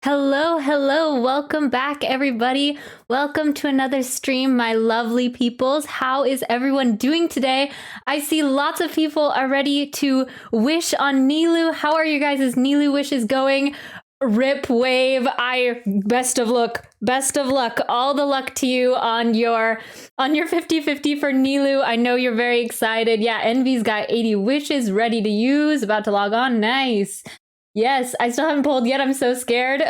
Hello, hello. Welcome back, everybody. Welcome to another stream, my lovely peoples. How is everyone doing today? I see lots of people are ready to wish on Nilou. How are you guys' Nilou wishes going? Rip wave. Best of luck. Best of luck. All the luck to you on your 50-50 for Nilou. I know you're very excited. Yeah, Envy's got 80 wishes ready to use. About to log on. Nice. Yes, I still haven't pulled yet. I'm so scared.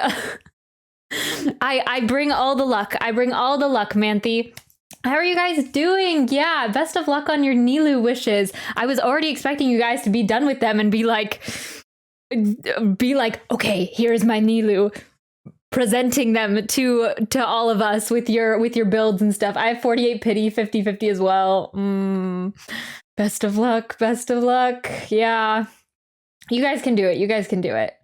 I bring all the luck. I bring all the luck, Manthe. How are you guys doing? Yeah, best of luck on your Nilou wishes. I was already expecting you guys to be done with them and be like, okay, here's my Nilou. Presenting them to all of us with your builds and stuff. I have 48 pity, 50-50 as well. Best of luck. Best of luck. Yeah. You guys can do it. You guys can do it.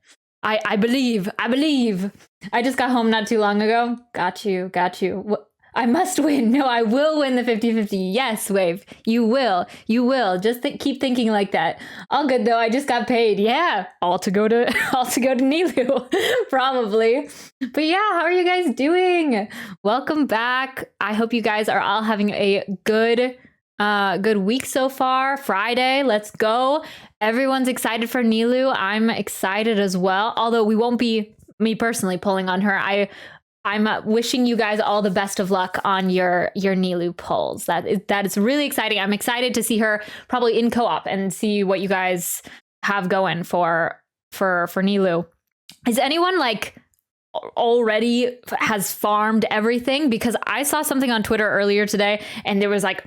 I believe. I believe. I just got home not too long ago. Got you. Got you. I must win. No, I will win the 50-50. Yes, Wave. You will. You will. Just keep thinking like that. All good though. I just got paid. Yeah. All to go to Nilou. Probably. But yeah, how are you guys doing? Welcome back. I hope you guys are all having a good week so far. Friday, let's go. Everyone's excited for Nilou. I'm excited as well. Although we won't be me personally pulling on her. I'm wishing you guys all the best of luck on your Nilou pulls. That is really exciting. I'm excited to see her probably in co-op and see what you guys have going for Nilou. Is anyone like already has farmed everything? Because I saw something on Twitter earlier today and there was like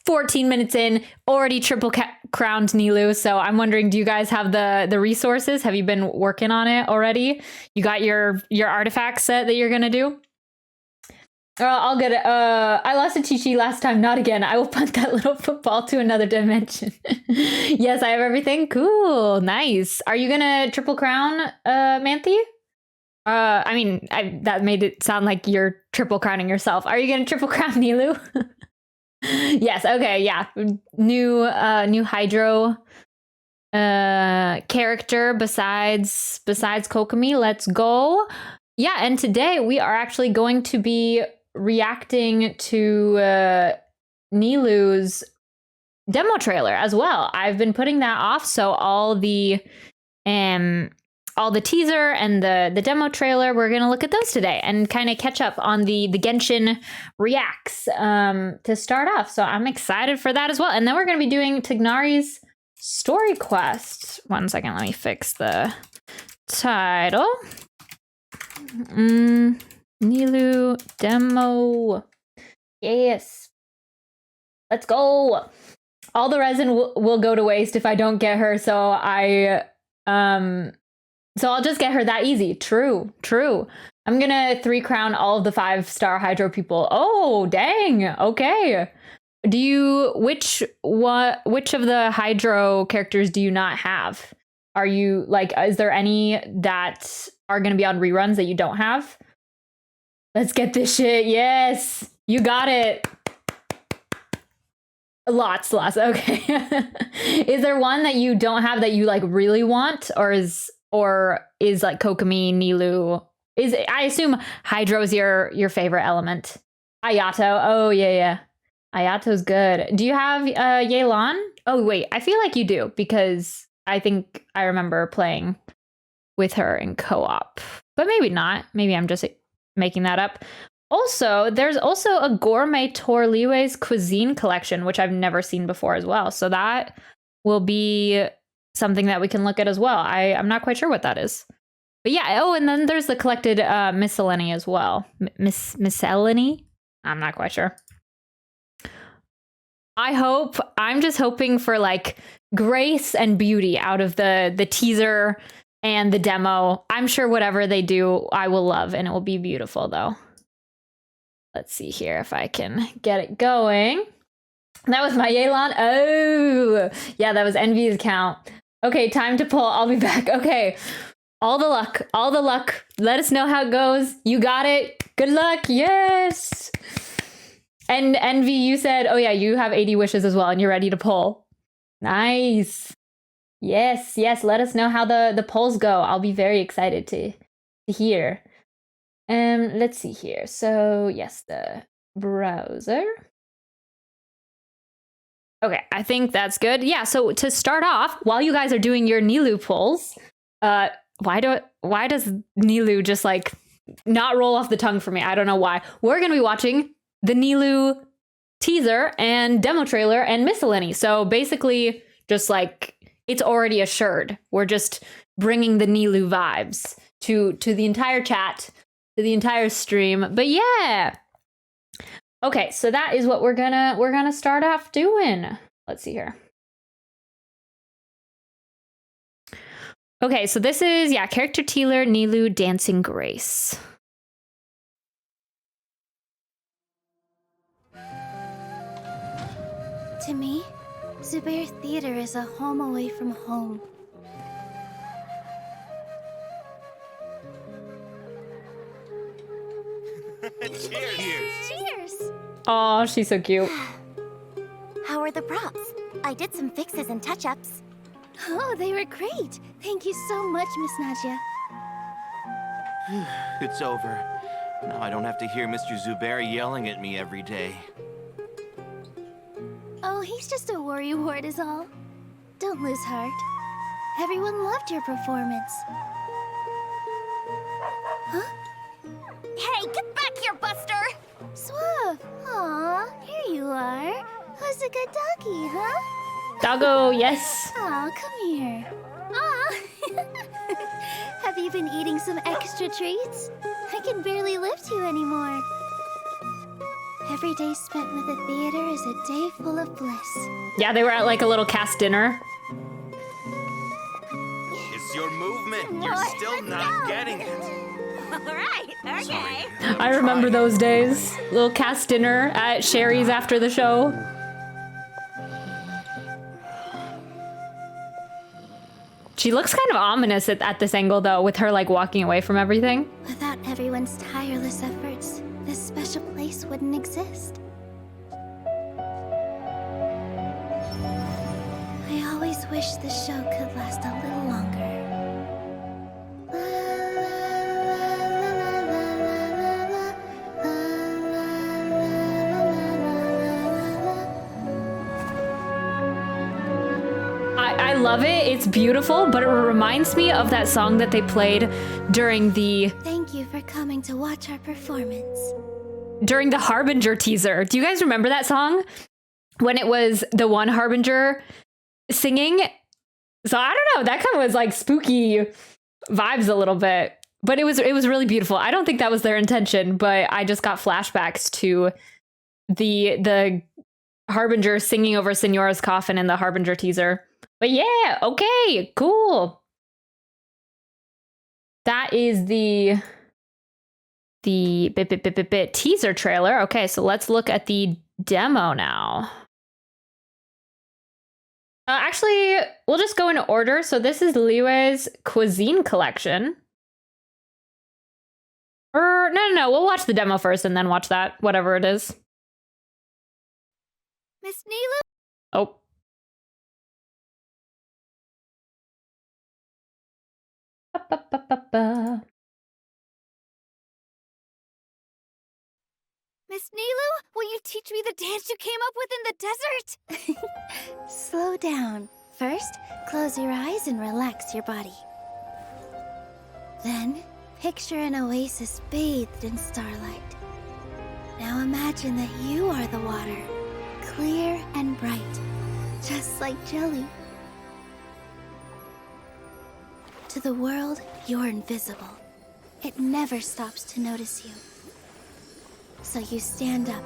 14 minutes in, already triple crowned Nilou. So I'm wondering, do you guys have the resources? Have you been working on it already? You got your artifact set that you're gonna do? I'll get it. I lost a Chi-Chi last time. Not again. I will punt that little football to another dimension. Yes, I have everything. Cool. Nice. Are you gonna triple crown, Manthe? That made it sound like you're triple crowning yourself. Are you gonna triple crown Nilou? Yes, okay, yeah. New Hydro character besides Kokomi. Let's go. Yeah, and today we are actually going to be reacting to Nilou's demo trailer as well. I've been putting that off, so all the teaser and the demo trailer, we're going to look at those today and kind of catch up on the Genshin reacts to start off. So I'm excited for that as well. And then we're going to be doing Tighnari's story quest. 1 second, let me fix the title. Nilou demo. Yes. Let's go. All the resin will go to waste if I don't get her, so So I'll just get her that easy. True. I'm gonna 3 crown all of the 5-star Hydro people. Oh, dang. Okay. Which of the Hydro characters do you not have? Are you like, is there any that are gonna be on reruns that you don't have? Let's get this shit. Yes, you got it. Lots. Okay. Is there one that you don't have that you like really want, or is like Kokomi, Nilou? I assume Hydro is your favorite element. Ayato. Oh yeah. Ayato's good. Do you have Yelan? Oh wait, I feel like you do because I think I remember playing with her in co-op. But maybe not. Maybe I'm just making that up. Also, there's also a Gourmet Torliwe's cuisine collection, which I've never seen before as well. So that will be something that we can look at as well. I'm not quite sure what that is. But yeah, oh, and then there's the collected miscellany as well. Miscellany? I'm not quite sure. I'm just hoping for like grace and beauty out of the teaser and the demo. I'm sure whatever they do, I will love, and it will be beautiful though. Let's see here if I can get it going. That was my Yelan. Oh, yeah, that was Envy's account. Okay, time to pull. I'll be back. Okay, all the luck. Let us know how it goes. You got it. Good luck. Yes. And Envy, you said, oh yeah, you have 80 wishes as well, and you're ready to pull. Nice. Yes. Let us know how the polls go. I'll be very excited Here. Let's see here. So yes, the browser. Okay, I think that's good. Yeah, so to start off, while you guys are doing your Nilou pulls, why does Nilou just like not roll off the tongue for me? I don't know why. We're gonna be watching the Nilou teaser and demo trailer and miscellany. So basically, just like it's already assured. We're just bringing the Nilou vibes to the entire chat, to the entire stream. But yeah. Okay, so that is what we're gonna start off doing. Let's see here. Okay, so this is character teaser Nilou Dancing Grace. To me, Zubair Theater is a home away from home. Cheers! Cheers! Oh, she's so cute. How are the props? I did some fixes and touch-ups. Oh, they were great. Thank you so much, Miss Nadia. It's over. Now I don't have to hear Mr. Zubair yelling at me every day. Oh, he's just a worrywart is all. Don't lose heart. Everyone loved your performance. Huh? Hey, get back here, Buster! Swaff! Aw, here you are. Who's a good doggy, huh? Doggo, yes. Aw, come here. Aw! Have you been eating some extra treats? I can barely lift you anymore. Every day spent with the theater is a day full of bliss. Yeah, they were at like a little cast dinner. It's your movement. You're What? still Let's not go. getting it. Alright, okay. I remember those days. Little cast dinner at Sherry's after the show. She looks kind of ominous at this angle though, with her like walking away from everything. Without everyone's tireless efforts, this special place wouldn't exist. I always wish this show could last a little longer. I love it. It's beautiful, but it reminds me of that song that they played during the Thank you for coming to watch our performance. Harbinger teaser. Do you guys remember that song? When it was the one Harbinger singing? So I don't know, that kind of was like spooky vibes a little bit. But it was really beautiful. I don't think that was their intention, but I just got flashbacks to the Harbinger singing over Senora's coffin in the Harbinger teaser. But yeah, okay, cool. That is the teaser trailer. Okay, so let's look at the demo now. Actually, we'll just go in order. So this is Liue's cuisine collection. Or no, we'll watch the demo first and then watch that, whatever it is. Miss Nilou? Oh. Ba-ba-ba-ba-ba. Miss Nilou, will you teach me the dance you came up with in the desert? Slow down. First, close your eyes and relax your body. Then, picture an oasis bathed in starlight. Now imagine that you are the water, clear and bright, just like jelly. To the world, you're invisible. It never stops to notice you. So you stand up,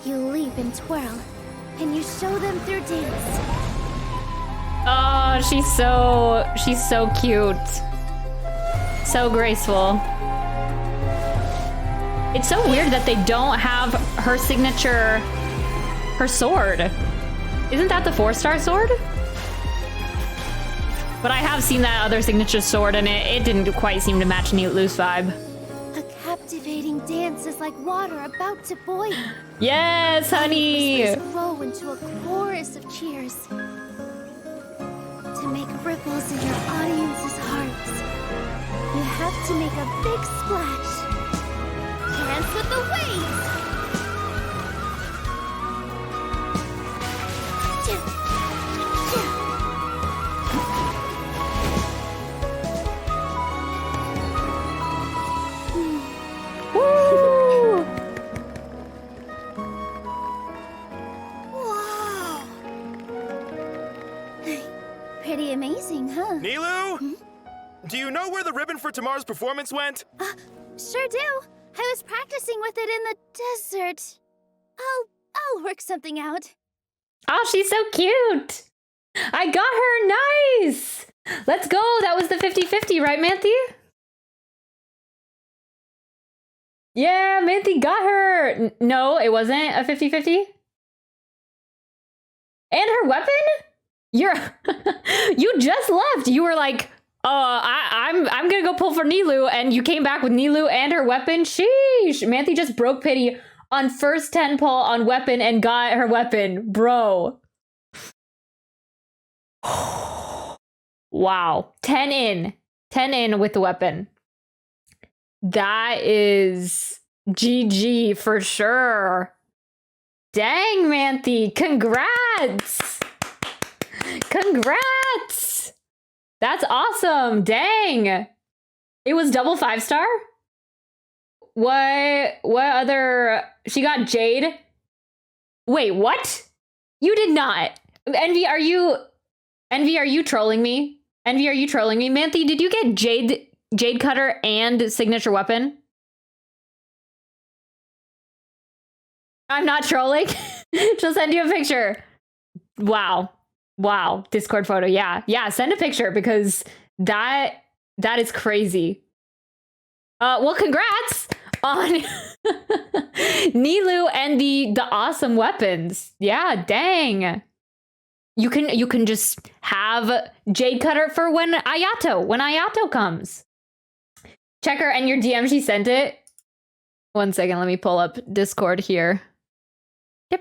you leap and twirl, and you show them through dance. Oh, she's so cute. So graceful. It's so weird that they don't have her signature, her sword. Isn't that the 4-star sword? But I have seen that other signature sword and it didn't quite seem to match Nilou's vibe. A captivating dance is like water about to boil. Yes, honey! Whispers grow into a chorus of cheers. To make ripples in your audience's hearts, you have to make a big splash. Dance with the waves! Woo! Wow! Pretty amazing, huh? Nilou? Do you know where the ribbon for tomorrow's performance went? Sure do. I was practicing with it in the desert. I'll work something out. Oh, she's so cute. I got her. Nice. Let's go. That was the 50-50, right, Manthy? Yeah, Manthy got her. No, it wasn't a 50-50. And her weapon? You just left. You were like, I'm gonna go pull for Nilou, and you came back with Nilou and her weapon. Sheesh. Manthy just broke pity on first 10 pull on weapon and got her weapon. Bro. Wow. 10 in. 10 in with the weapon. That is GG for sure. Dang, Manthy. Congrats. Congrats. That's awesome. Dang. It was double 5-star? What other? She got Jade. Wait, what? You did not. Envy, are you trolling me? Envy, are you trolling me? Manthy, did you get Jade Cutter and signature weapon? I'm not trolling. She'll send you a picture. Wow. Discord photo. Yeah, send a picture because that is crazy. Well, congrats on Nilou and the awesome weapons. Yeah, dang. You can just have Jade Cutter for when Ayato comes. Check her and your DM, she sent it. 1 second, let me pull up Discord here. Wait,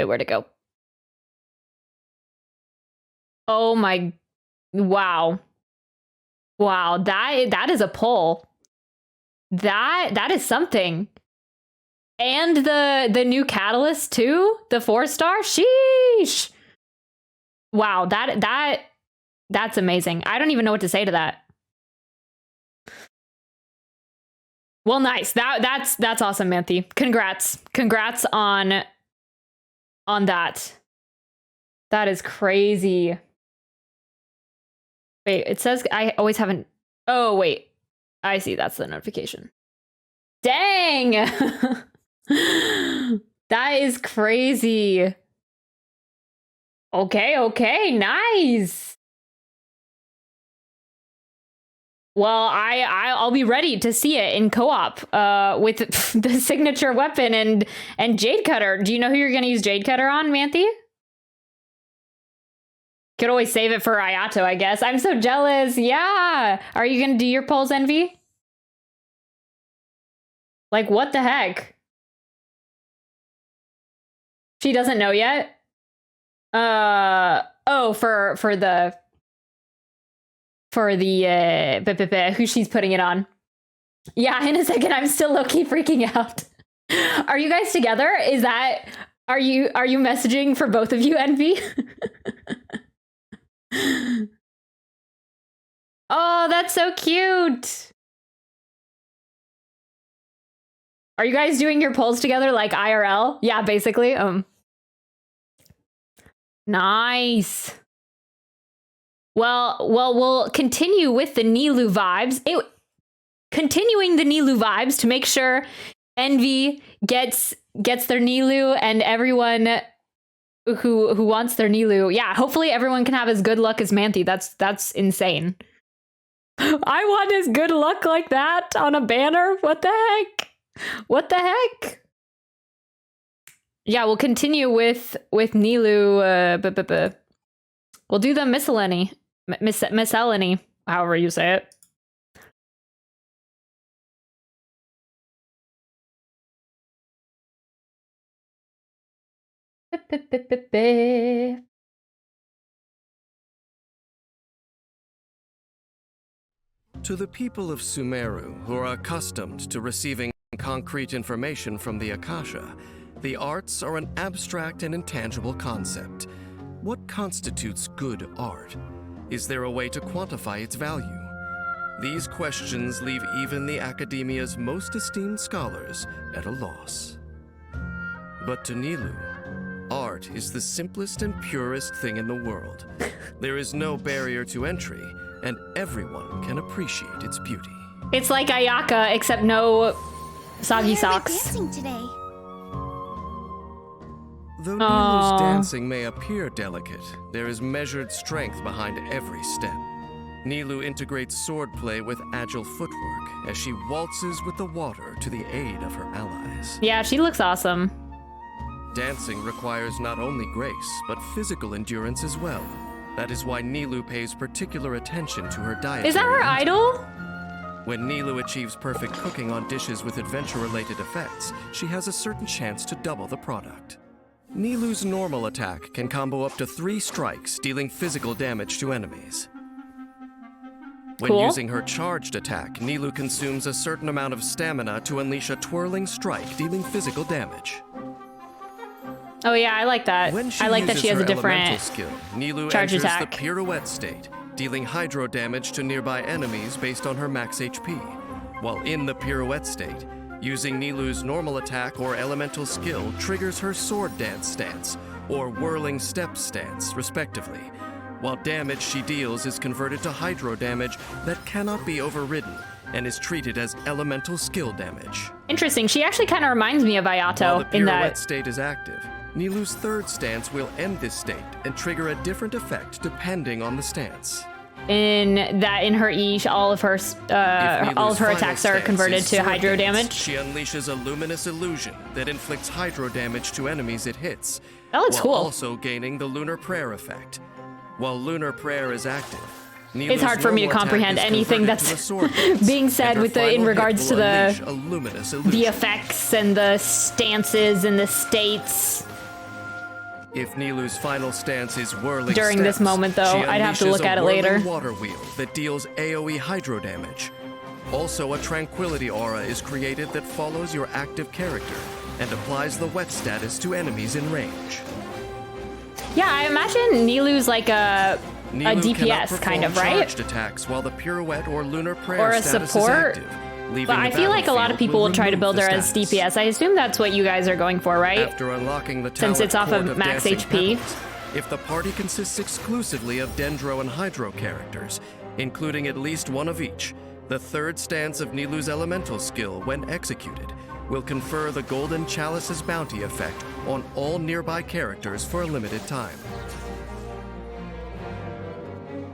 where'd it go? Oh my, wow, that is a pull. That is something. And the new catalyst too, the 4-star. Sheesh. Wow, that's amazing. I don't even know what to say to that. Well, nice. That's awesome, Manthy. Congrats on that. That is crazy. Wait, it says I always haven't. Oh, wait. I see. That's the notification. Dang. That is crazy. Okay. Nice. Well, I'll be ready to see it in co-op with the signature weapon and Jade Cutter. Do you know who you're going to use Jade Cutter on, Manthy? Could always save it for Ayato, I guess. I'm so jealous. Yeah. Are you going to do your polls, Envy? Like, what the heck? She doesn't know yet? Oh, for the who she's putting it on. Yeah, in a second, I'm still low-key freaking out. Are you guys together? Are you messaging for both of you, Envy? Oh, that's so cute. Are you guys doing your polls together like IRL? Yeah, basically. Nice. Well, we'll continue with the Nilou vibes. Continuing the Nilou vibes to make sure Envy gets their Nilou and everyone who wants their Nilou. Yeah, hopefully everyone can have as good luck as Manthy. That's insane. I want as good luck like that on a banner. What the heck? What the heck? Yeah, we'll continue with Nilou. We'll do the miscellany. Miscellany, however you say it. To the people of Sumeru, who are accustomed to receiving concrete information from the Akasha, the arts are an abstract and intangible concept. What constitutes good art? Is there a way to quantify its value? These questions leave even the academia's most esteemed scholars at a loss. But to Nilou, art is the simplest and purest thing in the world. There is no barrier to entry, and everyone can appreciate its beauty. It's like Ayaka, except no soggy socks. Dancing today. Though Nilou's dancing may appear delicate, there is measured strength behind every step. Nilou integrates swordplay with agile footwork as she waltzes with the water to the aid of her allies. Yeah, she looks awesome. Dancing requires not only grace, but physical endurance as well. That is why Nilou pays particular attention to her diet. Is that her idol? When Nilou achieves perfect cooking on dishes with adventure-related effects, she has a certain chance to double the product. Nilou's normal attack can combo up to 3 strikes, dealing physical damage to enemies. When Cool. using her charged attack, Nilou consumes a certain amount of stamina to unleash a twirling strike, dealing physical damage. Oh yeah, I like that. When she I like that she has uses a her elemental different skill, Nilou charge enters attack. the pirouette state, dealing hydro damage to nearby enemies based on her max HP. While in the pirouette state, using Nilou's normal attack or elemental skill triggers her sword dance stance, or whirling step stance, respectively, while damage she deals is converted to hydro damage that cannot be overridden and is treated as elemental skill damage. Interesting. She actually kind of reminds me of While Ayato the in pirouette that. state is active, Nilou's third stance will end this state and trigger a different effect depending on the stance. In her E, all of her If Nilou's final attacks are stance converted is to sword hydro dance, damage. She unleashes a luminous illusion that inflicts hydro damage to enemies it hits. That looks while cool. Also gaining the lunar prayer effect. While lunar prayer is active, It's hard for me to normal attack comprehend is anything converted that's to a sword dance, being said and her with final in hit regards will to unleash a luminous illusion. the effects and the stances and the states. If Nilou's final stance is whirling During this steps, moment, though, she I'd have to unleashes look a at it whirling later. water wheel that deals AoE hydro damage. Also, a tranquility aura is created that follows your active character and applies the wet status to enemies in range. Yeah, I imagine Nilou's like a Nilou cannot DPS kind of, perform right? charged attacks while the pirouette or lunar prayer Or a status support. is active, leaving But I the feel like a lot of battlefield people will try to remove build her the as status. DPS. I assume that's what you guys are going for, right? After unlocking the Since it's off talent of court max dancing HP. petals, if the party consists exclusively of Dendro and Hydro characters, including at least one of each, the third stance of Nilou's elemental skill, when executed, will confer the Golden Chalice's bounty effect on all nearby characters for a limited time.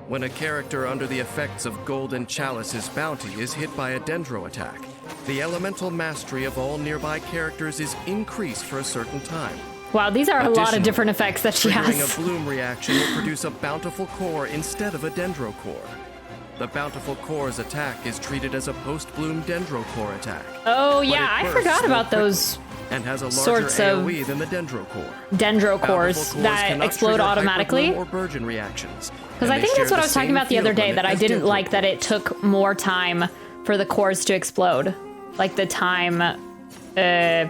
When a character under the effects of Golden Chalice's bounty is hit by a Dendro attack, the elemental mastery of all nearby characters is increased for a certain time. Wow, these are a lot of Additionally, different effects that she Triggering has. a bloom reaction will produce a bountiful core instead of a dendro core. The bountiful core's attack is treated as a post-bloom dendro core attack. Oh but yeah, it I bursts forgot more about quickly those and has a larger sorts of AoE than the dendro core. dendro Bountiful cores that cannot explode trigger automatically. hyperbloom or burgeon reactions. Because I think that's what I was talking about the other day, that I didn't like that it took more time for the cores to explode. Like the time, the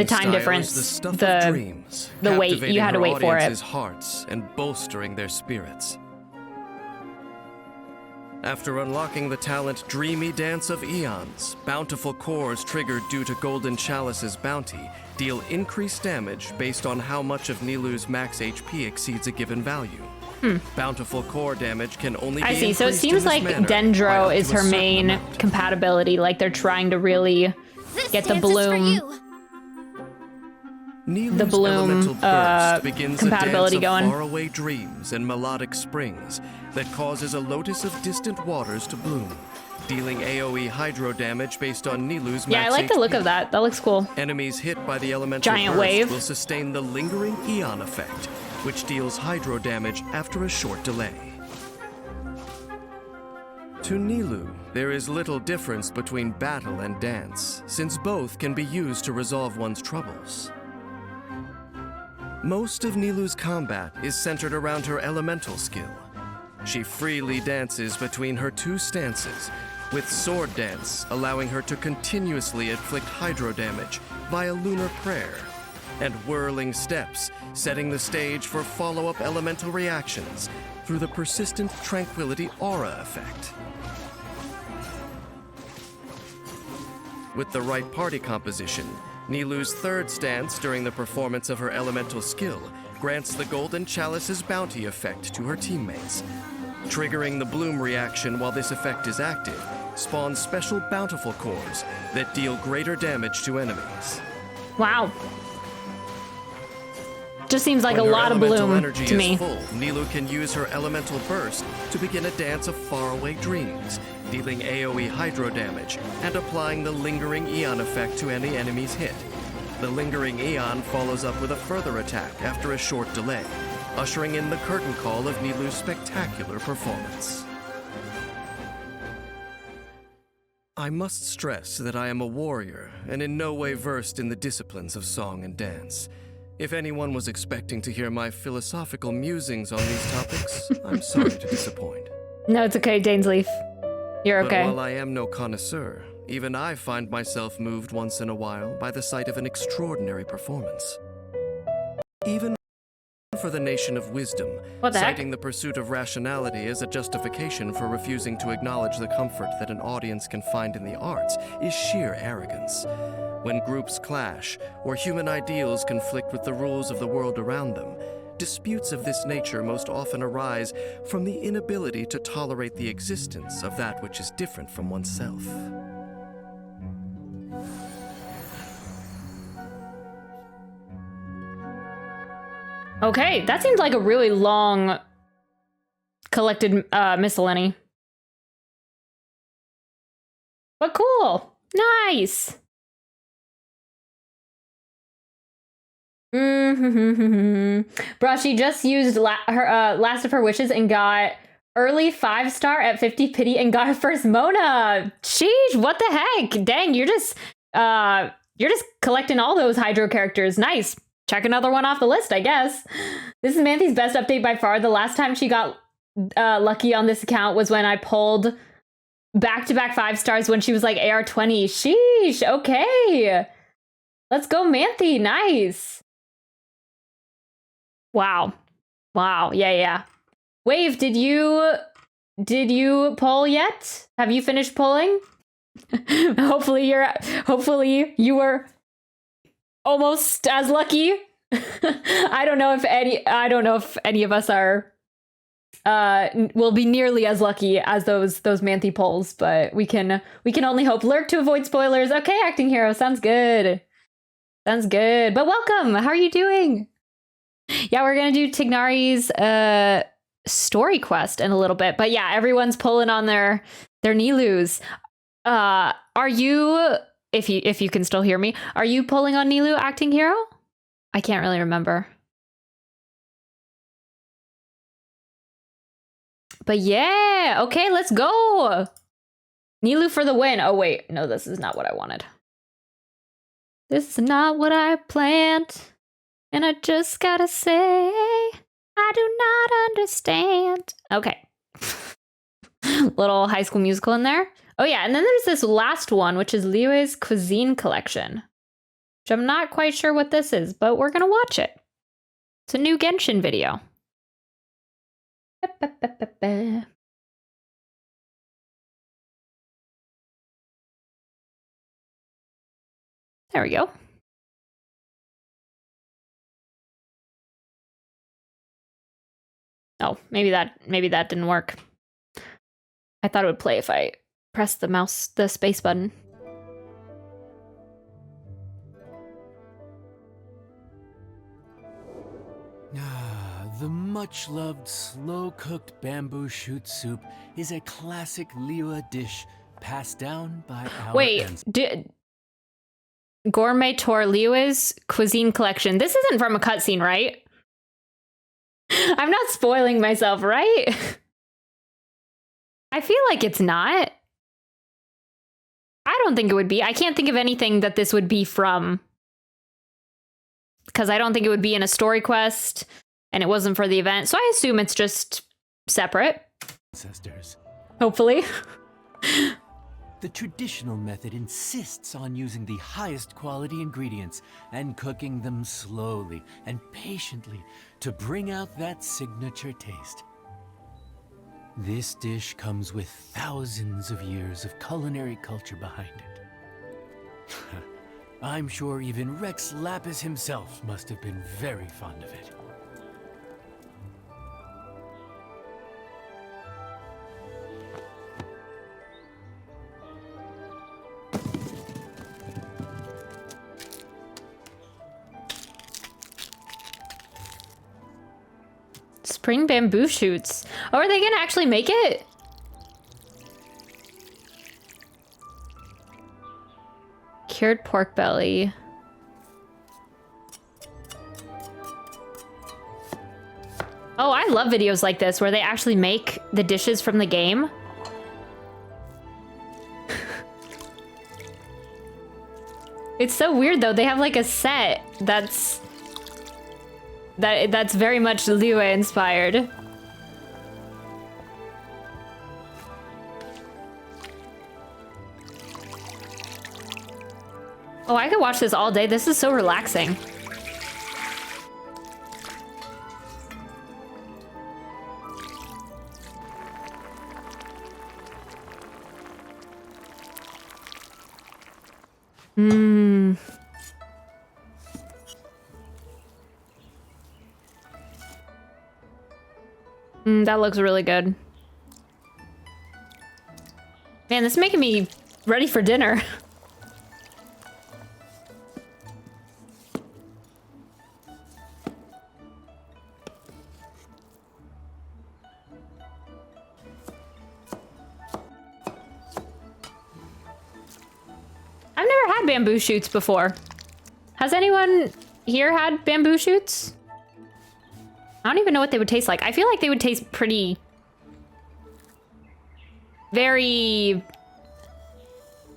time difference, the stuff the- of dreams, the wait, you captivating had to her wait for it. audience's hearts and bolstering their spirits. After unlocking the talent Dreamy Dance of Eons, bountiful cores triggered due to Golden Chalice's bounty deal increased damage based on how much of Nilou's max HP exceeds a given value. Bountiful core damage can only be I see. So it increased in seems this like manner by Dendro up is to a her certain main amount. compatibility. Like they're trying to really This get the dance is for bloom. you. Nilou's bloom, elemental burst begins compatibility a dance going. of faraway dreams and melodic springs that causes a lotus of distant waters to bloom, dealing AoE hydro damage based on Nilou's Yeah, I max like the look HP. of that. That looks cool. Enemies hit by the elemental Giant burst wave. will sustain the lingering Eon effect, which deals hydro damage after a short delay. To Nilou, there is little difference between battle and dance, since both can be used to resolve one's troubles. Most of Nilou's combat is centered around her elemental skill. She freely dances between her two stances, with sword dance allowing her to continuously inflict hydro damage via lunar prayer, and whirling steps setting the stage for follow-up elemental reactions through the persistent tranquility aura effect. With the right party composition, Nilou's third stance during the performance of her elemental skill grants the Golden Chalice's bounty effect to her teammates. Triggering the bloom reaction while this effect is active spawns special bountiful cores that deal greater damage to enemies. Wow. Just seems like When a her lot of elemental bloom energy to is me. full, Nilou can use her elemental burst to begin a dance of faraway dreams, dealing AoE hydro damage and applying the lingering Eon effect to any enemies hit. The lingering Eon follows up with a further attack after a short delay, ushering in the curtain call of Nilou's spectacular performance. I must stress that I am a warrior and in no way versed in the disciplines of song and dance. If anyone was expecting to hear my philosophical musings on these topics, I'm sorry to disappoint. No, it's okay, Dainsleif. You're okay. But while I am no connoisseur, even I find myself moved once in a while by the sight of an extraordinary performance. Even for the nation of wisdom, What the heck? citing the pursuit of rationality as a justification for refusing to acknowledge the comfort that an audience can find in the arts is sheer arrogance. When groups clash, or human ideals conflict with the rules of the world around them, disputes of this nature most often arise from the inability to tolerate the existence of that which is different from oneself. Okay, that seems like a really long collected miscellany. But cool. Nice. Bruh, she just used her last of her wishes and got early 5-star at 50 pity and got her first Mona. Sheesh, what the heck? Dang, you're just collecting all those Hydro characters. Nice. Check another one off the list, I guess. This is Manthy's best update by far. The last time she got lucky on this account was when I pulled back-to-back 5 stars when she was like AR 20. Sheesh, okay. Let's go, Manthy. Nice. Wow. Wow. Yeah. Wave, did you pull yet? Have you finished pulling? Hopefully you were almost as lucky. I don't know if any of us are will be nearly as lucky as those Manthy pulls, but we can only hope. Lurk to avoid spoilers. Okay, acting hero, sounds good. But welcome. How are you doing? Yeah, we're gonna do Tighnari's story quest in a little bit. But yeah, everyone's pulling on their Nilous. Are you, if you can still hear me, are you pulling on Nilou, acting hero? I can't really remember. But yeah, okay, let's go. Nilou for the win. Oh wait, no, this is not what I wanted. This is not what I planned. And I just gotta say, I do not understand. Okay. Little High School Musical in there. Oh yeah, and then there's this last one, which is Liu's Cuisine Collection. Which I'm not quite sure what this is, but we're gonna watch it. It's a new Genshin video. There we go. Oh, maybe that didn't work. I thought it would play if I pressed the space button. The much-loved slow-cooked bamboo shoot soup is a classic Liyue dish passed down by our ancestors. Gourmet Tour Liu's Cuisine Collection. This isn't from a cutscene, right? I'm not spoiling myself, right? I feel like it's not. I don't think it would be. I can't think of anything that this would be from. Because I don't think it would be in a story quest, and it wasn't for the event. So I assume it's just separate. Ancestors. Hopefully. The traditional method insists on using the highest quality ingredients and cooking them slowly and patiently to bring out that signature taste. This dish comes with thousands of years of culinary culture behind it. I'm sure even Rex Lapis himself must have been very fond of it. Spring bamboo shoots. Oh, are they gonna actually make it? Cured pork belly. Oh, I love videos like this where they actually make the dishes from the game. It's so weird though. They have like a set that's very much Liyue inspired. Oh, I could watch this all day. This is so relaxing. That looks really good. Man, this is making me ready for dinner. I've never had bamboo shoots before. Has anyone here had bamboo shoots? I don't even know what they would taste like. I feel like they would taste pretty... very...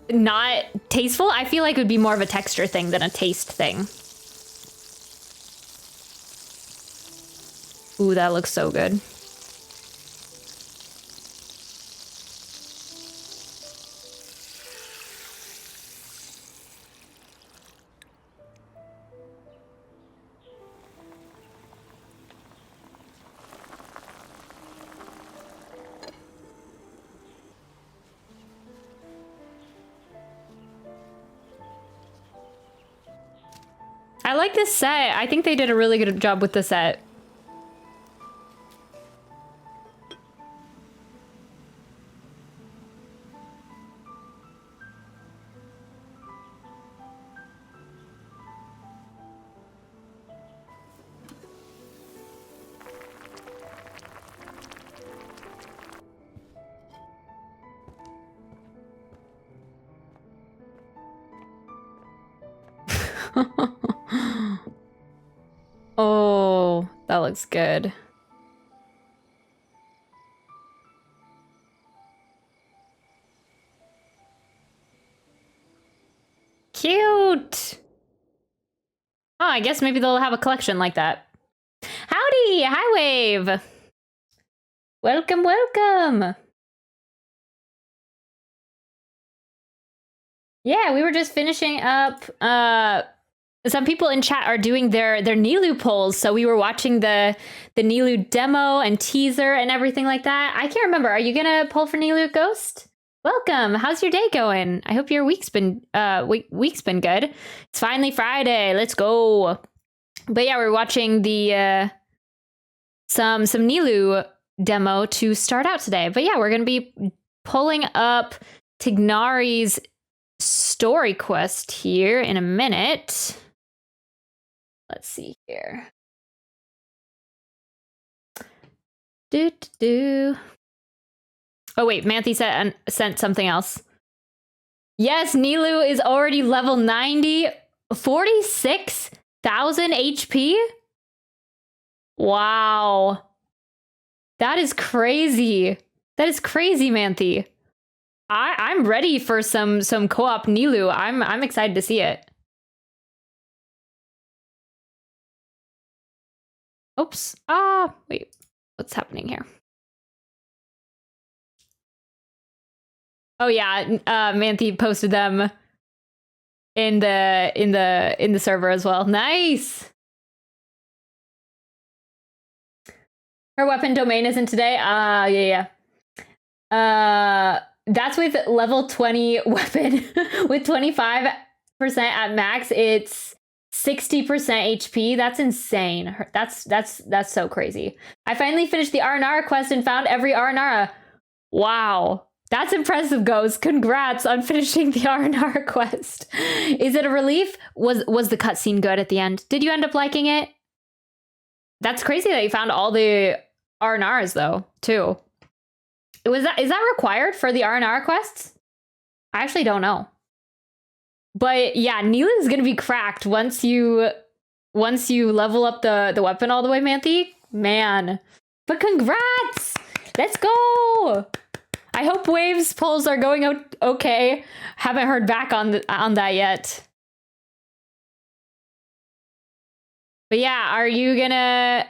not tasteful. I feel like it would be more of a texture thing than a taste thing. Ooh, that looks so good. I like this set. I think they did a really good job with the set. Oh, that looks good. Cute. Oh, I guess maybe they'll have a collection like that. Howdy, hi wave. Welcome, welcome. Yeah, we were just finishing up. Some people in chat are doing their Nilou polls, so we were watching the Nilou demo and teaser and everything like that. I can't remember. Are you gonna poll for Nilou Ghost? Welcome. How's your day going? I hope your week's been good. It's finally Friday. Let's go. But yeah, we're watching the some Nilou demo to start out today. But yeah, we're gonna be pulling up Tighnari's story quest here in a minute. Let's see here. Oh wait, Manthe sent something else. Yes, Nilou is already level 90, 46,000 HP. Wow. That is crazy. That is crazy, Manthe. I'm ready for some co-op Nilou. I'm excited to see it. Oops. Wait. What's happening here? Oh yeah, Manthe posted them in the server as well. Nice. Her weapon domain isn't today. Yeah. That's with level 20 weapon. With 25% at max, it's 60% HP. That's insane. That's so crazy. I finally finished the Aranara quest and found every Aranara. Wow. That's impressive, Ghost. Congrats on finishing the Aranara quest. Is it a relief? Was the cutscene good at the end? Did you end up liking it? That's crazy that you found all the Aranaras though, too. Is that required for the Aranara quests? I actually don't know. But yeah, Nilou is gonna be cracked once you level up the weapon all the way, Manthe. Man. But congrats! Let's go! I hope Waves polls are going out okay. Haven't heard back on that yet. But yeah, are you gonna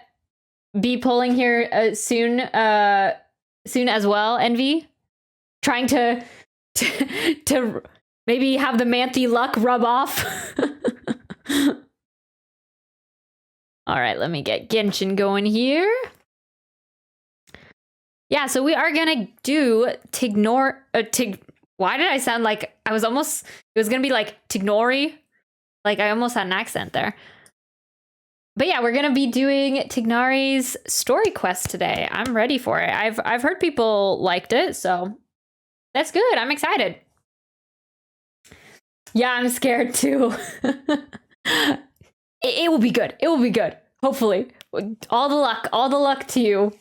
be polling here soon as well, Envy? Trying to maybe have the Manthe luck rub off. All right, let me get Genshin going here. Yeah, so we are gonna do why did I sound like it was gonna be like Tighnari? Like I almost had an accent there. But yeah, we're gonna be doing Tighnari's story quest today. I'm ready for it. I've heard people liked it, so that's good. I'm excited. Yeah, I'm scared too. It will be good. It will be good. Hopefully. All the luck to you.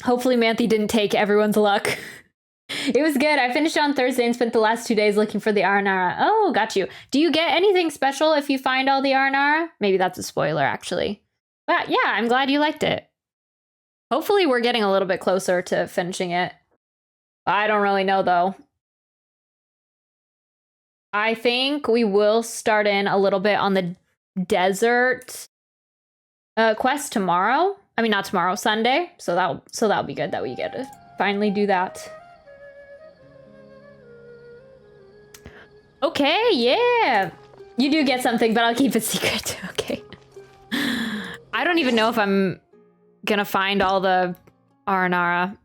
Hopefully Manthe didn't take everyone's luck. It was good. I finished on Thursday and spent the last 2 days looking for the Aranara. Oh, got you. Do you get anything special if you find all the Aranara? Maybe that's a spoiler, actually. But yeah, I'm glad you liked it. Hopefully we're getting a little bit closer to finishing it. I don't really know, though. I think we will start in a little bit on the desert quest tomorrow. I mean, not tomorrow, Sunday. So that'll be good that we get to finally do that. Okay, yeah. You do get something, but I'll keep it secret. Okay. I don't even know if I'm gonna find all the Aranara.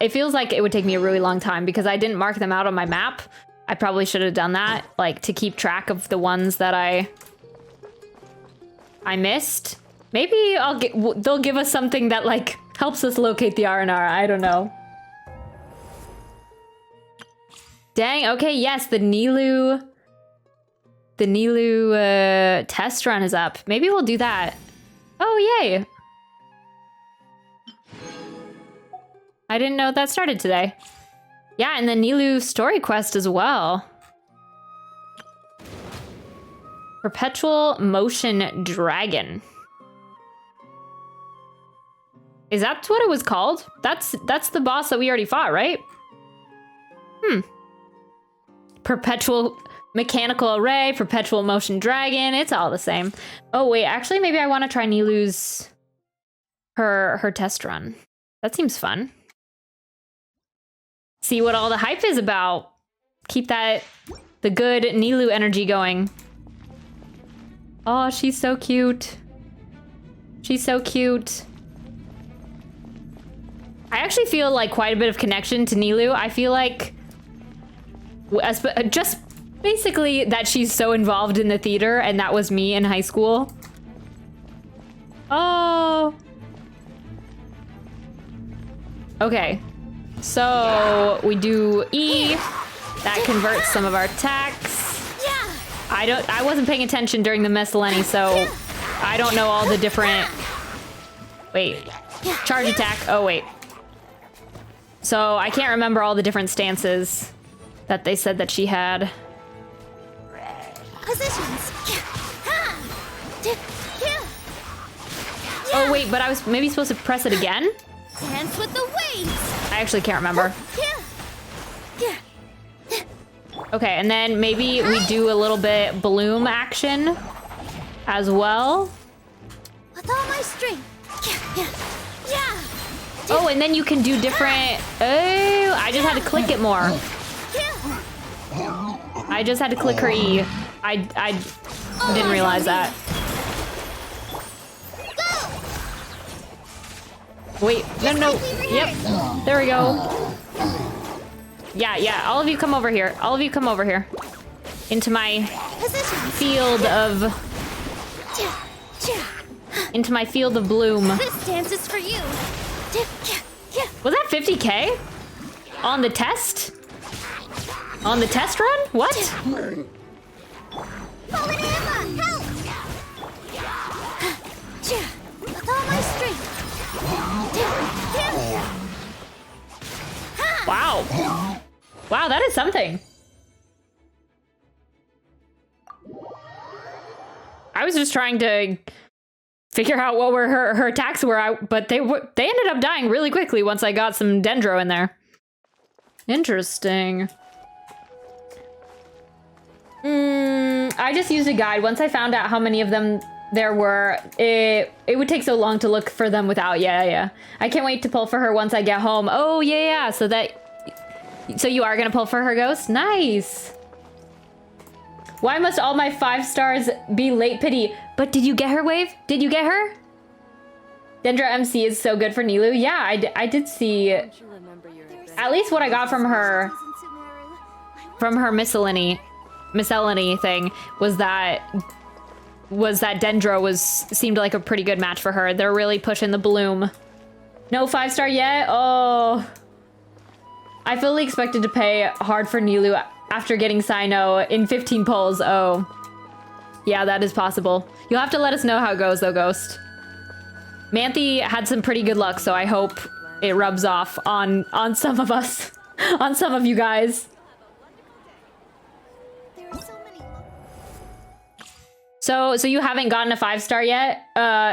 It feels like it would take me a really long time because I didn't mark them out on my map. I probably should have done that, like to keep track of the ones that I missed. Maybe they'll give us something that like helps us locate the Aranara. I don't know. Dang, okay, yes, the Nilou test run is up. Maybe we'll do that. Oh, yay. I didn't know that started today. Yeah, and the Nilou story quest as well. Perpetual Motion Dragon. Is that what it was called? That's the boss that we already fought, right? Perpetual Mechanical Array, Perpetual Motion Dragon, it's all the same. Oh wait, actually maybe I want to try Nilou's her test run. That seems fun. See what all the hype is about. Keep the good Nilou energy going. Oh, she's so cute. She's so cute. I actually feel like quite a bit of connection to Nilou. I feel like just basically that she's so involved in the theater, and that was me in high school. Oh. Okay. So we do E. That converts some of our attacks. I wasn't paying attention during the miscellany, so I don't know all the different. Wait. Charge attack. Oh wait. So I can't remember all the different stances that they said that she had. Positions. Oh wait, but I was maybe supposed to press it again? Dance with the waves. I actually can't remember. Yeah. Okay, and then maybe we do a little bit bloom action as well. With all my strength. Yeah. Oh, and then you can do different... Oh, I just had to click it more. I just had to click her E. I didn't realize that. Wait, no. Yep, there we go. Yeah, all of you come over here. All of you come over here. Into my field of... Into my field of bloom. This dance is for you. Was that 50k? On the test? On the test run? What? Fallen Emma, help! With all my strength. Wow. Wow, that is something. I was just trying to figure out what were her attacks were, but they ended up dying really quickly once I got some Dendro in there. Interesting. I just used a guide. Once I found out how many of them there were, it would take so long to look for them without. Yeah. I can't wait to pull for her once I get home. Oh, yeah. So you are gonna pull for her ghost? Nice. Why must all my 5 stars be late pity? But did you get her, Wave? Did you get her? Dendra MC is so good for Nilou. Yeah, I did see at least what I got from her miscellany thing was that Dendro seemed like a pretty good match for her. They're really pushing the bloom. No 5-star yet? Oh. I fully expected to pay hard for Nilou after getting Sino in 15 polls. Oh. Yeah, that is possible. You'll have to let us know how it goes though, Ghost. Manthe had some pretty good luck, so I hope it rubs off on some of us. On some of you guys. So you haven't gotten a 5-star yet,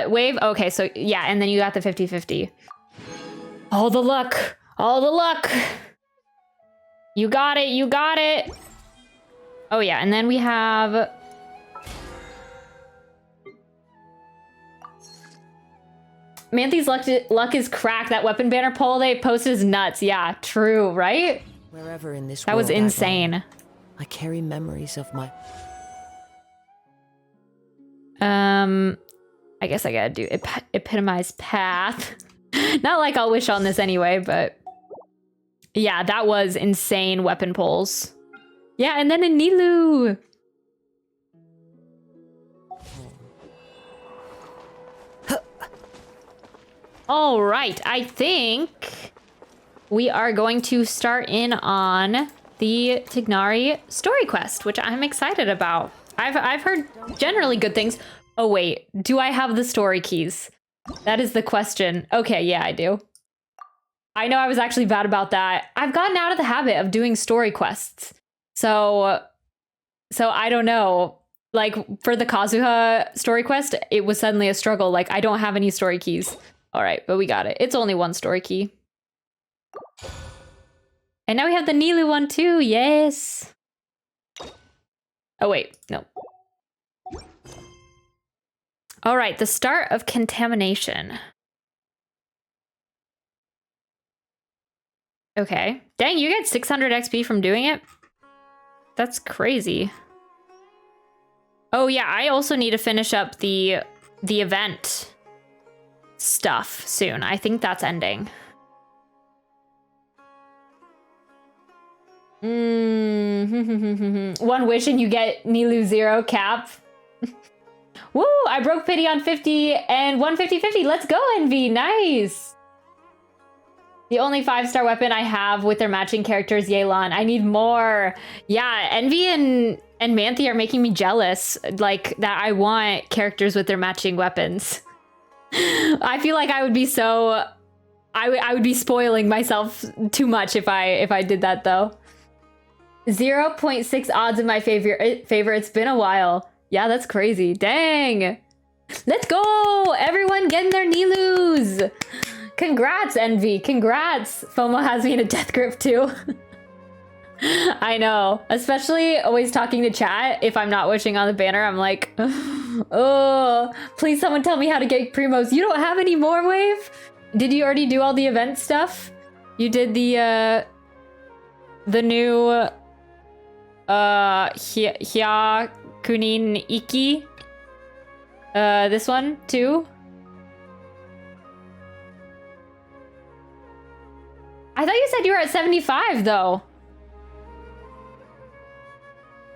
Wave? Okay, so yeah, and then you got the 50-50. All the luck. All the luck. You got it. You got it. Oh yeah, and then we have... Manthe's luck is cracked. That weapon banner poll they posted is nuts. Yeah, true, right? Wherever in this that was world insane. I carry memories of my... I guess I gotta do epitomize path. Not like I'll wish on this anyway, but yeah, that was insane weapon pulls. Yeah, and then a Nilou. All right, I think we are going to start in on the Tighnari story quest, which I'm excited about. I've heard generally good things. Oh wait, do I have the story keys? That is the question. Okay, yeah, I do. I know I was actually bad about that. I've gotten out of the habit of doing story quests. So I don't know. Like for the Kazuha story quest, it was suddenly a struggle. Like I don't have any story keys. All right, but we got it. It's only one story key. And now we have the Nilou one too. Yes. Oh, wait, no. All right, the start of contamination. Okay. Dang, you get 600 XP from doing it? That's crazy. Oh yeah, I also need to finish up the event stuff soon. I think that's ending. One wish and you get Nilou 0 cap. Woo! I broke pity on 50 and 150-50. Let's go, Envy. Nice. The only 5-star weapon I have with their matching characters, Yelan. I need more. Yeah, Envy and Manthe are making me jealous. Like that I want characters with their matching weapons. I feel like I would be so... I would be spoiling myself too much if I did that though. 0.6 odds in my favor. It's been a while. Yeah, that's crazy. Dang. Let's go! Everyone getting their Nilous! Congrats, Envy. Congrats. FOMO has me in a death grip too. I know. Especially always talking to chat. If I'm not wishing on the banner, I'm like, oh, please someone tell me how to get primos. You don't have any more, Wave? Did you already do all the event stuff? You did the new Hya Kunin Iki. This one too. I thought you said you were at 75 though.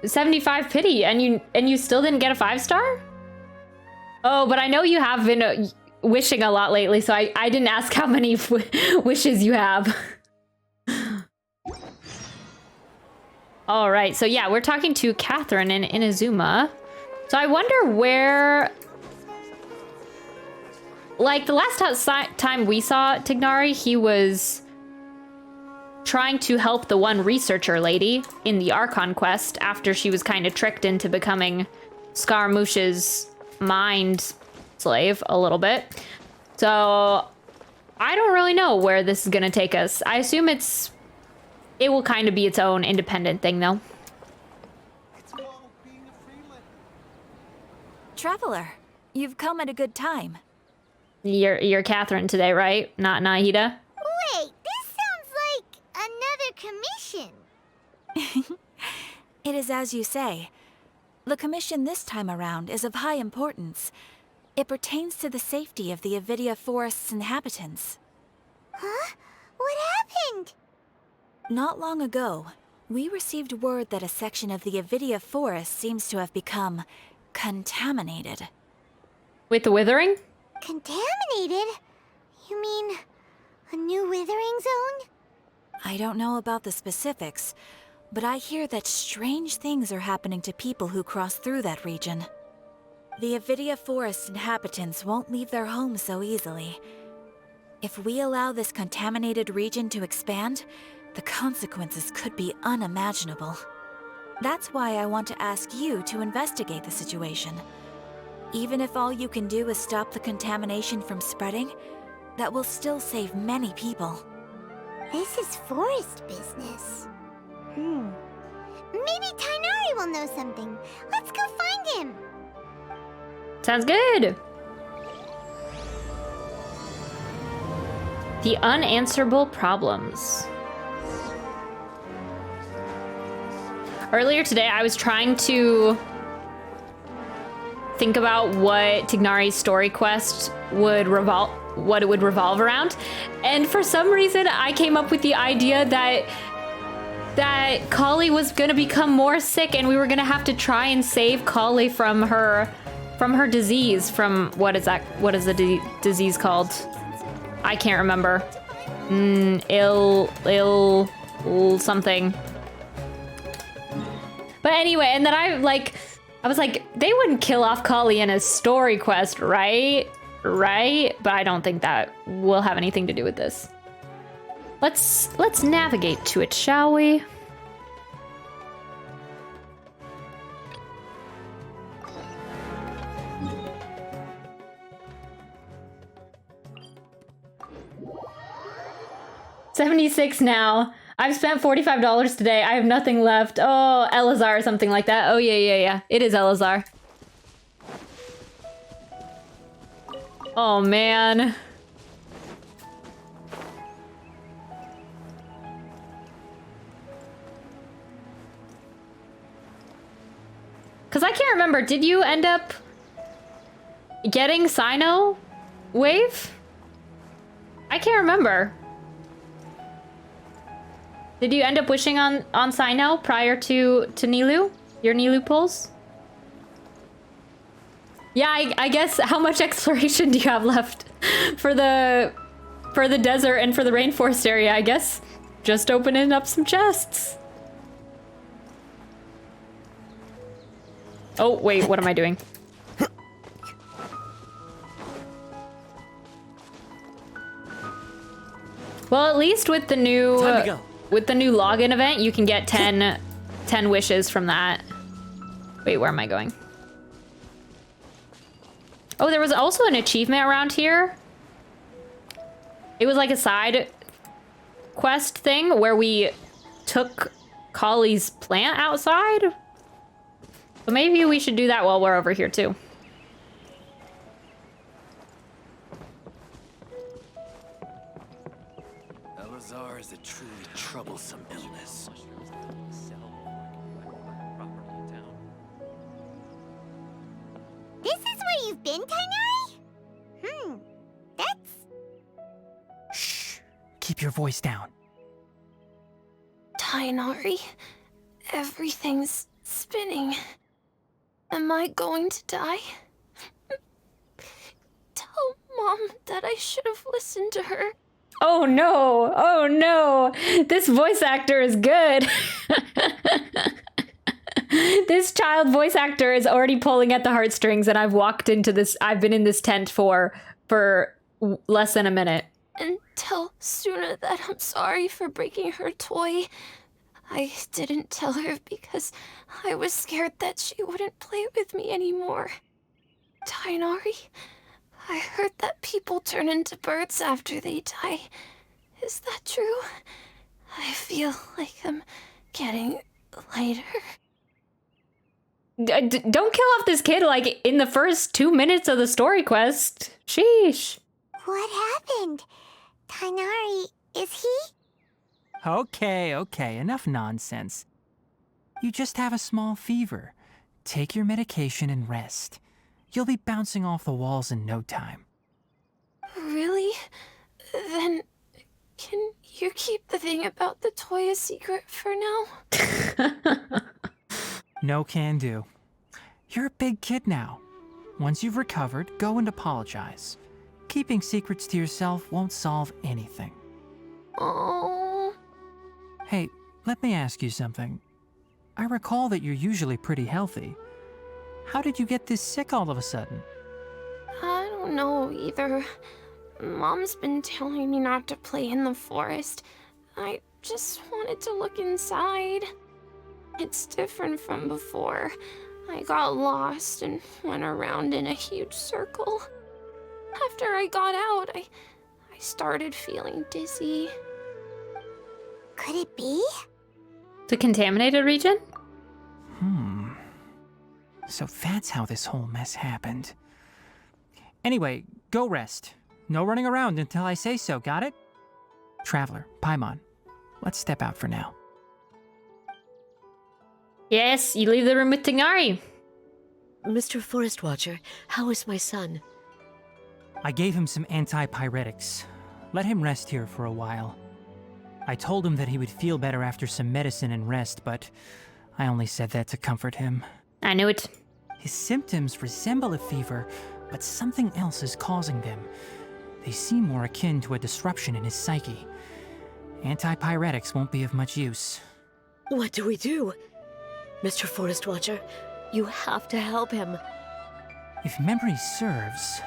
75 pity, and you still didn't get a 5-star? Oh, but I know you have been wishing a lot lately, so I didn't ask how many wishes you have. All right, so yeah, we're talking to Catherine in Inazuma. So I wonder where, like the last time we saw Tighnari, he was trying to help the one researcher lady in the Archon quest after she was kind of tricked into becoming Scaramouche's mind slave a little bit. So I don't really know where this is gonna take us. I assume it will kind of be its own independent thing though. Traveler, you've come at a good time. You're Catherine today, right? Not Nahida? Wait, this sounds like another commission. It is as you say. The commission this time around is of high importance. It pertains to the safety of the Avidia Forest's inhabitants. Huh? What happened? Not long ago, we received word that a section of the Avidia Forest seems to have become contaminated. With the withering? Contaminated? You mean a new withering zone? I don't know about the specifics, but I hear that strange things are happening to people who cross through that region. The Avidia Forest inhabitants won't leave their homes so easily. If we allow this contaminated region to expand, the consequences could be unimaginable. That's why I want to ask you to investigate the situation. Even if all you can do is stop the contamination from spreading, that will still save many people. This is forest business. Maybe Tighnari will know something. Let's go find him. Sounds good. The unanswerable problems. Earlier today, I was trying to think about what Tighnari's story quest would revolve around, and for some reason, I came up with the idea that Kali was gonna become more sick, and we were gonna have to try and save Kali from her disease. From what is that? What is the disease called? I can't remember. Ill something. But anyway, and then I was like, they wouldn't kill off Kali in a story quest, right? Right? But I don't think that will have anything to do with this. Let's navigate to it, shall we? $76 now. I've spent $45 today. I have nothing left. Oh, Elazar or something like that. Oh, yeah. It is Elazar. Oh, man. Because I can't remember. Did you end up getting Sino Wave? I can't remember. Did you end up wishing on Sino prior to Nilou? Your Nilou pulls? Yeah, I guess how much exploration do you have left for the desert and for the rainforest area? I guess just opening up some chests. Oh, wait, what am I doing? Well, at least with the new login event, you can get 10 wishes from that. Wait, where am I going? Oh, there was also an achievement around here. It was like a side quest thing where we took Collie's plant outside. So maybe we should do that while we're over here too. Elazar is a truly troublesome illness. This is where you've been, Tighnari? That's... Shh. Keep your voice down. Tighnari, everything's spinning. Am I going to die? Tell Mom that I should have listened to her. Oh no, oh no. This voice actor is good. This child voice actor is already pulling at the heartstrings, and I've been in this tent for less than a minute. And tell Suna that I'm sorry for breaking her toy. I didn't tell her because I was scared that she wouldn't play with me anymore. Tighnari, I heard that people turn into birds after they die. Is that true? I feel like I'm getting lighter. Don't kill off this kid like in the first 2 minutes of the story quest. Sheesh. What happened? Tighnari, is he? Okay, enough nonsense. You just have a small fever. Take your medication and rest. You'll be bouncing off the walls in no time. Really? Then can you keep the thing about the toy a secret for now? No can do. You're a big kid now. Once you've recovered, go and apologize. Keeping secrets to yourself won't solve anything. Oh. Hey, let me ask you something. I recall that you're usually pretty healthy. How did you get this sick all of a sudden? I don't know either. Mom's been telling me not to play in the forest. I just wanted to look inside. It's different from before. I got lost and went around in a huge circle. After I got out, I started feeling dizzy. Could it be? The contaminated region? So that's how this whole mess happened. Anyway, go rest. No running around until I say so, got it? Traveler, Paimon, let's step out for now. Yes, you leave the room with Tighnari. Mr. Forest Watcher, how is my son? I gave him some antipyretics. Let him rest here for a while. I told him that he would feel better after some medicine and rest, but I only said that to comfort him. I knew it. His symptoms resemble a fever, but something else is causing them. They seem more akin to a disruption in his psyche. Antipyretics won't be of much use. What do we do? Mr. Forest Watcher, you have to help him. If memory serves,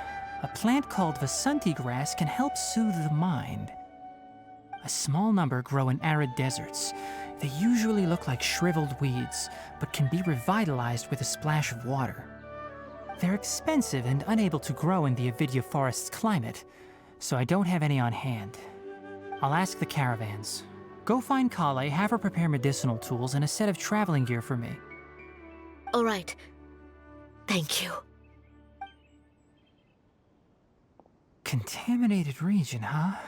a plant called Vasanti grass can help soothe the mind. A small number grow in arid deserts. They usually look like shriveled weeds, but can be revitalized with a splash of water. They're expensive and unable to grow in the Avidya forest's climate, so I don't have any on hand. I'll ask the caravans. Go find Kale, have her prepare medicinal tools and a set of traveling gear for me. All right. Thank you. Contaminated region, huh?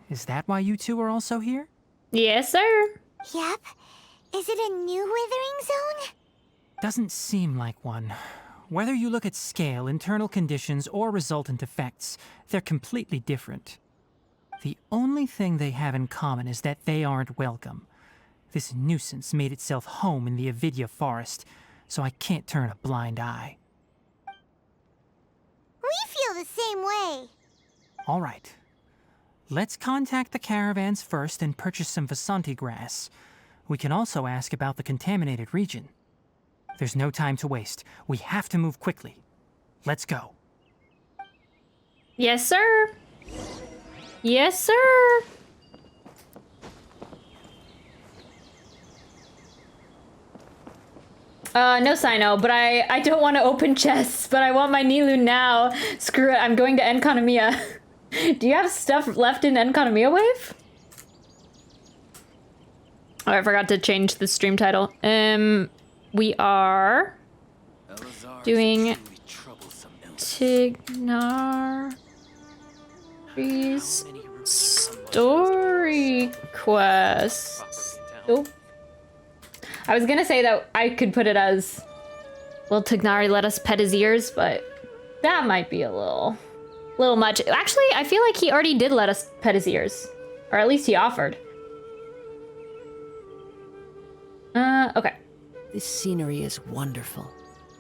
Is that why you two are also here? Yes, sir. Yep. Is it a new withering zone? Doesn't seem like one. Whether you look at scale, internal conditions, or resultant effects, they're completely different. The only thing they have in common is that they aren't welcome. This nuisance made itself home in the Avidya forest, so I can't turn a blind eye. We feel the same way. All right. Let's contact the caravans first and purchase some Vasanti grass. We can also ask about the contaminated region. There's no time to waste. We have to move quickly. Let's go. Yes, sir. Yes, sir. No Sino, but I don't want to open chests, but I want my Nilou now. Screw it, I'm going to Enconomia. Do you have stuff left in Enconomia Wave? Oh, I forgot to change the stream title. We are doing Tighnari's story quest. Oh. I was gonna say that I could put it as, will Tighnari let us pet his ears, but that might be a little much. Actually, I feel like he already did let us pet his ears, or at least he offered. Okay. This scenery is wonderful.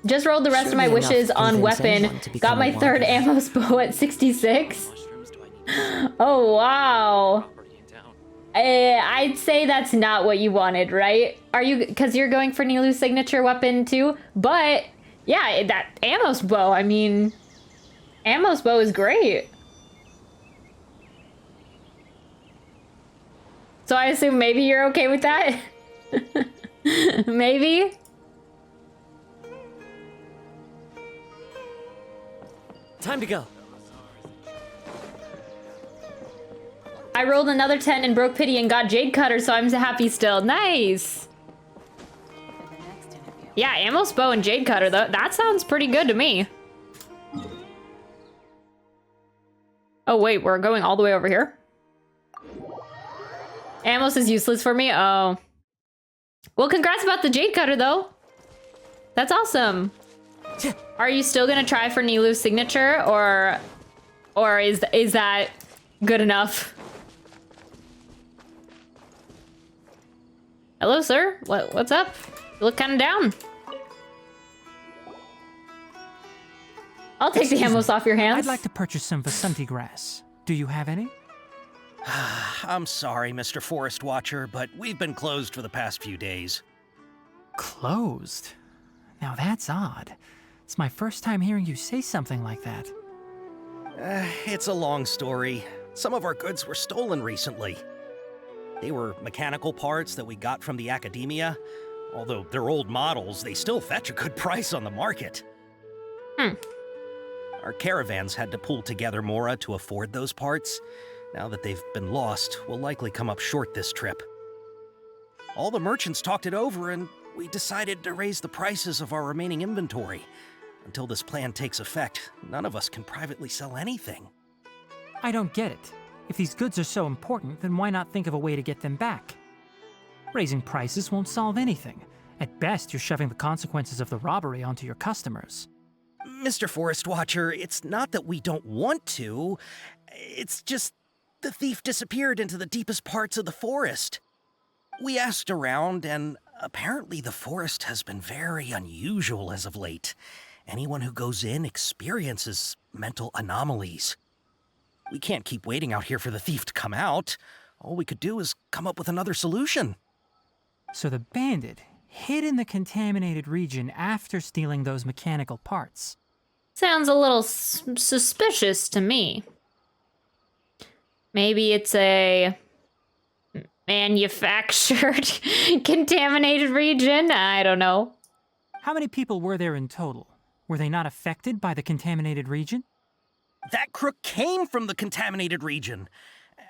Just rolled the rest of my Surely enough wishes to on convince weapon. anyone to Got become my a third wanderer. ammo bow at 66. Oh, wow. I'd say that's not what you wanted, right? Are you, because you're going for Nilou's signature weapon too? But yeah, that Ammo's bow, I mean, Ammo's bow is great. So I assume maybe you're okay with that? Maybe? Time to go. I rolled another 10 and broke pity and got Jade Cutter, so I'm happy still. Nice. Yeah, Ammo's bow and Jade Cutter, though. That sounds pretty good to me. Oh, wait, we're going all the way over here? Amos is useless for me? Oh. Well, congrats about the Jade Cutter, though. That's awesome. Are you still gonna try for Nilou's signature, or is that good enough? Hello, sir. What's up? You look kind of down. I'll take the Amos off your hands. I'd like to purchase some Vasanti grass. Do you have any? I'm sorry, Mr. Forest Watcher, but we've been closed for the past few days. Closed? Now that's odd. It's my first time hearing you say something like that. It's a long story. Some of our goods were stolen recently. They were mechanical parts that we got from the academia. Although they're old models, they still fetch a good price on the market. Our caravans had to pull together more to afford those parts. Now that they've been lost, we'll likely come up short this trip. All the merchants talked it over, and we decided to raise the prices of our remaining inventory. Until this plan takes effect, none of us can privately sell anything. I don't get it. If these goods are so important, then why not think of a way to get them back? Raising prices won't solve anything. At best, you're shoving the consequences of the robbery onto your customers. Mr. Forest Watcher, it's not that we don't want to. It's just the thief disappeared into the deepest parts of the forest. We asked around, and apparently the forest has been very unusual as of late. Anyone who goes in experiences mental anomalies. We can't keep waiting out here for the thief to come out. All we could do is come up with another solution. So the bandit hid in the contaminated region after stealing those mechanical parts. Sounds a little suspicious to me. Maybe it's a manufactured contaminated region? I don't know. How many people were there in total? Were they not affected by the contaminated region? That crook came from the contaminated region.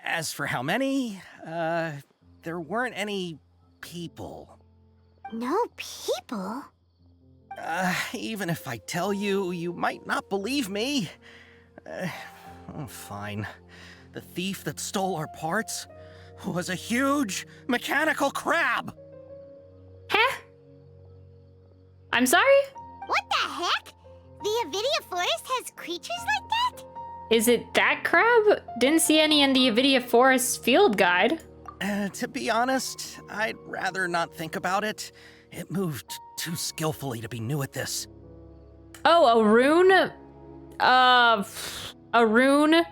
As for how many, there weren't any people. No people? Even if I tell you, you might not believe me. Fine. The thief that stole our parts was a huge mechanical crab! Huh? I'm sorry? What the heck? The Avidia Forest has creatures like that? Is it that crab? Didn't see any in the Avidia Forest field guide. To be honest, I'd rather not think about it. It moved too skillfully to be new at this. Oh, a rune? A rune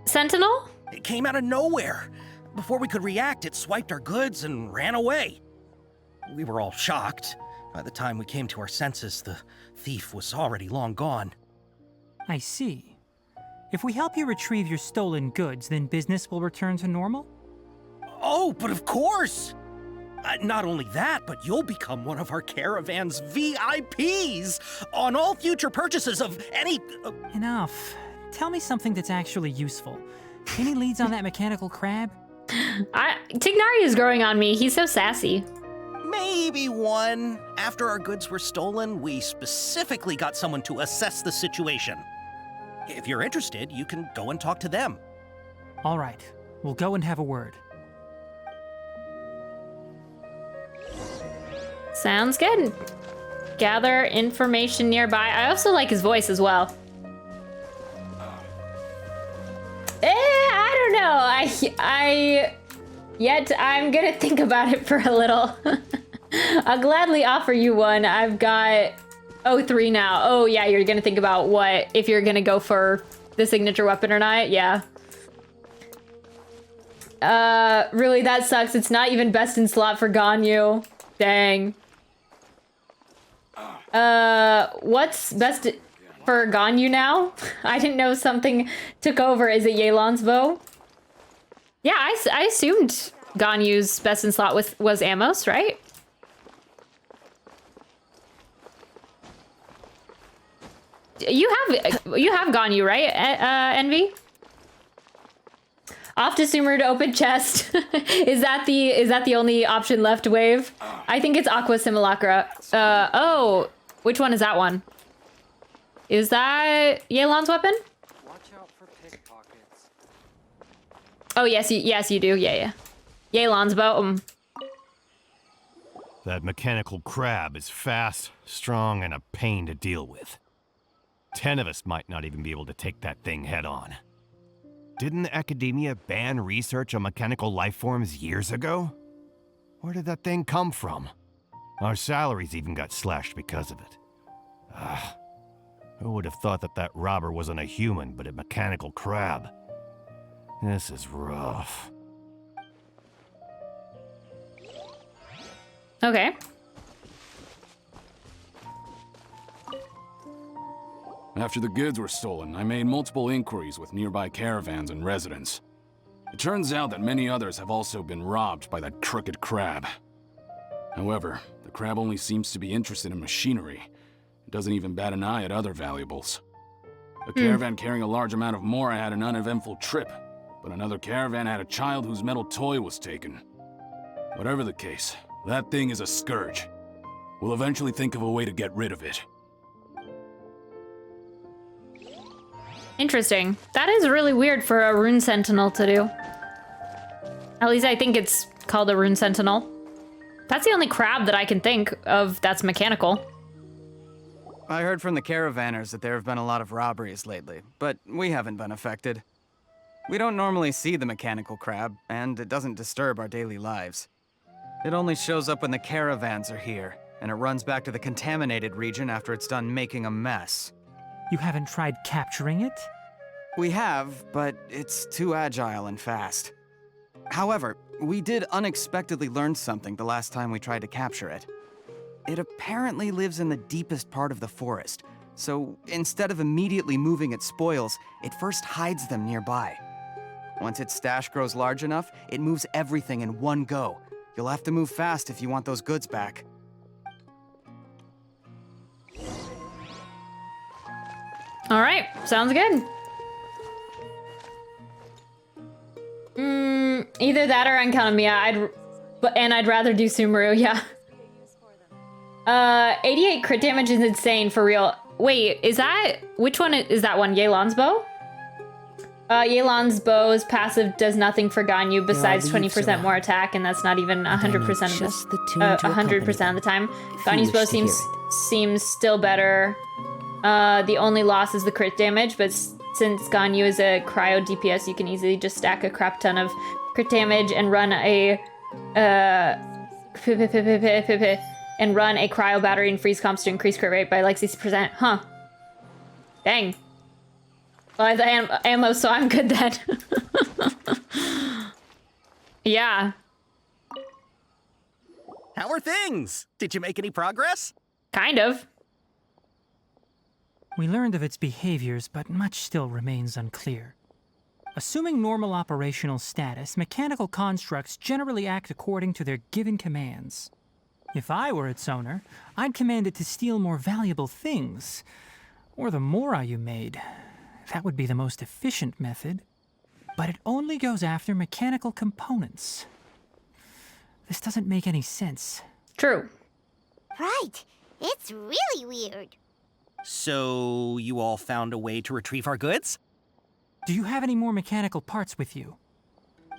sentinel? It came out of nowhere. Before we could react, it swiped our goods and ran away. We were all shocked. By the time we came to our senses, the thief was already long gone. I see. If we help you retrieve your stolen goods, then business will return to normal? Oh, but of course! Not only that, but you'll become one of our caravan's VIPs on all future purchases of any... Enough. Tell me something that's actually useful. Any leads on that mechanical crab? Tighnari is growing on me. He's so sassy. Maybe one. After our goods were stolen, we specifically got someone to assess the situation. If you're interested, you can go and talk to them. All right. We'll go and have a word. Sounds good. Gather information nearby. I also like his voice as well. I don't know. I'm gonna think about it for a little. I'll gladly offer you one. I've got 03 now. Oh yeah, you're gonna think about if you're gonna go for the signature weapon or not. Yeah. Really, that sucks. It's not even best in slot for Ganyu. Dang. What's best for Ganyu now? I didn't know something took over. Is it Yelan's bow? Yeah, I assumed Ganyu's best in slot was Amos, right? You have Ganyu, right? Envy? Off to Sumeru to open chest. Is that the only option left, Wave? I think it's Aqua Simulacra. Oh, which one is that one? Is that Yelan's weapon? Watch out for pickpockets. Oh yes, you do. Yeah. Yelan's bow. That mechanical crab is fast, strong, and a pain to deal with. 10 of us might not even be able to take that thing head on. Didn't the academia ban research on mechanical life forms years ago? Where did that thing come from? Our salaries even got slashed because of it. Who would have thought that robber wasn't a human, but a mechanical crab? This is rough. Okay. After the goods were stolen, I made multiple inquiries with nearby caravans and residents. It turns out that many others have also been robbed by that crooked crab. However, the crab only seems to be interested in machinery. It doesn't even bat an eye at other valuables. A caravan carrying a large amount of Mora had an uneventful trip, but another caravan had a child whose metal toy was taken. Whatever the case, that thing is a scourge. We'll eventually think of a way to get rid of it. Interesting. That is really weird for a rune sentinel to do. At least I think it's called a rune sentinel. That's the only crab that I can think of that's mechanical. I heard from the caravanners that there have been a lot of robberies lately, but we haven't been affected. We don't normally see the mechanical crab, and it doesn't disturb our daily lives. It only shows up when the caravans are here, and it runs back to the contaminated region after it's done making a mess. You haven't tried capturing it? We have, but it's too agile and fast. However, we did unexpectedly learn something the last time we tried to capture it. It apparently lives in the deepest part of the forest, so instead of immediately moving its spoils, it first hides them nearby. Once its stash grows large enough, it moves everything in one go. You'll have to move fast if you want those goods back. All right, sounds good. Either that or Enkanomiya. I'd rather do Sumeru, yeah. 88 crit damage is insane for real. Wait, which one is that one? Yelan's bow? Yelan's bow's passive does nothing for Ganyu besides 20% more attack, and that's not even 100% of the 100% of the time. Ganyu's bow seems still better. The only loss is the crit damage, but since Ganyu is a cryo DPS, you can easily just stack a crap ton of crit damage and run a cryo battery and freeze comps to increase crit rate by like 60%. Huh. Dang. Well, I have ammo, so I'm good then. Yeah. How are things? Did you make any progress? Kind of. We learned of its behaviors, but much still remains unclear. Assuming normal operational status, mechanical constructs generally act according to their given commands. If I were its owner, I'd command it to steal more valuable things, or the mora you made. That would be the most efficient method. But it only goes after mechanical components. This doesn't make any sense. True. Right. It's really weird. So, you all found a way to retrieve our goods? Do you have any more mechanical parts with you?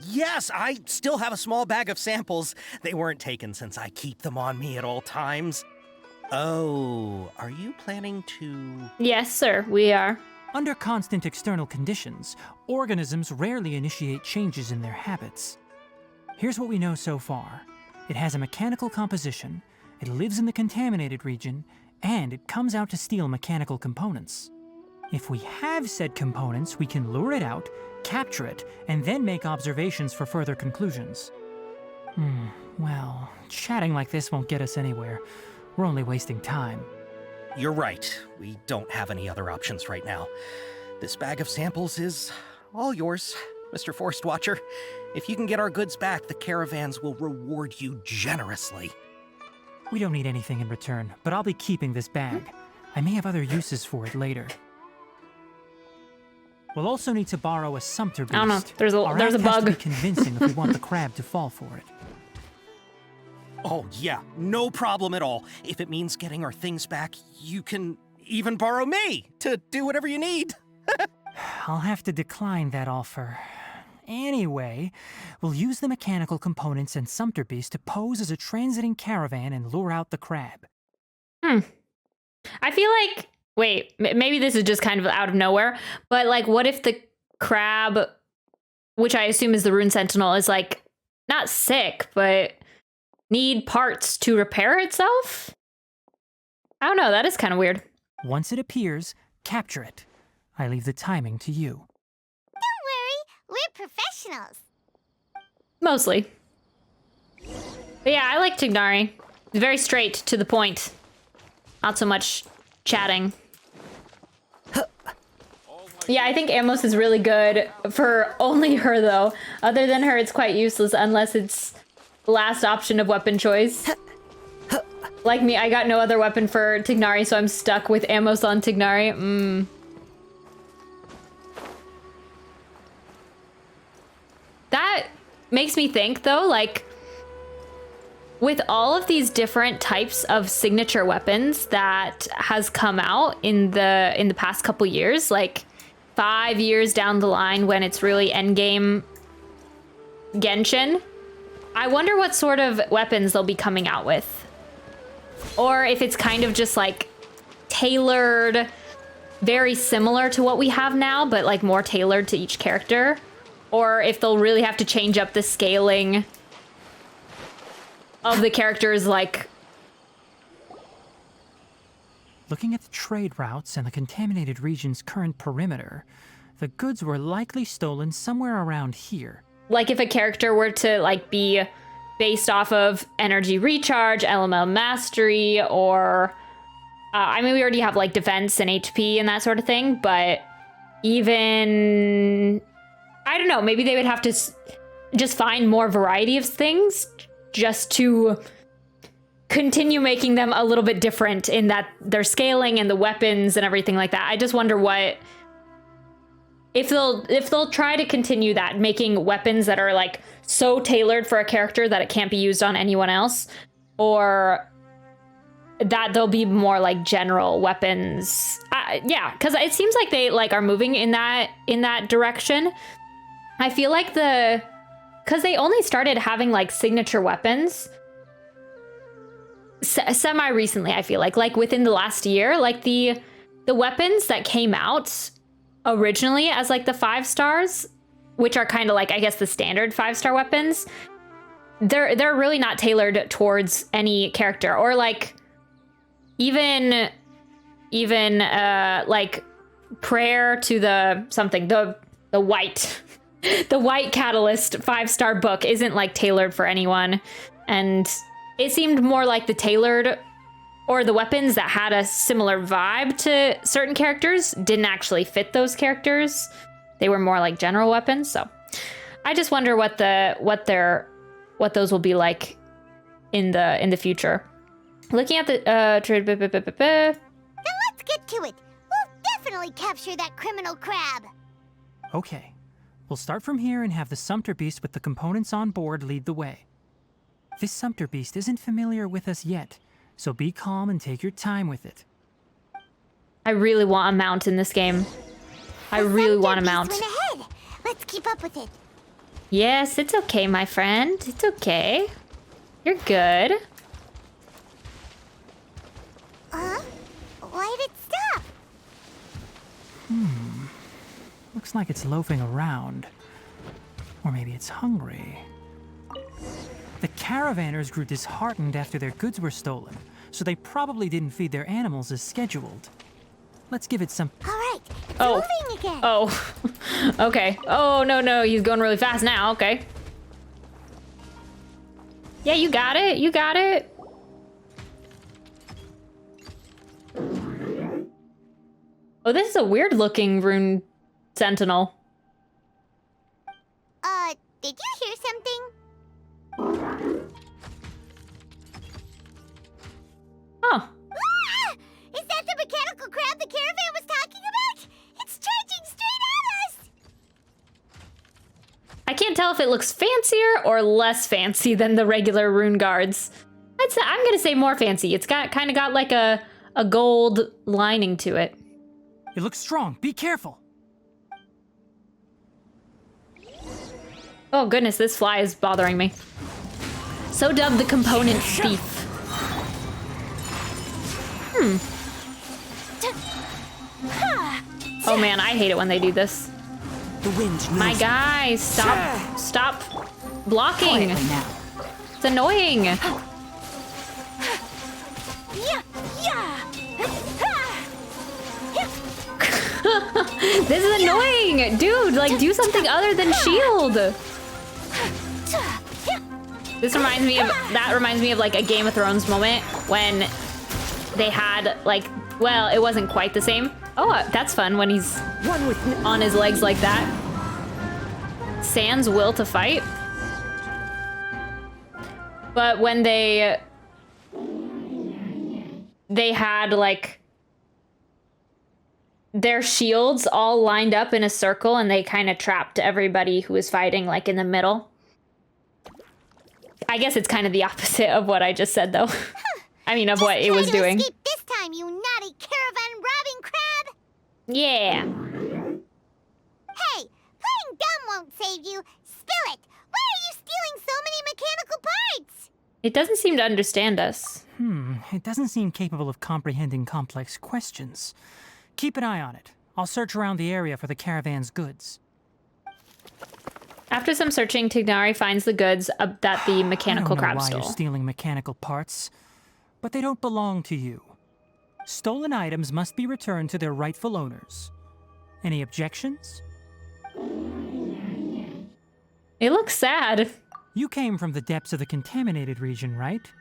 Yes, I still have a small bag of samples. They weren't taken since I keep them on me at all times. Oh, are you planning to... Yes, sir, we are. Under constant external conditions, organisms rarely initiate changes in their habits. Here's what we know so far. It has a mechanical composition, it lives in the contaminated region, and it comes out to steal mechanical components. If we have said components, we can lure it out, capture it, and then make observations for further conclusions. Well, chatting like this won't get us anywhere. We're only wasting time. You're right. We don't have any other options right now. This bag of samples is all yours, Mr. Forest Watcher. If you can get our goods back, the caravans will reward you generously. We don't need anything in return, but I'll be keeping this bag. I may have other uses for it later. We'll also need to borrow a sumpter beast. I don't know. There's a Our act bug. has to be convincing if we want the crab to fall for it. Oh, yeah, no problem at all. If it means getting our things back, you can even borrow me to do whatever you need. I'll have to decline that offer. Anyway, we'll use the mechanical components and sumpter beast to pose as a transiting caravan and lure out the crab. I feel like, wait, maybe this is just kind of out of nowhere, but like, what if the crab, which I assume is the Rune Sentinel, is like, not sick, but need parts to repair itself? I don't know, that is kind of weird. Once it appears, capture it. I leave the timing to you. Don't worry, we're professionals. Mostly. But yeah, I like Tighnari. Very straight to the point. Not so much chatting. Yeah, I think Amos is really good for only her, though. Other than her, it's quite useless unless it's the last option of weapon choice. Like me, I got no other weapon for Tighnari, so I'm stuck with Amos on Tighnari. That makes me think, though, like, with all of these different types of signature weapons that has come out in the past couple years, like 5 years down the line when it's really endgame Genshin, I wonder what sort of weapons they'll be coming out with. Or if it's kind of just like tailored, very similar to what we have now, but like more tailored to each character. Or if they'll really have to change up the scaling of the characters, like... Looking at the trade routes and the contaminated region's current perimeter, the goods were likely stolen somewhere around here. Like if a character were to like be based off of energy recharge, elemental mastery, or... I mean, we already have like defense and HP and that sort of thing, but even... I don't know, maybe they would have to just find more variety of things just to continue making them a little bit different in that their scaling and the weapons and everything like that. I just wonder what if they'll try to continue that, making weapons that are like so tailored for a character that it can't be used on anyone else, or that they'll be more like general weapons. Yeah, because it seems like they like are moving in that direction. I feel like because they only started having like signature weapons semi recently. I feel like within the last year, like the weapons that came out originally as like the 5 stars, which are kind of like, I guess, the standard 5-star weapons, they're really not tailored towards any character, or like even like prayer to the white. The white catalyst 5-star book isn't like tailored for anyone, and it seemed more like the tailored or the weapons that had a similar vibe to certain characters didn't actually fit those characters. They were more like general weapons, so I just wonder what those will be like in the future. Looking at the Then let's get to it. We'll definitely capture that criminal crab. Okay. We'll start from here and have the Sumpter Beast with the components on board lead the way. This Sumpter Beast isn't familiar with us yet, so be calm and take your time with it. I really want a mount in this game. I really want a mount. Went ahead. Let's keep up with it. Yes, it's okay, my friend. It's okay. You're good. Why did it stop? Looks like it's loafing around. Or maybe it's hungry. The caravanners grew disheartened after their goods were stolen, so they probably didn't feed their animals as scheduled. Let's give it some... All right, it's Oh. moving again. Oh. Okay. Oh, no, he's going really fast now. Okay. Yeah, you got it. You got it. Oh, this is a weird looking rune sentinel. Did you hear something? Oh. Ah! Is that the mechanical crab the caravan was talking about? It's charging straight at us! I can't tell if it looks fancier or less fancy than the regular rune guards. I'm gonna say more fancy. It's kind of got like a gold lining to it. It looks strong. Be careful. Oh goodness, this fly is bothering me. So dubbed the component thief. Oh man, I hate it when they do this. The wind My guy, stop blocking. It's annoying. This is annoying, dude. Like, do something other than shield. This reminds me of like a Game of Thrones moment when they had like, well, it wasn't quite the same. Oh, that's fun when he's on his legs like that. Sans will to fight. But when they had like their shields all lined up in a circle and they kind of trapped everybody who was fighting like in the middle. I guess it's kind of the opposite of what I just said though. I mean, of what it was doing. Escape this time, you naughty caravan robbing crab! Yeah. Hey, playing dumb won't save you. Spill it! Why are you stealing so many mechanical parts? It doesn't seem to understand us. It doesn't seem capable of comprehending complex questions. Keep an eye on it. I'll search around the area for the caravan's goods. After some searching, Tighnari finds the goods that the mechanical crab crab stole. I don't know why stole. you're stealing mechanical parts, but they don't belong to you. Stolen items must be returned to their rightful owners. Any objections? It looks sad. You came from the depths of the contaminated region, right?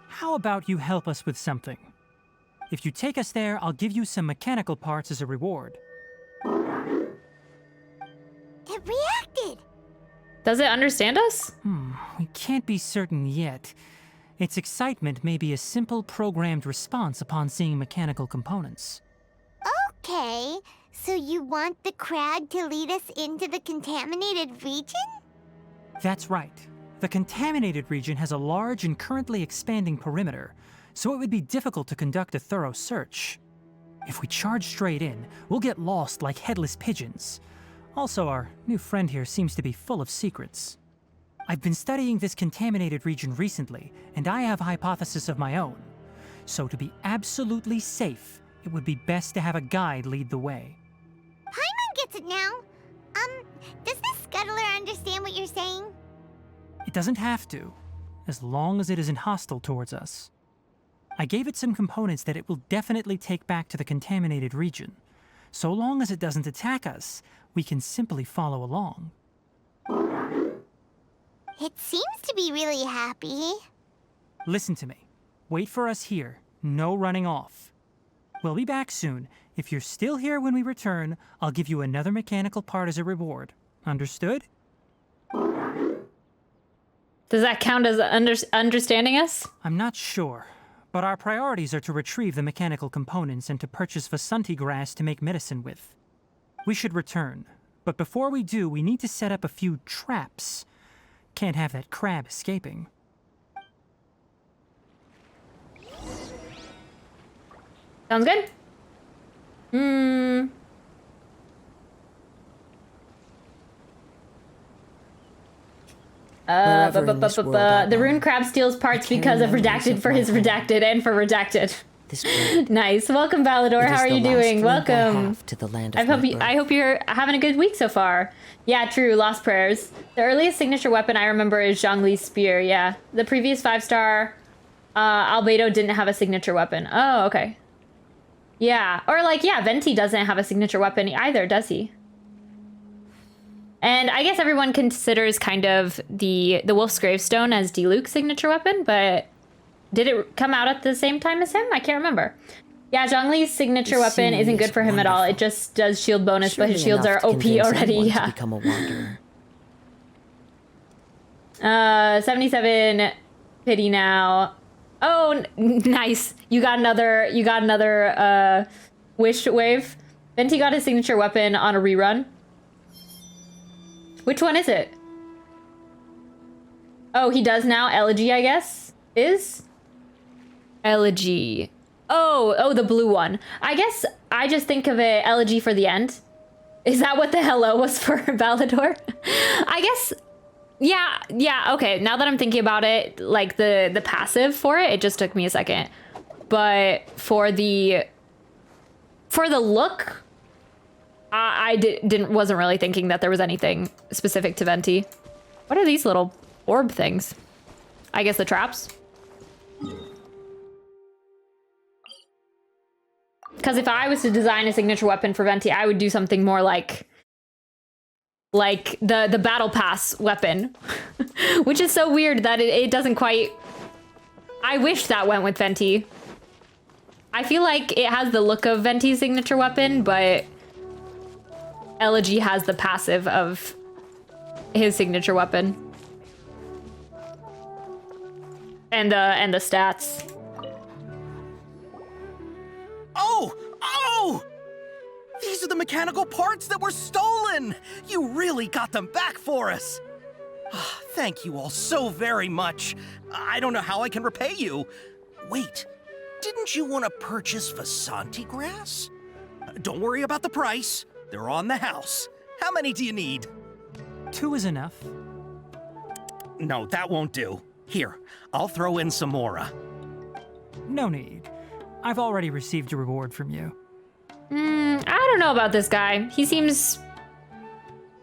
How about you help us with something? If you take us there, I'll give you some mechanical parts as a reward. It reacted! Does it understand us? We can't be certain yet. Its excitement may be a simple programmed response upon seeing mechanical components. Okay, so you want the crab to lead us into the contaminated region? That's right. The contaminated region has a large and currently expanding perimeter, so it would be difficult to conduct a thorough search. If we charge straight in, we'll get lost like headless pigeons. Also, our new friend here seems to be full of secrets. I've been studying this contaminated region recently, and I have a hypothesis of my own. So to be absolutely safe, it would be best to have a guide lead the way. Paimon gets it now. Does the scuttler understand what you're saying? It doesn't have to, as long as it isn't hostile towards us. I gave it some components that it will definitely take back to the contaminated region. So long as it doesn't attack us, we can simply follow along. It seems to be really happy. Listen to me. Wait for us here. No running off. We'll be back soon. If you're still here when we return, I'll give you another mechanical part as a reward. Understood? Does that count as understanding us? I'm not sure, but our priorities are to retrieve the mechanical components and to purchase Vasanti grass to make medicine with. We should return, but before we do, we need to set up a few traps. Can't have that crab escaping. Sounds good. The rune crab steals parts because of redacted for his redacted and for redacted. Nice. Welcome, Balador. How are you doing? Welcome. To the land I hope you're having a good week so far. Yeah, true. Lost prayers. The earliest signature weapon I remember is Zhongli's spear. Yeah, the previous 5-star Albedo didn't have a signature weapon. Oh, okay. Yeah, or like, yeah, Venti doesn't have a signature weapon either, does he? And I guess everyone considers kind of the Wolf's Gravestone as Diluc's signature weapon, but did it come out at the same time as him? I can't remember. Yeah, Zhongli's signature weapon isn't good for him at all. It just does shield bonus, but his shields are OP already. Yeah. Become a wanderer. 77 pity now. Oh, nice. You got another wish wave. Venti got his signature weapon on a rerun. Which one is it? Oh, he does now. Elegy, I guess, is? Elegy. Oh, the blue one. I guess I just think of it Elegy for the end. Is that what the hello was for, Balador? I guess, yeah, okay. Now that I'm thinking about it, like the passive for it just took me a second. But for the look, I wasn't really thinking that there was anything specific to Venti. What are these little orb things? I guess the traps? Because if I was to design a signature weapon for Venti, I would do something more like the battle pass weapon, which is so weird that it doesn't quite. I wish that went with Venti. I feel like it has the look of Venti's signature weapon, but Elegy has the passive of his signature weapon. And the stats. Oh! These are the mechanical parts that were stolen! You really got them back for us! Thank you all so very much. I don't know how I can repay you. Wait, didn't you want to purchase Vasanti grass? Don't worry about the price. They're on the house. How many do you need? 2 is enough. No, that won't do. Here, I'll throw in some more. No need. I've already received a reward from you. I don't know about this guy. He seems...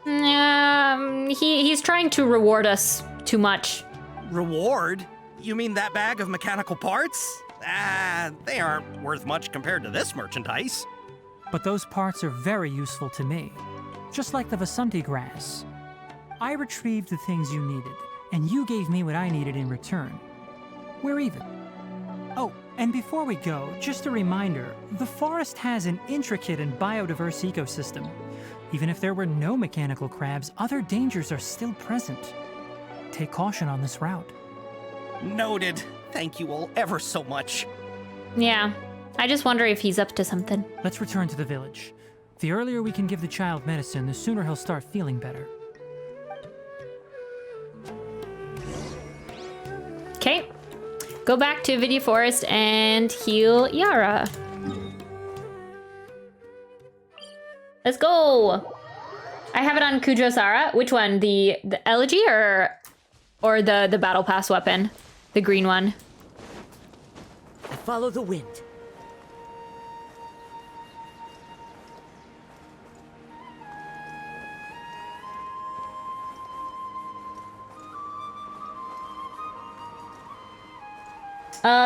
he's trying to reward us too much. Reward? You mean that bag of mechanical parts? They aren't worth much compared to this merchandise. But those parts are very useful to me. Just like the Vasanti grass. I retrieved the things you needed, and you gave me what I needed in return. We're even. Oh, and before we go, just a reminder, the forest has an intricate and biodiverse ecosystem. Even if there were no mechanical crabs, other dangers are still present. Take caution on this route. Noted. Thank you all ever so much. Yeah, I just wonder if he's up to something. Let's return to the village. The earlier we can give the child medicine, the sooner he'll start feeling better. Okay. Go back to Vidya Forest and heal Yara. Let's go. I have it on Kujosara. Which one? The Elegy or the Battle Pass weapon? The green one. I follow the wind.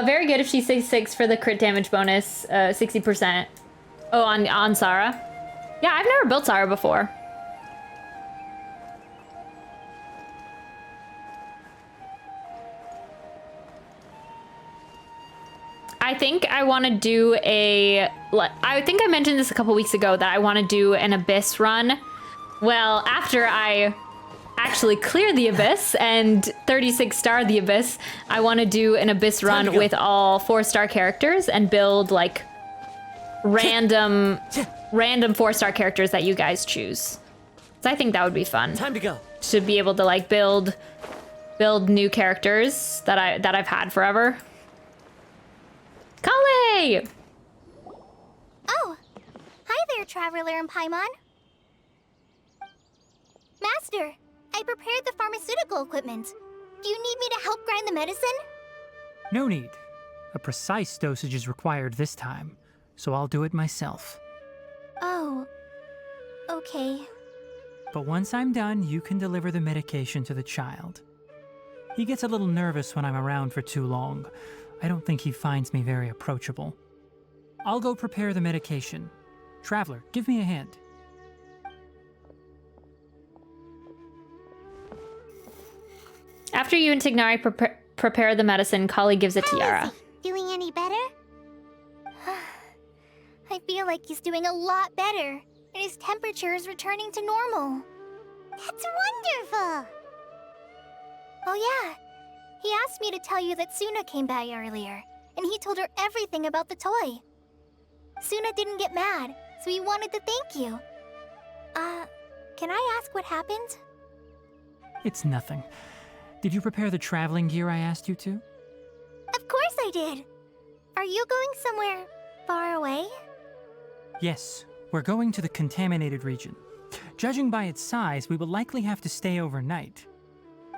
Very good if she's 6/6 for the crit damage bonus, 60%. Oh, on Sarah? Yeah, I've never built Sarah before. I think I want to do I think I mentioned this a couple weeks ago that I want to do an Abyss run. Well, after I actually clear the Abyss and 36 star the Abyss, I want to do an Abyss run with all 4-star characters and build like random 4-star characters that you guys choose. So I think that would be fun. Time to go. To be able to like build new characters that I've had forever. Kale! Oh, hi there, Traveler and Paimon. Master, I prepared the pharmaceutical equipment. Do you need me to help grind the medicine? No need. A precise dosage is required this time, so I'll do it myself. Oh, okay. But once I'm done, you can deliver the medication to the child. He gets a little nervous when I'm around for too long. I don't think he finds me very approachable. I'll go prepare the medication. Traveler, give me a hand. After you and Tighnari prepare the medicine, Kali gives it to Yara. Doing any better? I feel like he's doing a lot better, and his temperature is returning to normal. That's wonderful! Oh yeah, he asked me to tell you that Suna came by earlier, and he told her everything about the toy. Suna didn't get mad, so he wanted to thank you. Can I ask what happened? It's nothing. Did you prepare the traveling gear I asked you to? Of course I did! Are you going somewhere far away? Yes, we're going to the contaminated region. Judging by its size, we will likely have to stay overnight.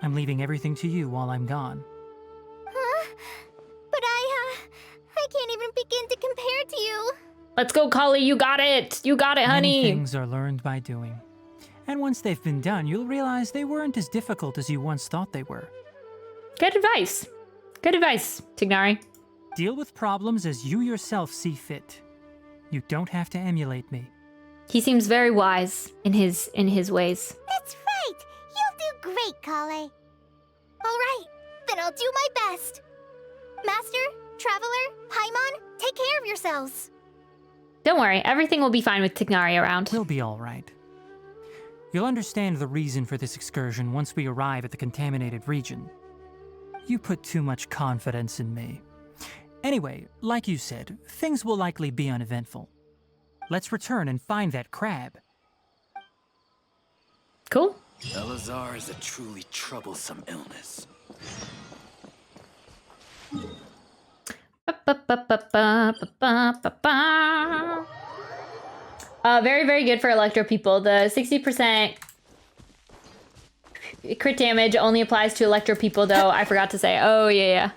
I'm leaving everything to you while I'm gone. Huh? But I can't even begin to compare to you. Let's go, Kali, you got it! You got it, honey! Many things are learned by doing. And once they've been done, you'll realize they weren't as difficult as you once thought they were. Good advice. Good advice, Tighnari. Deal with problems as you yourself see fit. You don't have to emulate me. He seems very wise in his ways. That's right! You'll do great, Kale. Alright, then I'll do my best. Master, Traveler, Paimon, take care of yourselves. Don't worry, everything will be fine with Tighnari around. We'll be all right. You'll understand the reason for this excursion once we arrive at the contaminated region. You put too much confidence in me. Anyway, like you said, things will likely be uneventful. Let's return and find that crab. Cool. Elazar is a truly troublesome illness. Very, very good for Electro people. The 60% crit damage only applies to Electro people, though. I forgot to say. Oh, yeah.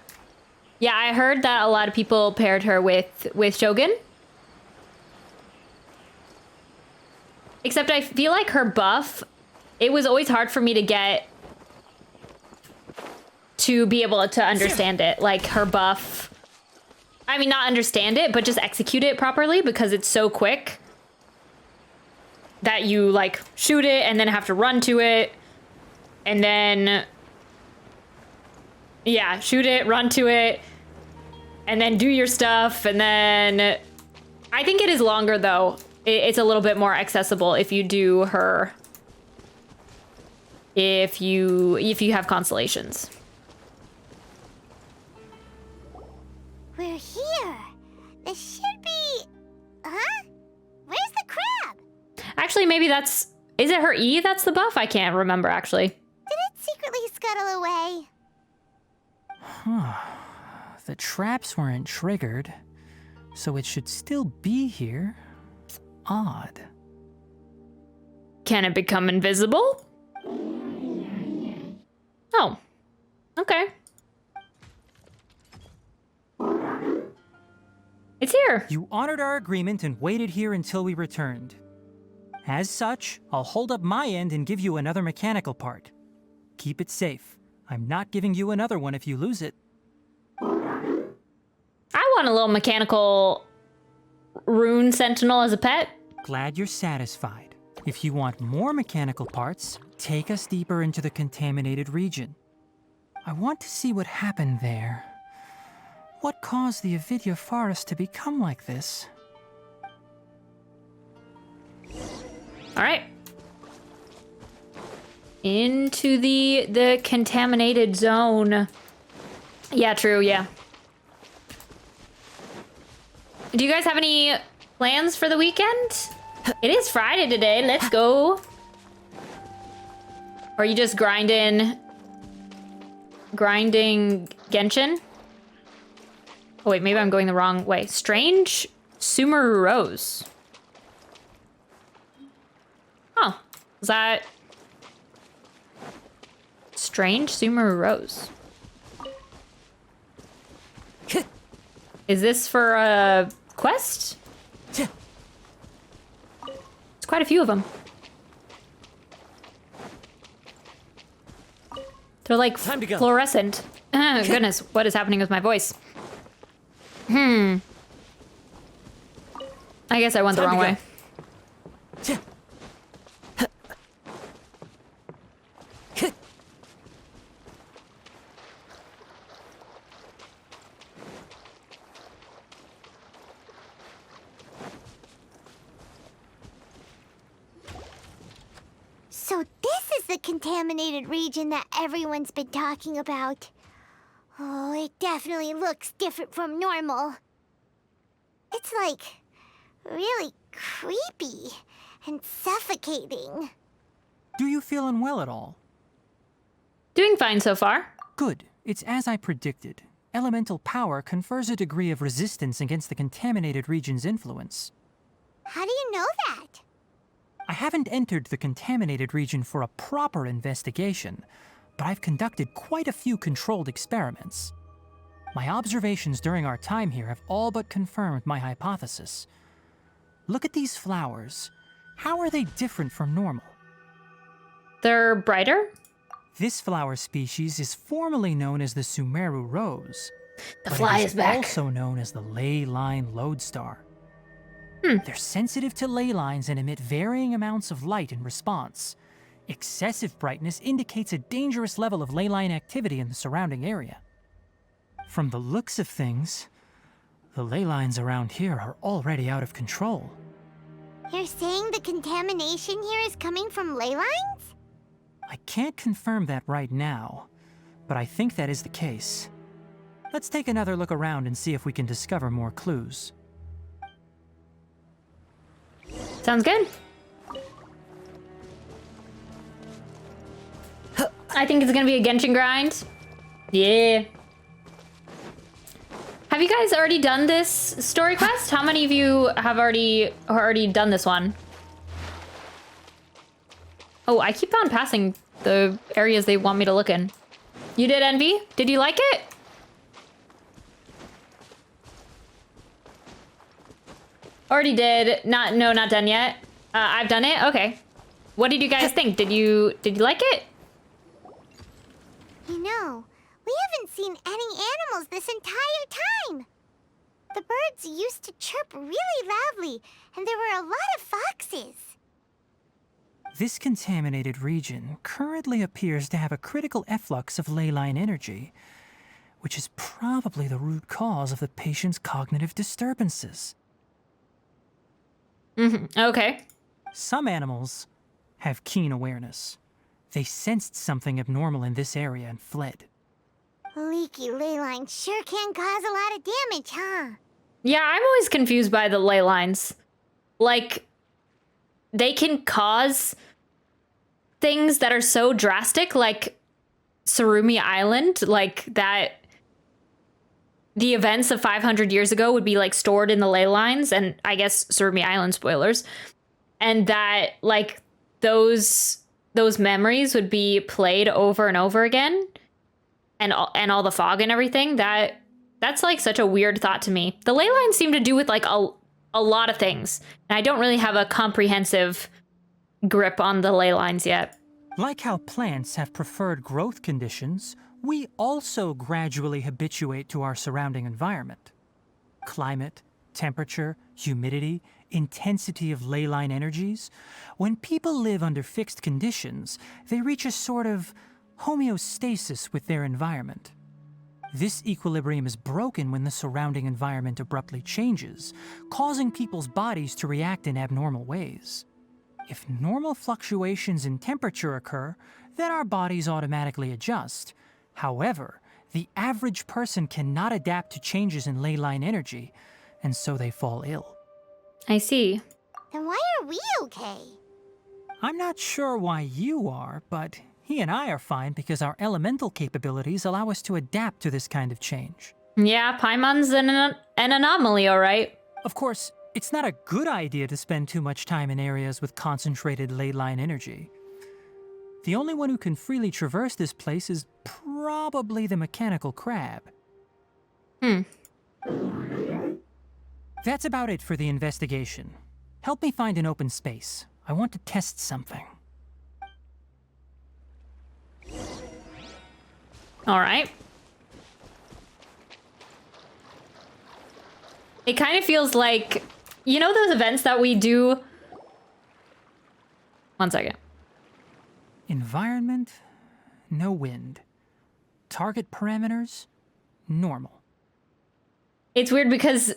Yeah, I heard that a lot of people paired her with Shogun. Except I feel like her buff, it was always hard for me to get to be able to understand it. Like her buff, I mean, not understand it, but just execute it properly because it's so quick that you like shoot it and then have to run to it and then, yeah, shoot it, run to it, and then do your stuff. And then I think it is longer though. It's a little bit more accessible if you do her, if you have constellations. We're here. This should be... Huh? Where's the crab? Actually, maybe that's... Is it her E that's the buff? I can't remember, actually. Did it secretly scuttle away? Huh. The traps weren't triggered, so it should still be here. Odd. Can it become invisible? Oh. Okay. It's here. You honored our agreement and waited here until we returned. As such, I'll hold up my end and give you another mechanical part. Keep it safe. I'm not giving you another one if you lose it. I want a little mechanical rune sentinel as a pet. Glad you're satisfied. If you want more mechanical parts, take us deeper into the contaminated region. I want to see what happened there. What caused the Avidya forest to become like this? All right. Into the contaminated zone. Yeah, true, yeah. Do you guys have any plans for the weekend? It is Friday today. Let's go. Or are you just grinding Genshin? Oh wait, maybe I'm going the wrong way. Strange Sumeru Rose. Oh, is that Strange Sumeru Rose? Is this for a quest? It's quite a few of them. They're like fluorescent. Oh, goodness, what is happening with my voice? I guess I went the wrong way. So this is the contaminated region that everyone's been talking about. Oh, it definitely looks different from normal. It's like really creepy and suffocating. Do you feel unwell at all? Doing fine so far. Good. It's as I predicted. Elemental power confers a degree of resistance against the contaminated region's influence. How do you know that? I haven't entered the contaminated region for a proper investigation, but I've conducted quite a few controlled experiments. My observations during our time here have all but confirmed my hypothesis. Look at these flowers. How are they different from normal? They're brighter? This flower species is formally known as the Sumeru Rose. The fly is back. Also known as the ley line lodestar. They're sensitive to ley lines and emit varying amounts of light in response. Excessive brightness indicates a dangerous level of ley line activity in the surrounding area. From the looks of things, the ley lines around here are already out of control. You're saying the contamination here is coming from ley lines? I can't confirm that right now, but I think that is the case. Let's take another look around and see if we can discover more clues. Sounds good. I think it's gonna be a Genshin grind. Yeah. Have you guys already done this story quest? How many of you have already done this one? Oh, I keep on passing the areas they want me to look in. You did, Envy? Did you like it? Already did. No, not done yet. I've done it. Okay. What did you guys think? Did you like it? You know, we haven't seen any animals this entire time. The birds used to chirp really loudly, and there were a lot of foxes. This contaminated region currently appears to have a critical efflux of ley line energy, which is probably the root cause of the patient's cognitive disturbances. Okay. Some animals have keen awareness. They sensed something abnormal in this area and fled. Leaky ley lines sure can cause a lot of damage, huh? Yeah, I'm always confused by the ley lines. Like, they can cause things that are so drastic, like Surumi Island, like that the events of 500 years ago would be like stored in the ley lines, and I guess Surumi Island spoilers, and that like those memories would be played over and over again, and all the fog and everything. That's like such a weird thought to me. The ley lines seem to do with like a lot of things, and I don't really have a comprehensive grip on the ley lines yet. Like how plants have preferred growth conditions, we also gradually habituate to our surrounding environment. Climate, temperature, humidity, intensity of ley line energies. When people live under fixed conditions, they reach a sort of homeostasis with their environment. This equilibrium is broken when the surrounding environment abruptly changes, causing people's bodies to react in abnormal ways. If normal fluctuations in temperature occur, then our bodies automatically adjust. However, the average person cannot adapt to changes in ley line energy, and so they fall ill. I see. Then why are we okay? I'm not sure why you are, but he and I are fine because our elemental capabilities allow us to adapt to this kind of change. Yeah, Paimon's an anomaly, all right. Of course, it's not a good idea to spend too much time in areas with concentrated ley line energy. The only one who can freely traverse this place is probably the mechanical crab. That's about it for the investigation. Help me find an open space. I want to test something. All right. It kind of feels like, you know those events that we do? One second. Environment, no wind. Target parameters, normal. It's weird because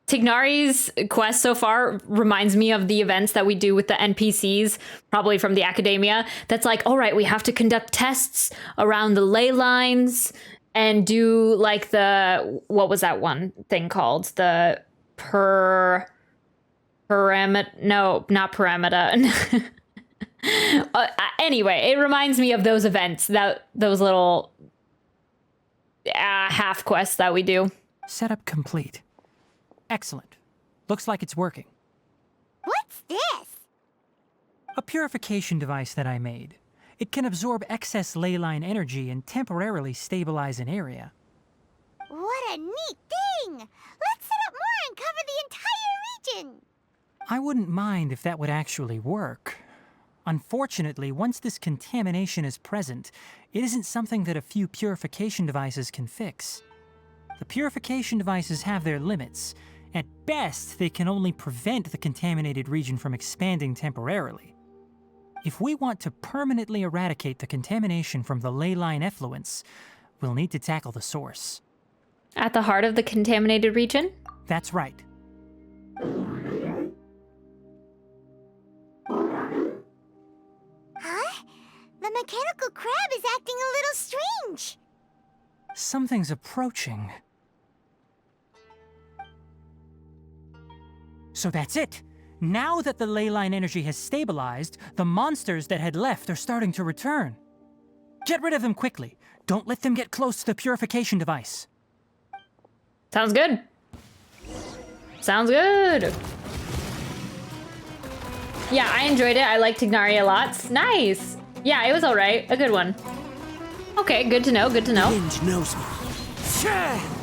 Tighnari's quest so far reminds me of the events that we do with the NPCs, probably from the academia. That's like, all right, we have to conduct tests around the ley lines and do like the, what was that one thing called? The parameter, no, not parameter. Anyway, it reminds me of those events, those little half quests that we do. Setup complete. Excellent. Looks like it's working. What's this? A purification device that I made. It can absorb excess ley line energy and temporarily stabilize an area. What a neat thing! Let's set up more and cover the entire region! I wouldn't mind if that would actually work. Unfortunately, once this contamination is present, it isn't something that a few purification devices can fix. The purification devices have their limits. At best, they can only prevent the contaminated region from expanding temporarily. If we want to permanently eradicate the contamination from the ley line effluents, we'll need to tackle the source. At the heart of the contaminated region? That's right. Huh? The mechanical crab is acting a little strange. Something's approaching. So that's it. Now that the ley line energy has stabilized, the monsters that had left are starting to return. Get rid of them quickly. Don't let them get close to the purification device. Sounds good. Sounds good. Yeah, I enjoyed it. I liked Tighnari a lot. Nice. Yeah, it was all right. A good one. Okay, good to know. Good to know. Wind knows me.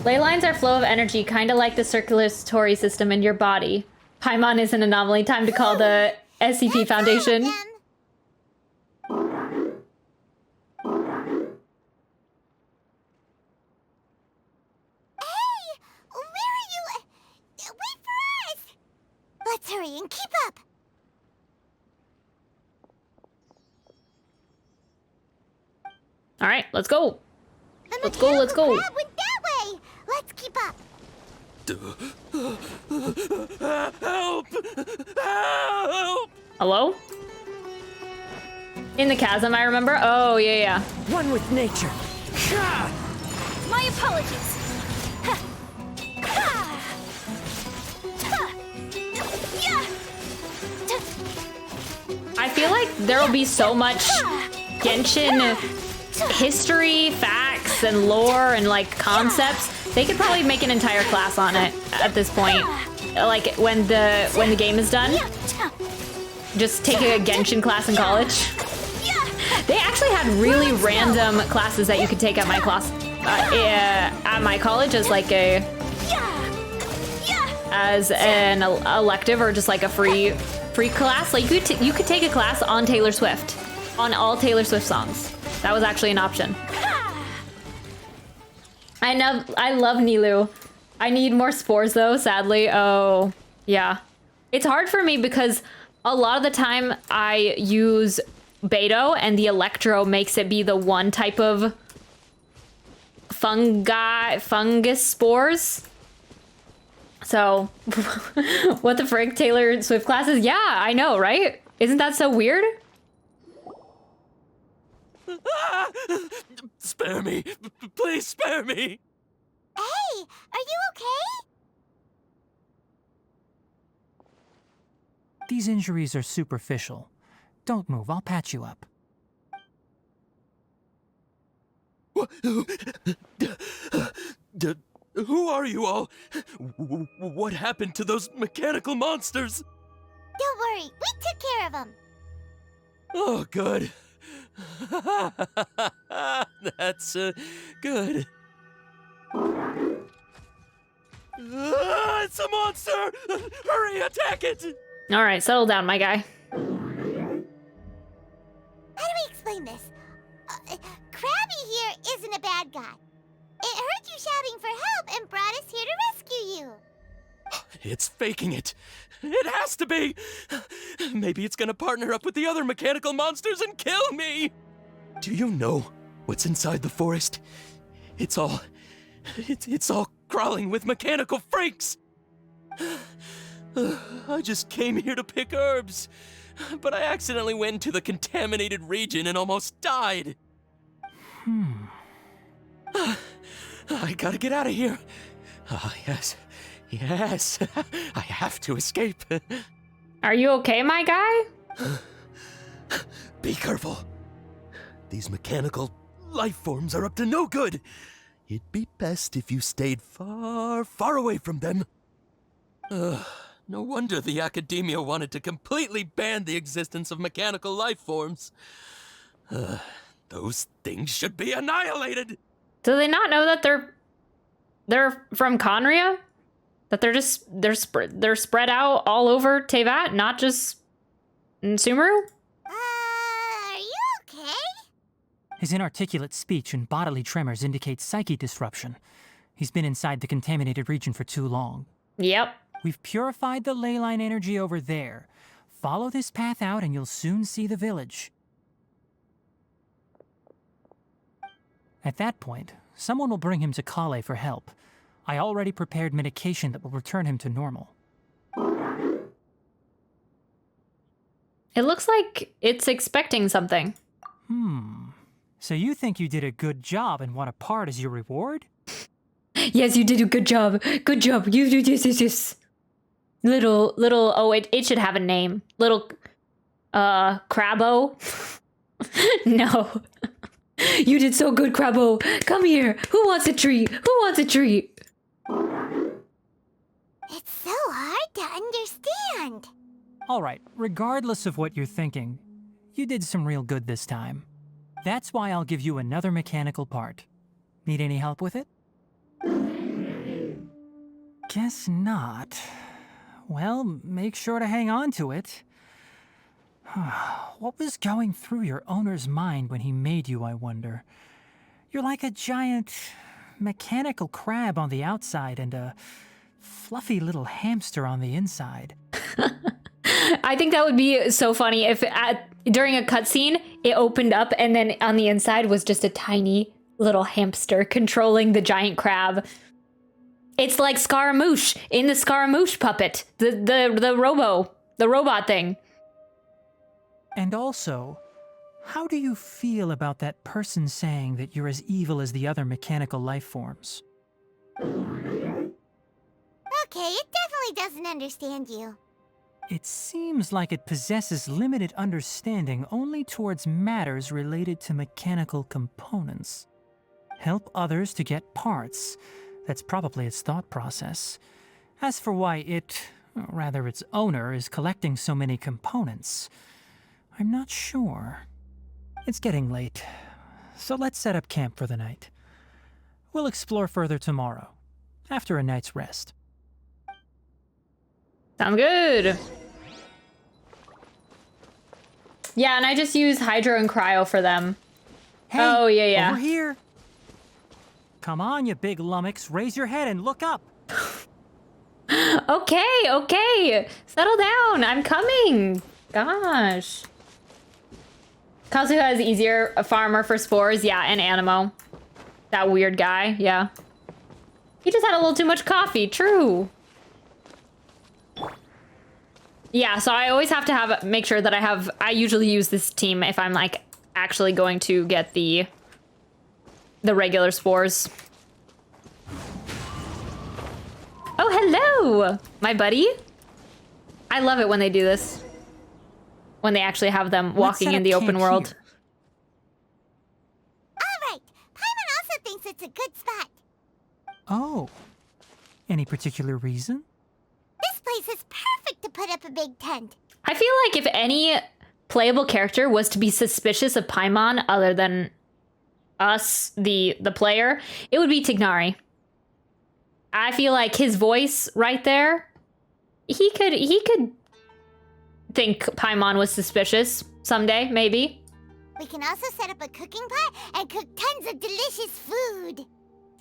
Ley lines are flow of energy, kind of like the circulatory system in your body. Paimon is an anomaly. Time to call the SCP Foundation. Hey, where are you? Wait for us! Let's hurry and keep up. All right, let's go. The Let's go, let's go. crab went that way. Let's keep up. Help! Help! Hello? In the chasm, I remember. Oh, yeah. One with nature. My apologies. I feel like there will be so much Genshin history, facts, and lore, and like concepts. They could probably make an entire class on it at this point. Like when the game is done. Just take a Genshin class in college. They actually had really random classes that you could take at my class, at my college as like as an elective or just like a free class. Like you could take a class on Taylor Swift, on all Taylor Swift songs. That was actually an option. I love Nilou. I need more spores though, sadly. Oh, yeah. It's hard for me because a lot of the time I use Beto and the Electro makes it be the one type of fungus spores. So, what the frick, Taylor Swift classes? Yeah, I know, right? Isn't that so weird? Spare me. Please spare me. Hey, are you okay? These injuries are superficial. Don't move, I'll patch you up. Who are you all? What happened to those mechanical monsters? Don't worry, we took care of them. Oh, good. That's good. It's a monster! Hurry, attack it! All right, settle down, my guy. How do we explain this? Krabby here isn't a bad guy. It heard you shouting for help and brought us here to rescue you. It's faking it. It has to be. Maybe it's gonna partner up with the other mechanical monsters and kill me. Do you know what's inside the forest? It's all crawling with mechanical freaks. I just came here to pick herbs, but I accidentally went into the contaminated region and almost died. I gotta get out of here. Yes. I have to escape. Are you okay, my guy? Be careful. These mechanical life forms are up to no good. It'd be best if you stayed far, far away from them. No wonder the academia wanted to completely ban the existence of mechanical life forms. Those things should be annihilated. Do they not know that they're from Conria? That they're spread out all over Teyvat, not just in Sumeru? Are you okay? His inarticulate speech and bodily tremors indicate psyche disruption. He's been inside the contaminated region for too long. Yep. We've purified the ley line energy over there. Follow this path out and you'll soon see the village. At that point, someone will bring him to Kale for help. I already prepared medication that will return him to normal. It looks like it's expecting something. So you think you did a good job and want a part as your reward? Yes, you did a good job. Good job. You do yes. Little, oh, it should have a name. Little, Crabbo? No. You did so good, Crabbo. Come here. Who wants a treat? Who wants a treat? It's so hard to understand. All right, regardless of what you're thinking, you did some real good this time. That's why I'll give you another mechanical part. Need any help with it? Guess not. Well, make sure to hang on to it. What was going through your owner's mind when he made you, I wonder? You're like a giant mechanical crab on the outside and a fluffy little hamster on the inside. I think that would be so funny if during a cutscene, it opened up and then on the inside was just a tiny little hamster controlling the giant crab. It's like Scaramouche in the Scaramouche puppet, the robot thing. And also, how do you feel about that person saying that you're as evil as the other mechanical life forms? Okay, it definitely doesn't understand you. It seems like it possesses limited understanding only towards matters related to mechanical components. Help others to get parts. That's probably its thought process. As for why its owner, is collecting so many components, I'm not sure. It's getting late, so let's set up camp for the night. We'll explore further tomorrow, after a night's rest. Sounds good. Yeah, and I just use Hydro and Cryo for them. Hey, oh, yeah. Over here. Come on, you big lummox. Raise your head and look up. Okay. Settle down. I'm coming. Gosh. Kazuha is easier, a farmer for spores, yeah, and Animo. That weird guy, yeah. He just had a little too much coffee, true. Yeah, so I always have to make sure that I usually use this team if I'm like actually going to get the regular spores. Oh, hello, my buddy. I love it when they do this. When they actually have them walking in the open world. All right, Paimon also thinks it's a good spot. Oh. Any particular reason? This place is perfect to put up a big tent. I feel like if any playable character was to be suspicious of Paimon other than us, the player, it would be Tighnari. I feel like his voice right there, he could think Paimon was suspicious someday, maybe. We can also set up a cooking pot and cook tons of delicious food.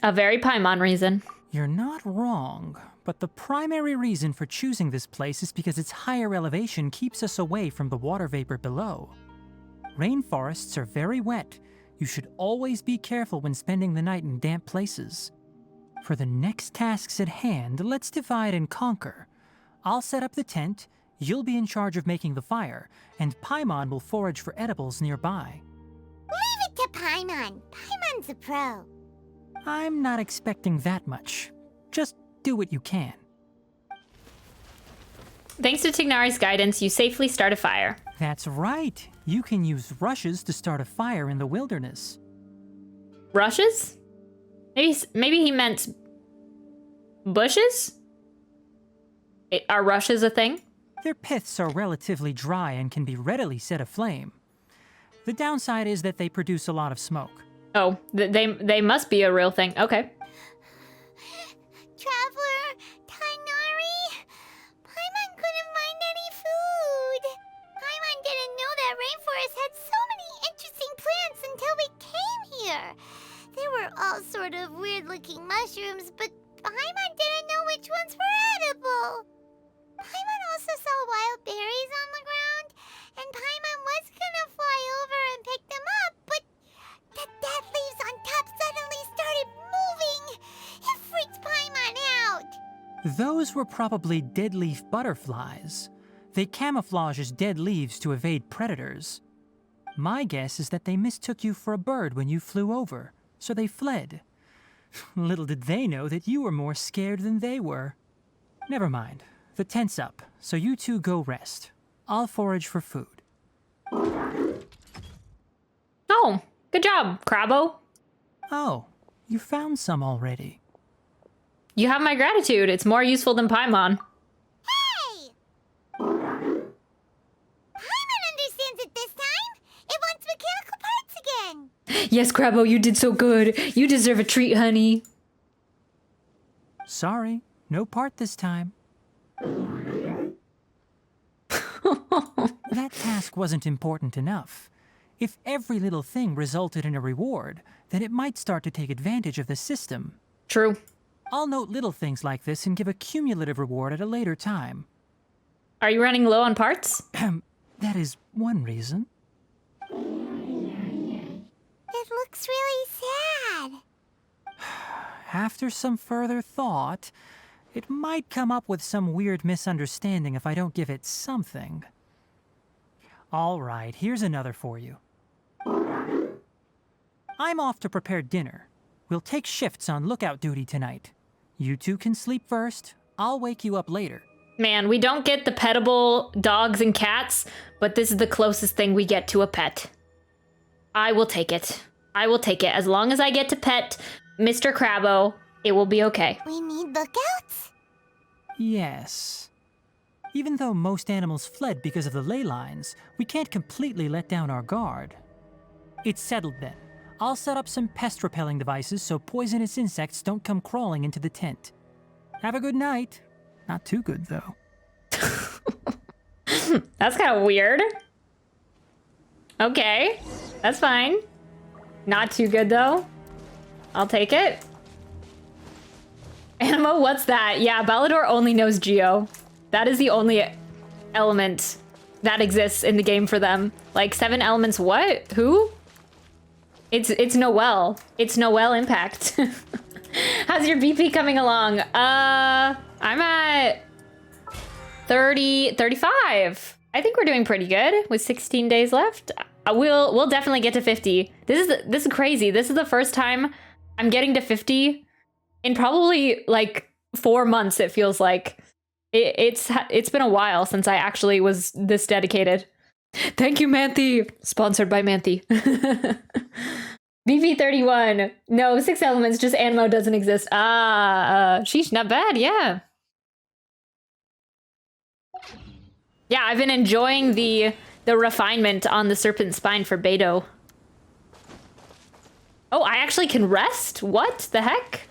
A very Paimon reason. You're not wrong, but the primary reason for choosing this place is because its higher elevation keeps us away from the water vapor below. Rainforests are very wet. You should always be careful when spending the night in damp places. For the next tasks at hand, let's divide and conquer. I'll set up the tent, you'll be in charge of making the fire, and Paimon will forage for edibles nearby. Leave it to Paimon. Paimon's a pro. I'm not expecting that much. Just do what you can. Thanks to Tighnari's guidance, you safely start a fire. That's right. You can use rushes to start a fire in the wilderness. Rushes? Maybe he meant bushes? Are rushes a thing? Their piths are relatively dry and can be readily set aflame. The downside is that they produce a lot of smoke. Oh, they must be a real thing. Okay. Traveler, Tighnari, Paimon couldn't find any food. Paimon didn't know that rainforest had so many interesting plants until we came here. They were all sort of weird-looking mushrooms, but Paimon didn't know which ones were edible. Paimon also saw wild berries on the ground, and Paimon was gonna fly over and pick them up, but the dead leaves on top suddenly started moving. It freaked Paimon out. Those were probably dead leaf butterflies. They camouflage as dead leaves to evade predators. My guess is that they mistook you for a bird when you flew over, so they fled. Little did they know that you were more scared than they were. Never mind. The tent's up, so you two go rest. I'll forage for food. Oh, good job, Crabbo. Oh, you found some already. You have my gratitude. It's more useful than Paimon. Hey! Paimon understands it this time. It wants mechanical parts again. Yes, Crabbo, you did so good. You deserve a treat, honey. Sorry, no part this time. That task wasn't important enough. If every little thing resulted in a reward, then it might start to take advantage of the system. True. I'll note little things like this and give a cumulative reward at a later time. Are you running low on parts? That is one reason. It looks really sad. After some further thought, it might come up with some weird misunderstanding if I don't give it something. All right, here's another for you. I'm off to prepare dinner. We'll take shifts on lookout duty tonight. You two can sleep first. I'll wake you up later. Man, we don't get the petable dogs and cats, but this is the closest thing we get to a pet. I will take it. I will take it. As long as I get to pet Mr. Crabbo, it will be okay. We need lookouts? Yes. Even though most animals fled because of the ley lines, we can't completely let down our guard. It's settled then. I'll set up some pest-repelling devices so poisonous insects don't come crawling into the tent. Have a good night. Not too good, though. That's kind of weird. Okay, that's fine. Not too good, though. I'll take it. Animo, what's that? Yeah, Balador only knows Geo. That is the only element that exists in the game for them. Like, 7 elements what? Who? It's Noel. It's Noel Impact. How's your BP coming along? I'm at 35. I think we're doing pretty good with 16 days left. We'll definitely get to 50. This is crazy. This is the first time I'm getting to 50 in probably like 4 months. It feels like it's been a while since I actually was this dedicated. Thank you, Manthe. Sponsored by Manthe. BP31. No, 6 elements. Just Anmo doesn't exist. Sheesh, not bad. Yeah. Yeah, I've been enjoying the refinement on the serpent spine for Beto. Oh, I actually can rest? What the heck?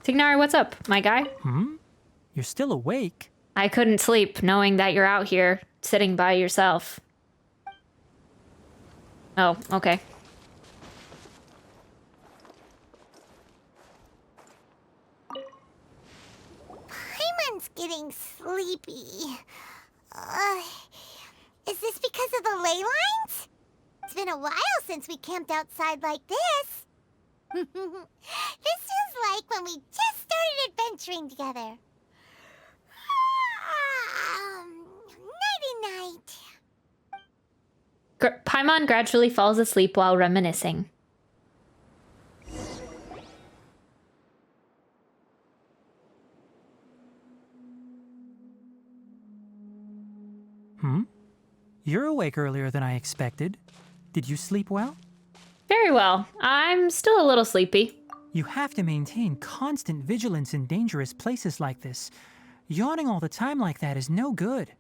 Tighnari, what's up, my guy? You're still awake? I couldn't sleep knowing that you're out here sitting by yourself. Oh, okay. Paimon's getting sleepy. Is this because of the ley lines? It's been a while since we camped outside like this. This is like when we just started adventuring together. Nighty-night. Paimon gradually falls asleep while reminiscing. You're awake earlier than I expected. Did you sleep well? Very well. I'm still a little sleepy. You have to maintain constant vigilance in dangerous places like this. Yawning all the time like that is no good.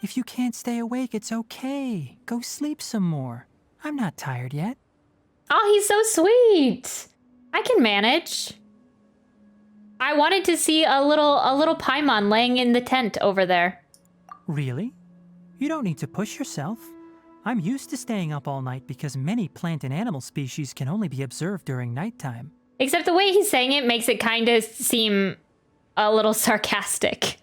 If you can't stay awake, it's okay. Go sleep some more. I'm not tired yet. Oh, he's so sweet. I can manage. I wanted to see a little Paimon laying in the tent over there. Really? You don't need to push yourself. I'm used to staying up all night because many plant and animal species can only be observed during nighttime. Except the way he's saying it makes it kind of seem a little sarcastic.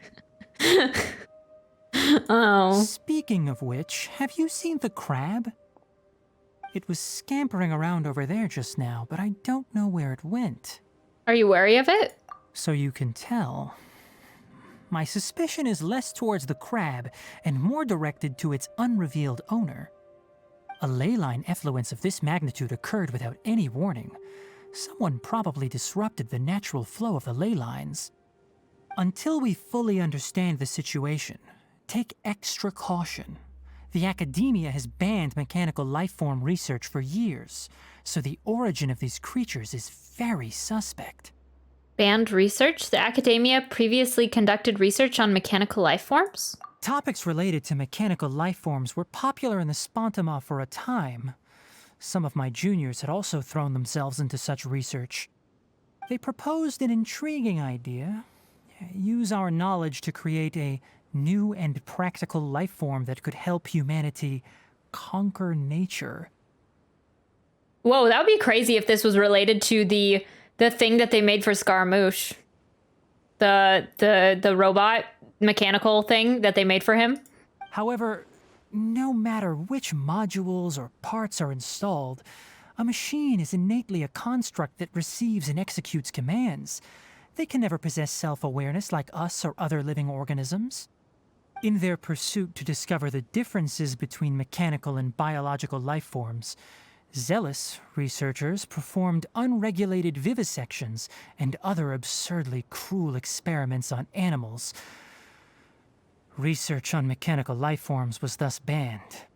Oh. Speaking of which, have you seen the crab? It was scampering around over there just now, but I don't know where it went. Are you wary of it? So you can tell. My suspicion is less towards the crab and more directed to its unrevealed owner. A ley line effluence of this magnitude occurred without any warning. Someone probably disrupted the natural flow of the ley lines. Until we fully understand the situation, take extra caution. The academia has banned mechanical lifeform research for years, so the origin of these creatures is very suspect. Banned research? The academia previously conducted research on mechanical lifeforms? Topics related to mechanical lifeforms were popular in the Spontama for a time. Some of my juniors had also thrown themselves into such research. They proposed an intriguing idea. Use our knowledge to create a new and practical lifeform that could help humanity conquer nature. Whoa, that would be crazy if this was related to the thing that they made for Scaramouche. The robot mechanical thing that they made for him. However, no matter which modules or parts are installed, a machine is innately a construct that receives and executes commands. They can never possess self-awareness like us or other living organisms. In their pursuit to discover the differences between mechanical and biological life forms, zealous researchers performed unregulated vivisections and other absurdly cruel experiments on animals. Research on mechanical life forms was thus banned.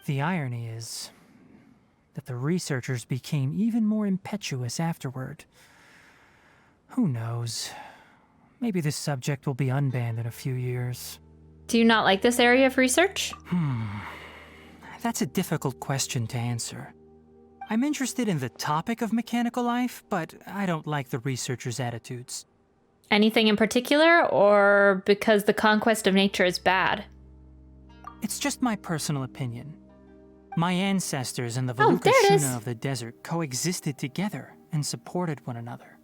The irony is that the researchers became even more impetuous afterward. Who knows? Maybe this subject will be unbanned in a few years. Do you not like this area of research? That's a difficult question to answer. I'm interested in the topic of mechanical life, but I don't like the researchers' attitudes. Anything in particular, or because the conquest of nature is bad? It's just my personal opinion. My ancestors and the Valukashuna of the desert coexisted together and supported one another.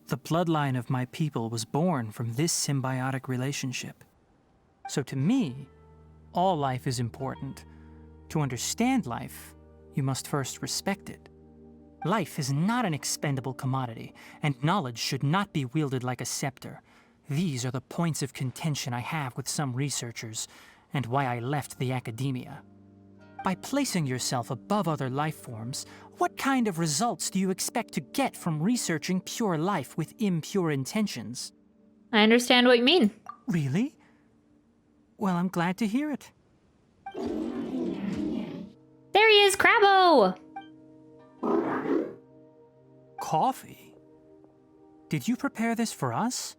The bloodline of my people was born from this symbiotic relationship. So to me, all life is important. To understand life, you must first respect it. Life is not an expendable commodity, and knowledge should not be wielded like a scepter. These are the points of contention I have with some researchers, and why I left the academia. By placing yourself above other life forms, what kind of results do you expect to get from researching pure life with impure intentions? I understand what you mean. Really? Well, I'm glad to hear it. There he is, Crabbo! Coffee? Did you prepare this for us?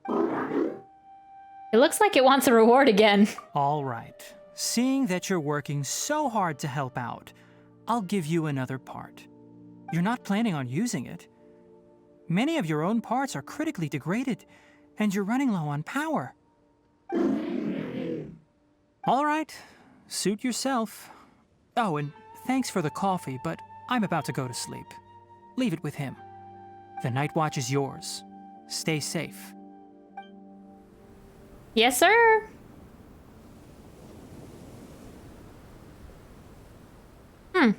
It looks like it wants a reward again. All right. Seeing that you're working so hard to help out, I'll give you another part. You're not planning on using it. Many of your own parts are critically degraded, and you're running low on power. All right. Suit yourself. Oh, and thanks for the coffee, but I'm about to go to sleep. Leave it with him. The night watch is yours. Stay safe. Yes, sir. I'm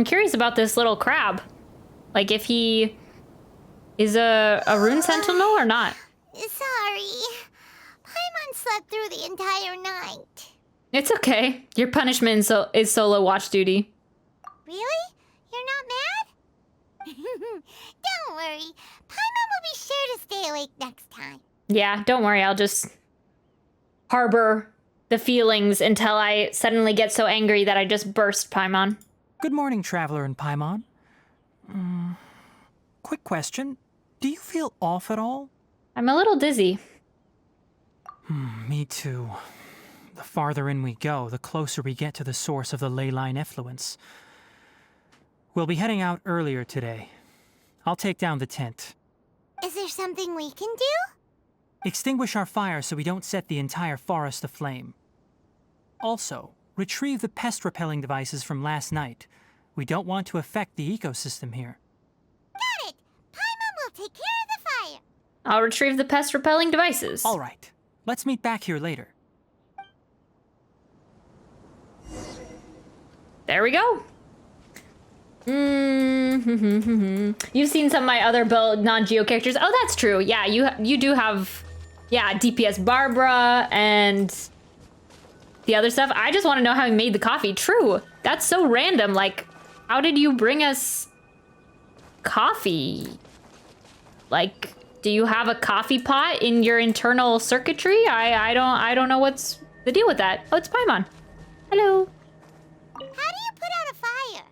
curious about this little crab. Like, if he is a rune sentinel or not. Sorry. Paimon slept through the entire night. It's okay. Your punishment is solo watch duty. Really? You're not mad? Don't worry. Paimon will be sure to stay awake next time. Yeah, don't worry. I'll just harbor the feelings until I suddenly get so angry that I just burst Paimon. Good morning, Traveler and Paimon. Quick question. Do you feel off at all? I'm a little dizzy. Me too. The farther in we go, the closer we get to the source of the ley line effluence. We'll be heading out earlier today. I'll take down the tent. Is there something we can do? Extinguish our fire so we don't set the entire forest aflame. Also, retrieve the pest-repelling devices from last night. We don't want to affect the ecosystem here. Got it! Paimon will take care of the fire. I'll retrieve the pest-repelling devices. All right. Let's meet back here later. There we go. You've seen some of my other non-Geo characters. Oh, that's true. Yeah, you do have, yeah, DPS Barbara and the other stuff. I just want to know how you made the coffee. True. That's so random. Like, how did you bring us coffee? Like, do you have a coffee pot in your internal circuitry? I don't know what's the deal with that. Oh, it's Paimon. Hello. How do you put out a fire?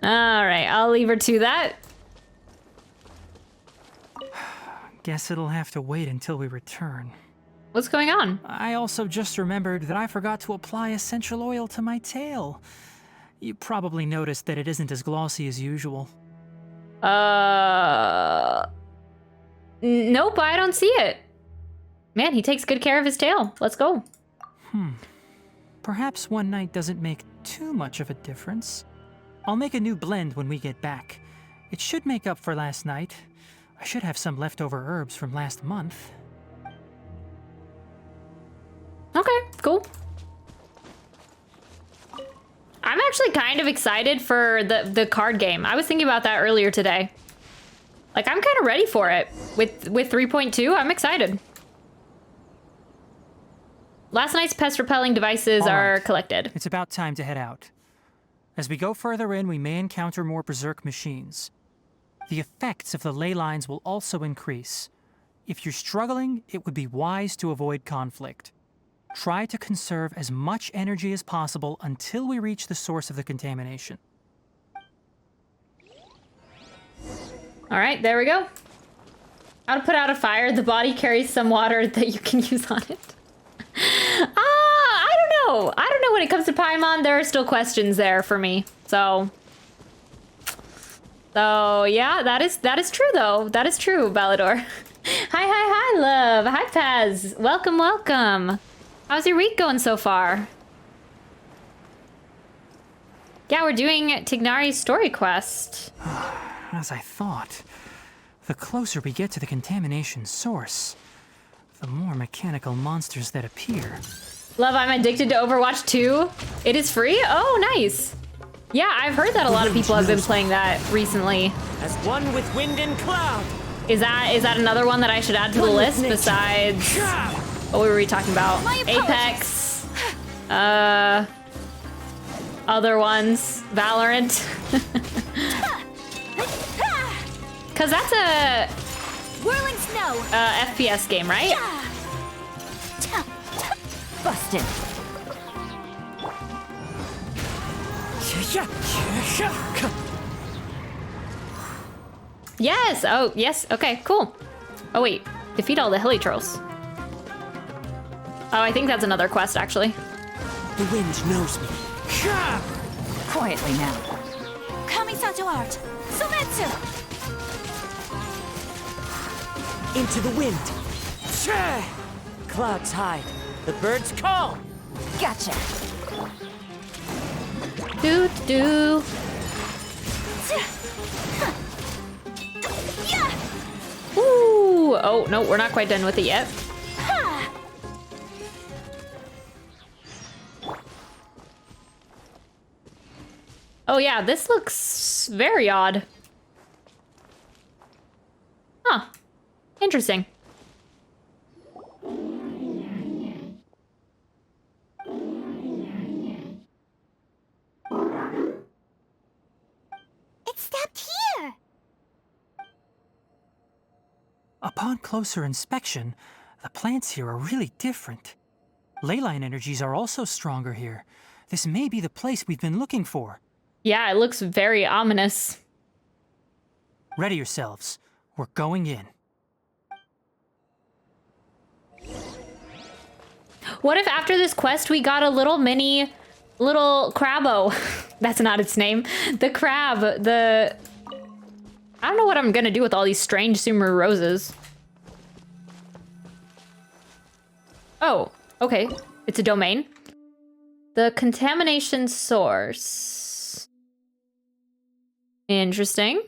All right, I'll leave her to that. Guess it'll have to wait until we return. What's going on? I also just remembered that I forgot to apply essential oil to my tail. You probably noticed that it isn't as glossy as usual. Nope, I don't see it. Man, he takes good care of his tail. Let's go. Perhaps one night doesn't make too much of a difference. I'll make a new blend when we get back. It should make up for last night. I should have some leftover herbs from last month. Okay, cool. I'm actually kind of excited for the card game. I was thinking about that earlier today. Like, I'm kind of ready for it. With 3.2, I'm excited. Last night's pest-repelling devices are collected. It's about time to head out. As we go further in, we may encounter more berserk machines. The effects of the ley lines will also increase. If you're struggling, it would be wise to avoid conflict. Try to conserve as much energy as possible until we reach the source of the contamination. All right, there we go. How to put out a fire. The body carries some water that you can use on it. I don't know. I don't know when it comes to Paimon. There are still questions there for me. So yeah, that is true though. That is true, Balador. Hi, love. Hi, Paz. Welcome, welcome. How's your week going so far? Yeah, we're doing Tighnari's story quest. As I thought, the closer we get to the contamination source, the more mechanical monsters that appear. Love, I'm addicted to Overwatch 2. It is free? Oh, nice. Yeah, I've heard that a lot of people have been playing that recently. As one with wind and cloud. Is that another one that I should add to the list besides what were we talking about? Apex, other ones, Valorant. Cause that's a Whirling snow. FPS game, right? Busted. Yes. Oh, yes. Okay, cool. Oh wait, defeat all the hilly trolls. Oh, I think that's another quest actually. The wind knows me. Quietly now. Kamisato art. Sumetsu. Into the wind. Clouds hide. The birds call. Gotcha. Do do. Ooh. Oh no, we're not quite done with it yet. Oh yeah, this looks very odd. Huh. Interesting. It stopped here. Upon closer inspection, the plants here are really different. Leyline energies are also stronger here. This may be the place we've been looking for. Yeah, it looks very ominous. Ready yourselves. We're going in. What if after this quest we got a little crabbo? That's not its name. The crab, I don't know what I'm gonna do with all these strange Sumeru roses. Oh, okay. It's a domain. The contamination source. Interesting.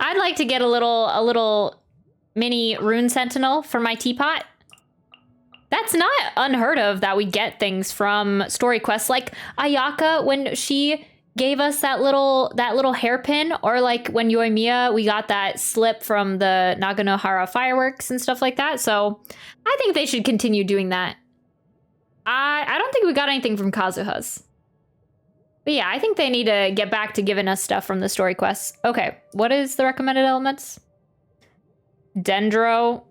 I'd like to get a little mini rune sentinel for my teapot. That's not unheard of that we get things from story quests, like Ayaka when she gave us that little hairpin, or like when Yoimiya we got that slip from the Naganohara fireworks and stuff like that. So I think they should continue doing that. I don't think we got anything from Kazuha's. But yeah, I think they need to get back to giving us stuff from the story quests. Okay, what is the recommended elements? Dendro.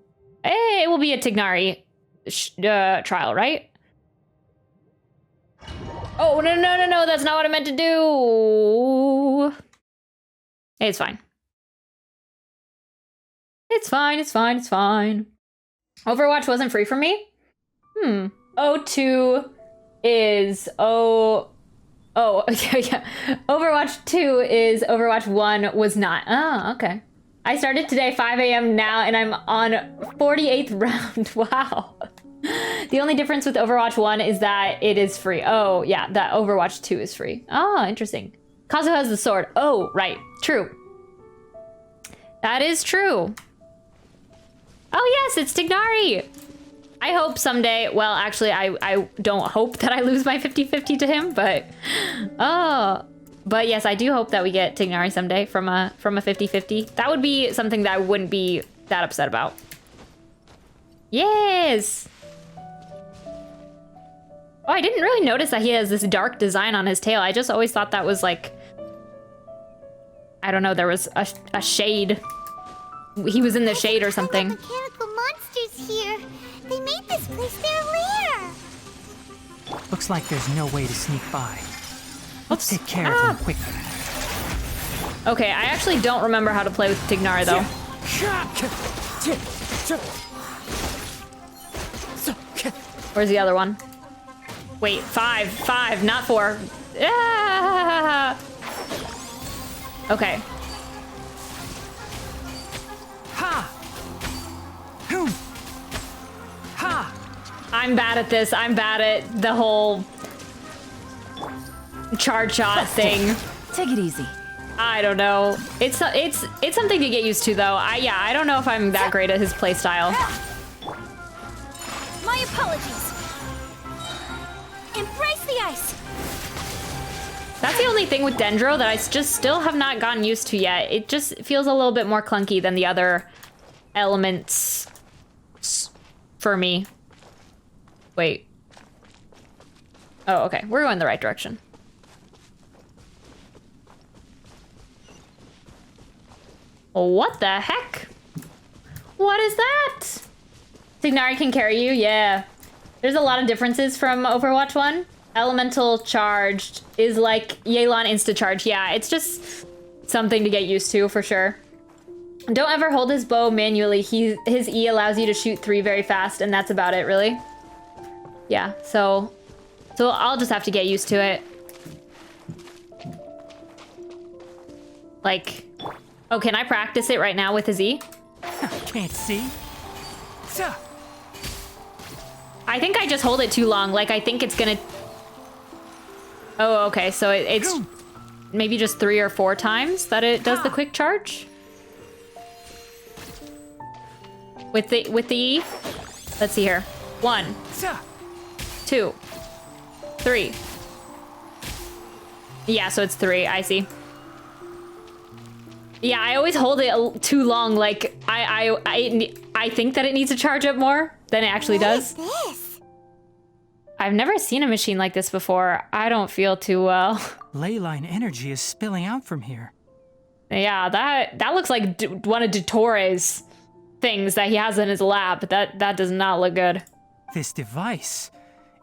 Hey, it will be a Tighnari trial, right? Oh, no, that's not what I meant to do. Hey, it's fine. It's fine. Overwatch wasn't free for me? O2 is yeah. Overwatch 2 is Overwatch 1 was not. Oh, okay. I started today 5 a.m. now and I'm on 48th round. Wow. The only difference with Overwatch 1 is that it is free. Oh, yeah, that Overwatch 2 is free. Oh, interesting. Kazuha has the sword. Oh, right. True. That is true. Oh, yes, it's Tighnari. I hope someday, well, actually, I don't hope that I lose my 50-50 to him, but yes, I do hope that we get Tighnari someday from a 50-50. That would be something that I wouldn't be that upset about. Yes. Oh, I didn't really notice that he has this dark design on his tail. I just always thought that was like, I don't know, there was a shade. He was in the shade or something. Mechanical monsters here. They made this place their lair. Looks like there's no way to sneak by. Let's take care of them quickly. Okay, I actually don't remember how to play with Tighnari though. Where's the other one? Wait, five, not 4. Ah! Okay. Ha! Hoom! Ha! I'm bad at this. I'm bad at the whole charge shot thing. Take it easy. I don't know. It's something to get used to though. I don't know if I'm that great at his playstyle. My apologies. Embrace the ice. That's the only thing with Dendro that I just still have not gotten used to yet. It just feels a little bit more clunky than the other elements for me. Wait. Oh, okay. We're going the right direction. What the heck? What is that? Tighnari can carry you? Yeah. There's a lot of differences from Overwatch 1. Elemental charged is like Yelan insta-charge. Yeah, it's just something to get used to for sure. Don't ever hold his bow manually. His E allows you to shoot 3 very fast, and that's about it, really. Yeah, so I'll just have to get used to it. Like, oh, can I practice it right now with his E? Can't see. I think I just hold it too long. Like, I think it's gonna... Oh, okay, so it's maybe just 3 or 4 times that it does the quick charge? With the E? Let's see here. 1, 2, 3. Yeah, so it's 3, I see. Yeah, I always hold it too long. Like, I think that it needs to charge up more than it actually does. What is this? I've never seen a machine like this before. I don't feel too well. Leyline energy is spilling out from here. Yeah, that looks like one of Dottoro's things that he has in his lab. That does not look good. This device,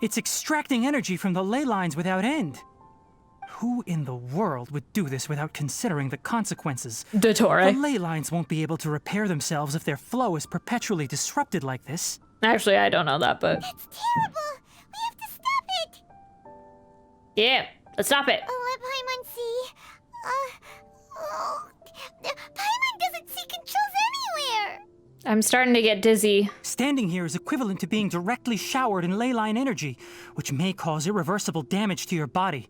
it's extracting energy from the ley lines without end. Who in the world would do this without considering the consequences? Dottore. The ley lines won't be able to repair themselves if their flow is perpetually disrupted like this. Actually, I don't know that, but... It's terrible! We have to stop it! Yeah, let's stop it. Oh, let Paimon see. Paimon doesn't see controls anywhere! I'm starting to get dizzy. Standing here is equivalent to being directly showered in leyline energy, which may cause irreversible damage to your body.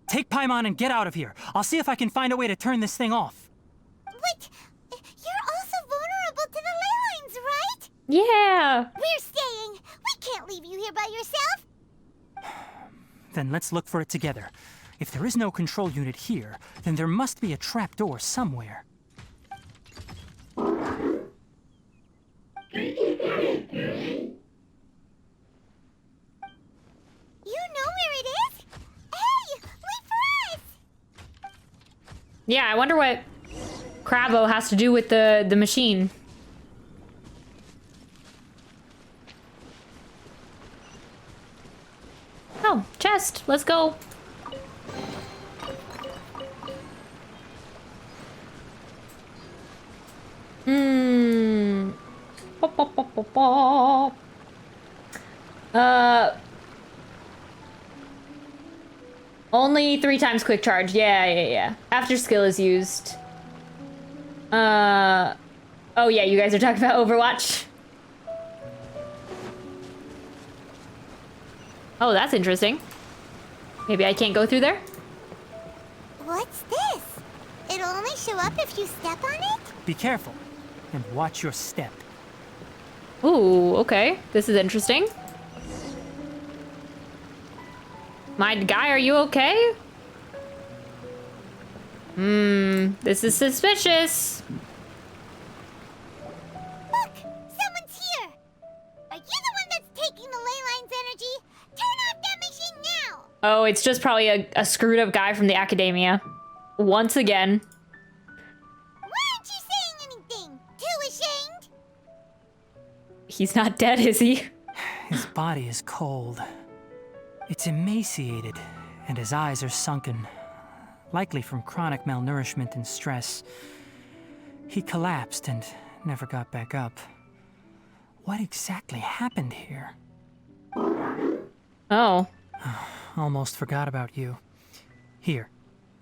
Take Paimon and get out of here. I'll see if I can find a way to turn this thing off. Wait, you're also vulnerable to the ley lines, right? Yeah. We're staying. We can't leave you here by yourself. Then let's look for it together. If there is no control unit here, then there must be a trapdoor somewhere. You know where it is? Hey, wait for us! Yeah, I wonder what Crabbo has to do with the machine. Oh, chest. Let's go. Pop, pop, pop, pop, pop. Only 3 times quick charge. Yeah. After skill is used. Oh yeah, you guys are talking about Overwatch. Oh, that's interesting. Maybe I can't go through there? What's this? It'll only show up if you step on it? Be careful and watch your step. Ooh, okay. This is interesting. My guy, are you okay? This is suspicious. Look! Someone's here! Are you the one that's taking the ley line's energy? Turn off that machine now! Oh, it's just probably a screwed up guy from the academia. Once again. Why aren't you saying anything? Too ashamed? He's not dead, is he? His body is cold. It's emaciated, and his eyes are sunken, likely from chronic malnourishment and stress. He collapsed and never got back up. What exactly happened here? Oh. Almost forgot about you. Here,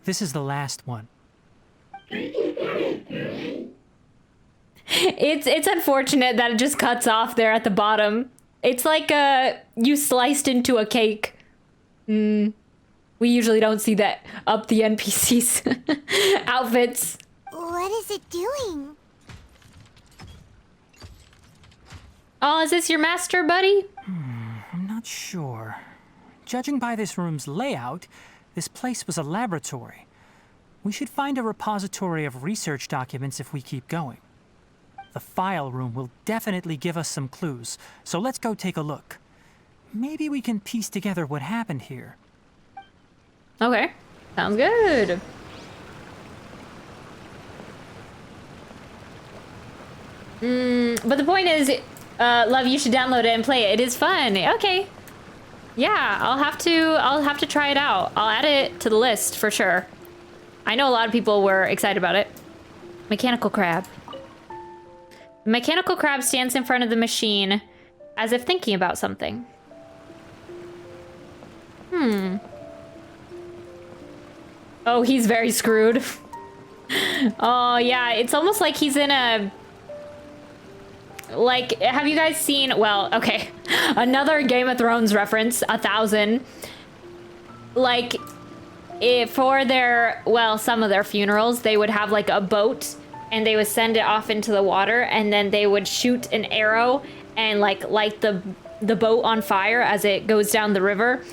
this is the last one. It's unfortunate that it just cuts off there at the bottom. It's like you sliced into a cake. We usually don't see that up the NPCs' outfits. What is it doing? Oh, is this your master, buddy? I'm not sure. Judging by this room's layout, this place was a laboratory. We should find a repository of research documents if we keep going. The file room will definitely give us some clues, so let's go take a look. Maybe we can piece together what happened here. Okay, sounds good. But the point is, Love, you should download it and play it. It is fun. Okay. Yeah, I'll have to try it out. I'll add it to the list for sure. I know a lot of people were excited about it. Mechanical crab. The mechanical crab stands in front of the machine as if thinking about something. Oh, he's very screwed. Oh, yeah, it's almost like he's in a... Like, have you guys seen... Well, okay. Another Game of Thrones reference, 1000. Like, for their... Well, some of their funerals, they would have, like, a boat, and they would send it off into the water, and then they would shoot an arrow and, like, light the boat on fire as it goes down the river.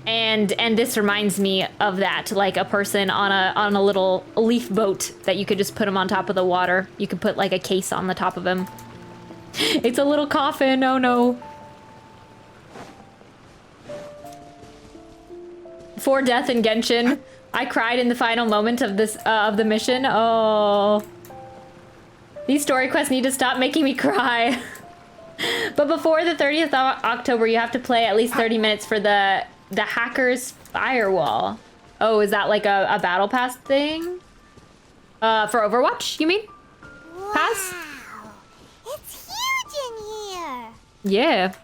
And this reminds me of that, like a person on a little leaf boat that you could just put him on top of the water. You could put like a case on the top of him. It's a little coffin. Oh no. For death in Genshin, I cried in the final moment of this of the mission. Oh, these story quests need to stop making me cry. But before the 30th of October, you have to play at least 30 minutes for the hacker's firewall. Oh, is that like a battle pass thing? For Overwatch, you mean? Pass? It's huge in here. Yeah.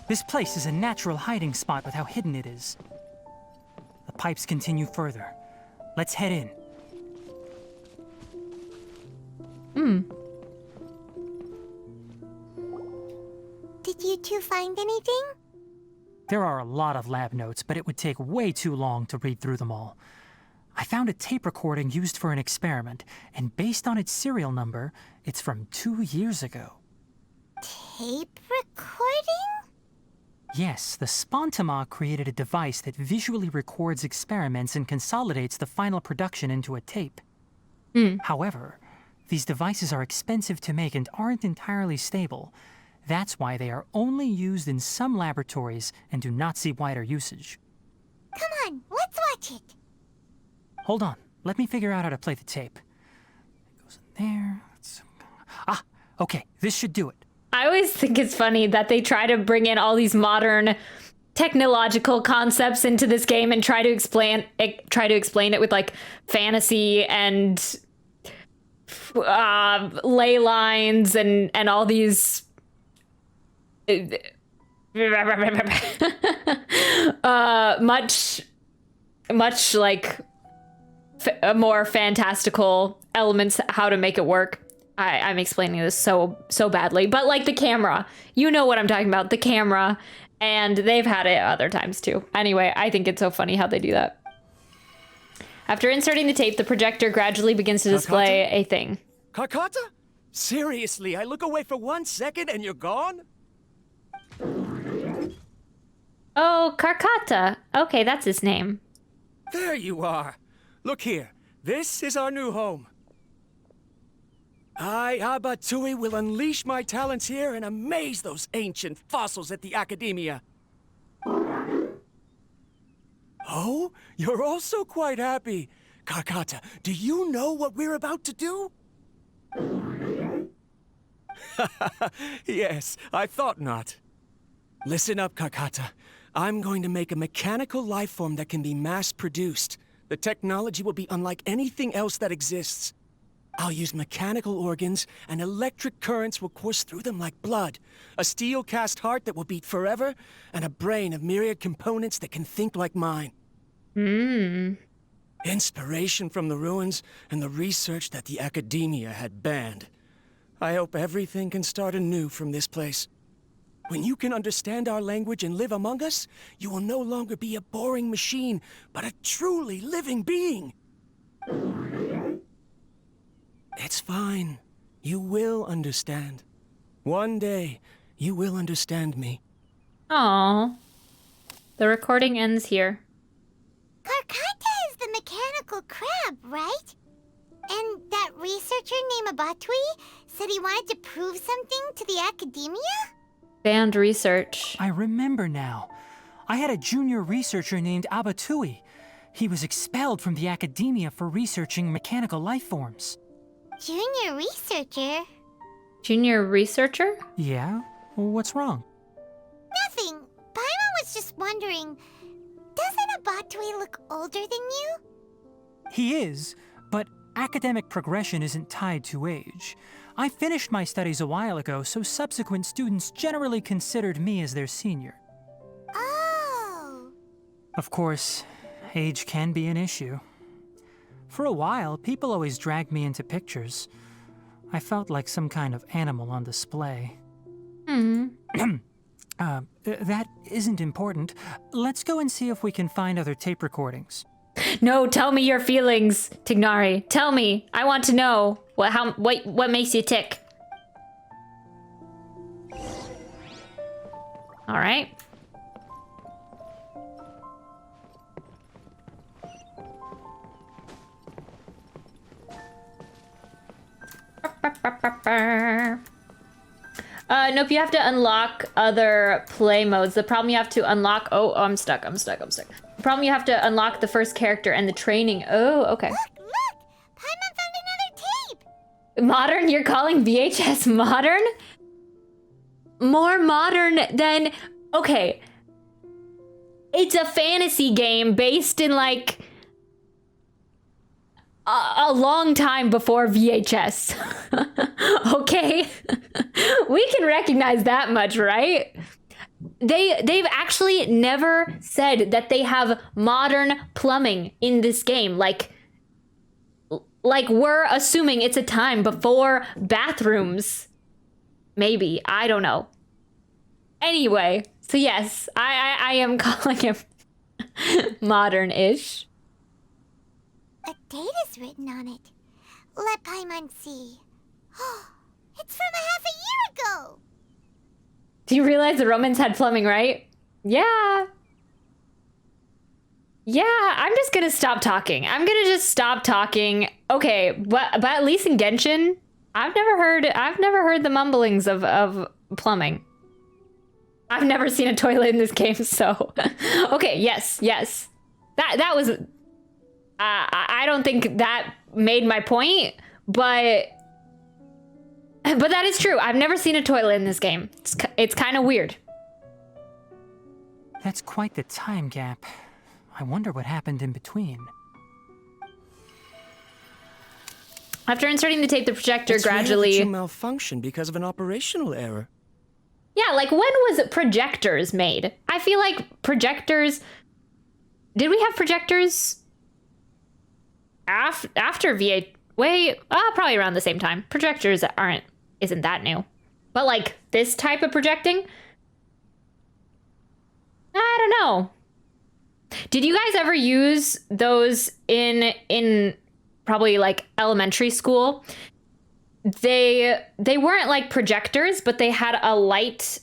This place is a natural hiding spot with how hidden it is. The pipes continue further. Let's head in. Did you two find anything? There are a lot of lab notes, but it would take way too long to read through them all. I found a tape recording used for an experiment, and based on its serial number, it's from 2 years ago. Tape recording? Yes, the Spontima created a device that visually records experiments and consolidates the final production into a tape. However, these devices are expensive to make and aren't entirely stable. That's why they are only used in some laboratories and do not see wider usage. Come on, let's watch it. Hold on, let me figure out how to play the tape. It goes in there. Ah, okay, this should do it. I always think it's funny that they try to bring in all these modern technological concepts into this game and try to explain it with like fantasy and ley lines and all these much like more fantastical elements, how to make it work. I'm explaining this so badly, but like the camera, you know what I'm talking about, the camera, and they've had it other times too. Anyway, I think it's so funny how they do that. After inserting the tape, the projector gradually begins to display a thing. Carcata? Seriously, I look away for 1 second and you're gone? Oh, Carcata. Okay, that's his name. There you are. Look here. This is our new home. I, Abatui, will unleash my talents here and amaze those ancient fossils at the Academia. Oh, you're also quite happy. Carcata, do you know what we're about to do? Yes, I thought not. Listen up, Carcata. I'm going to make a mechanical life form that can be mass-produced. The technology will be unlike anything else that exists. I'll use mechanical organs, and electric currents will course through them like blood. A steel-cast heart that will beat forever, and a brain of myriad components that can think like mine. Inspiration from the ruins and the research that the Academia had banned. I hope everything can start anew from this place. When you can understand our language and live among us, you will no longer be a boring machine, but a truly living being. It's fine. You will understand. One day, you will understand me. Aww. The recording ends here. Karkata is the mechanical crab, right? And that researcher named Abatui said he wanted to prove something to the academia? Banned research. I remember now. I had a junior researcher named Abatui. He was expelled from the academia for researching mechanical life forms. Junior researcher? Junior researcher? Yeah? What's wrong? Nothing. Paimon was just wondering, doesn't Abatui look older than you? He is, but academic progression isn't tied to age. I finished my studies a while ago, so subsequent students generally considered me as their senior. Oh. Of course, age can be an issue. For a while, people always dragged me into pictures. I felt like some kind of animal on display. That isn't important. Let's go and see if we can find other tape recordings. No, tell me your feelings, Tighnari. Tell me. I want to know what makes you tick. All right. Nope, you have to unlock other play modes. The problem you have to unlock... Oh, I'm stuck. The problem you have to unlock the first character and the training. Oh, okay. Look! Paimon found another tape! Modern? You're calling VHS modern? More modern than... Okay. It's a fantasy game based in, like... a long time before VHS. Okay? We can recognize that much, right? They've actually never said that they have modern plumbing in this game. Like we're assuming it's a time before bathrooms. Maybe. I don't know. Anyway, so yes, I am calling him modern-ish. A date is written on it. Let Paimon see. It's from a half a year ago! Do you realize the Romans had plumbing, right? Yeah. Yeah, I'm just gonna stop talking. I'm gonna just stop talking. Okay, but at least in Genshin, I've never heard the mumblings of plumbing. I've never seen a toilet in this game, so okay, yes. That was I don't think that made my point, but that is true. I've never seen a toilet in this game. It's kind of weird. That's quite the time gap. I wonder what happened in between. After inserting the tape, the projector It's rare gradually... that you malfunctioned because of an operational error. Yeah, like when was projectors made? I feel like projectors... Did we have projectors after V8? Wait, probably around the same time. Projectors isn't that new. But like this type of projecting? I don't know. Did you guys ever use those in probably like elementary school? They weren't like projectors, but they had a light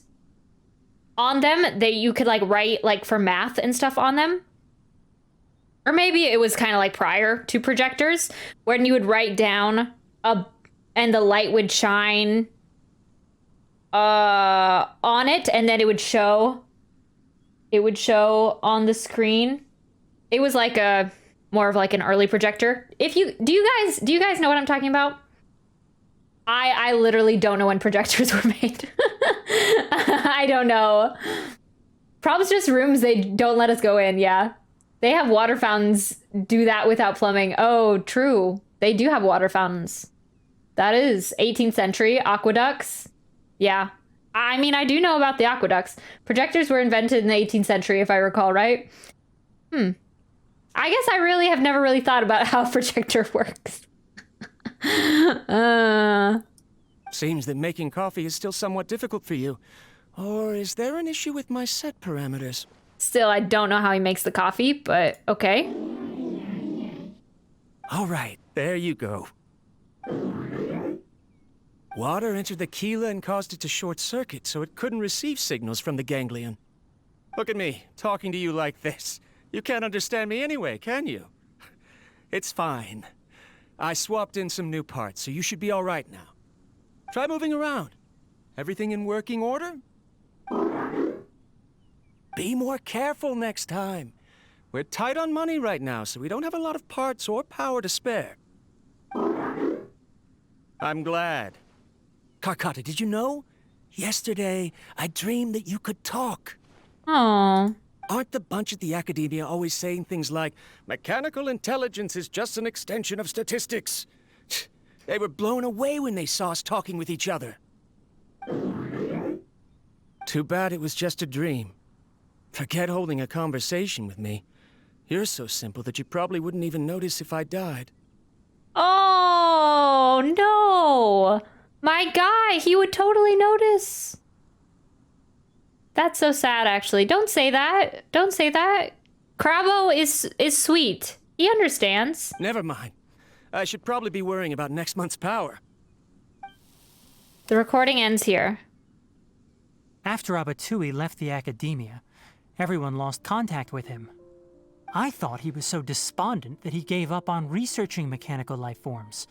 on them that you could like write like for math and stuff on them. Or maybe it was kind of like prior to projectors, when you would write down and the light would shine on it, and then it would show on the screen. It was like more of like an early projector. Do you guys know what I'm talking about? I literally don't know when projectors were made. I don't know. Probably just rooms they don't let us go in, yeah. They have water fountains do that without plumbing. Oh, true. They do have water fountains. That is 18th century aqueducts. Yeah. I mean, I do know about the aqueducts. Projectors were invented in the 18th century, if I recall, right? I guess I really have never really thought about how a projector works. Seems that making coffee is still somewhat difficult for you. Or is there an issue with my set parameters? Still, I don't know how he makes the coffee, but okay. All right, there you go. Water entered the chela and caused it to short circuit, so it couldn't receive signals from the ganglion. Look at me, talking to you like this. You can't understand me anyway, can you? It's fine. I swapped in some new parts, so you should be all right now. Try moving around. Everything in working order? Be more careful next time. We're tight on money right now, so we don't have a lot of parts or power to spare. I'm glad. Karkata, did you know? Yesterday, I dreamed that you could talk. Aww. Aren't the bunch at the Academia always saying things like, mechanical intelligence is just an extension of statistics? They were blown away when they saw us talking with each other. Too bad it was just a dream. Forget holding a conversation with me. You're so simple that you probably wouldn't even notice if I died. Oh, no. My guy, he would totally notice. That's so sad, actually. Don't say that. Don't say that. Crabbo is sweet. He understands. Never mind. I should probably be worrying about next month's power. The recording ends here. After Abatui left the Academia, everyone lost contact with him. I thought he was so despondent that he gave up on researching mechanical life forms.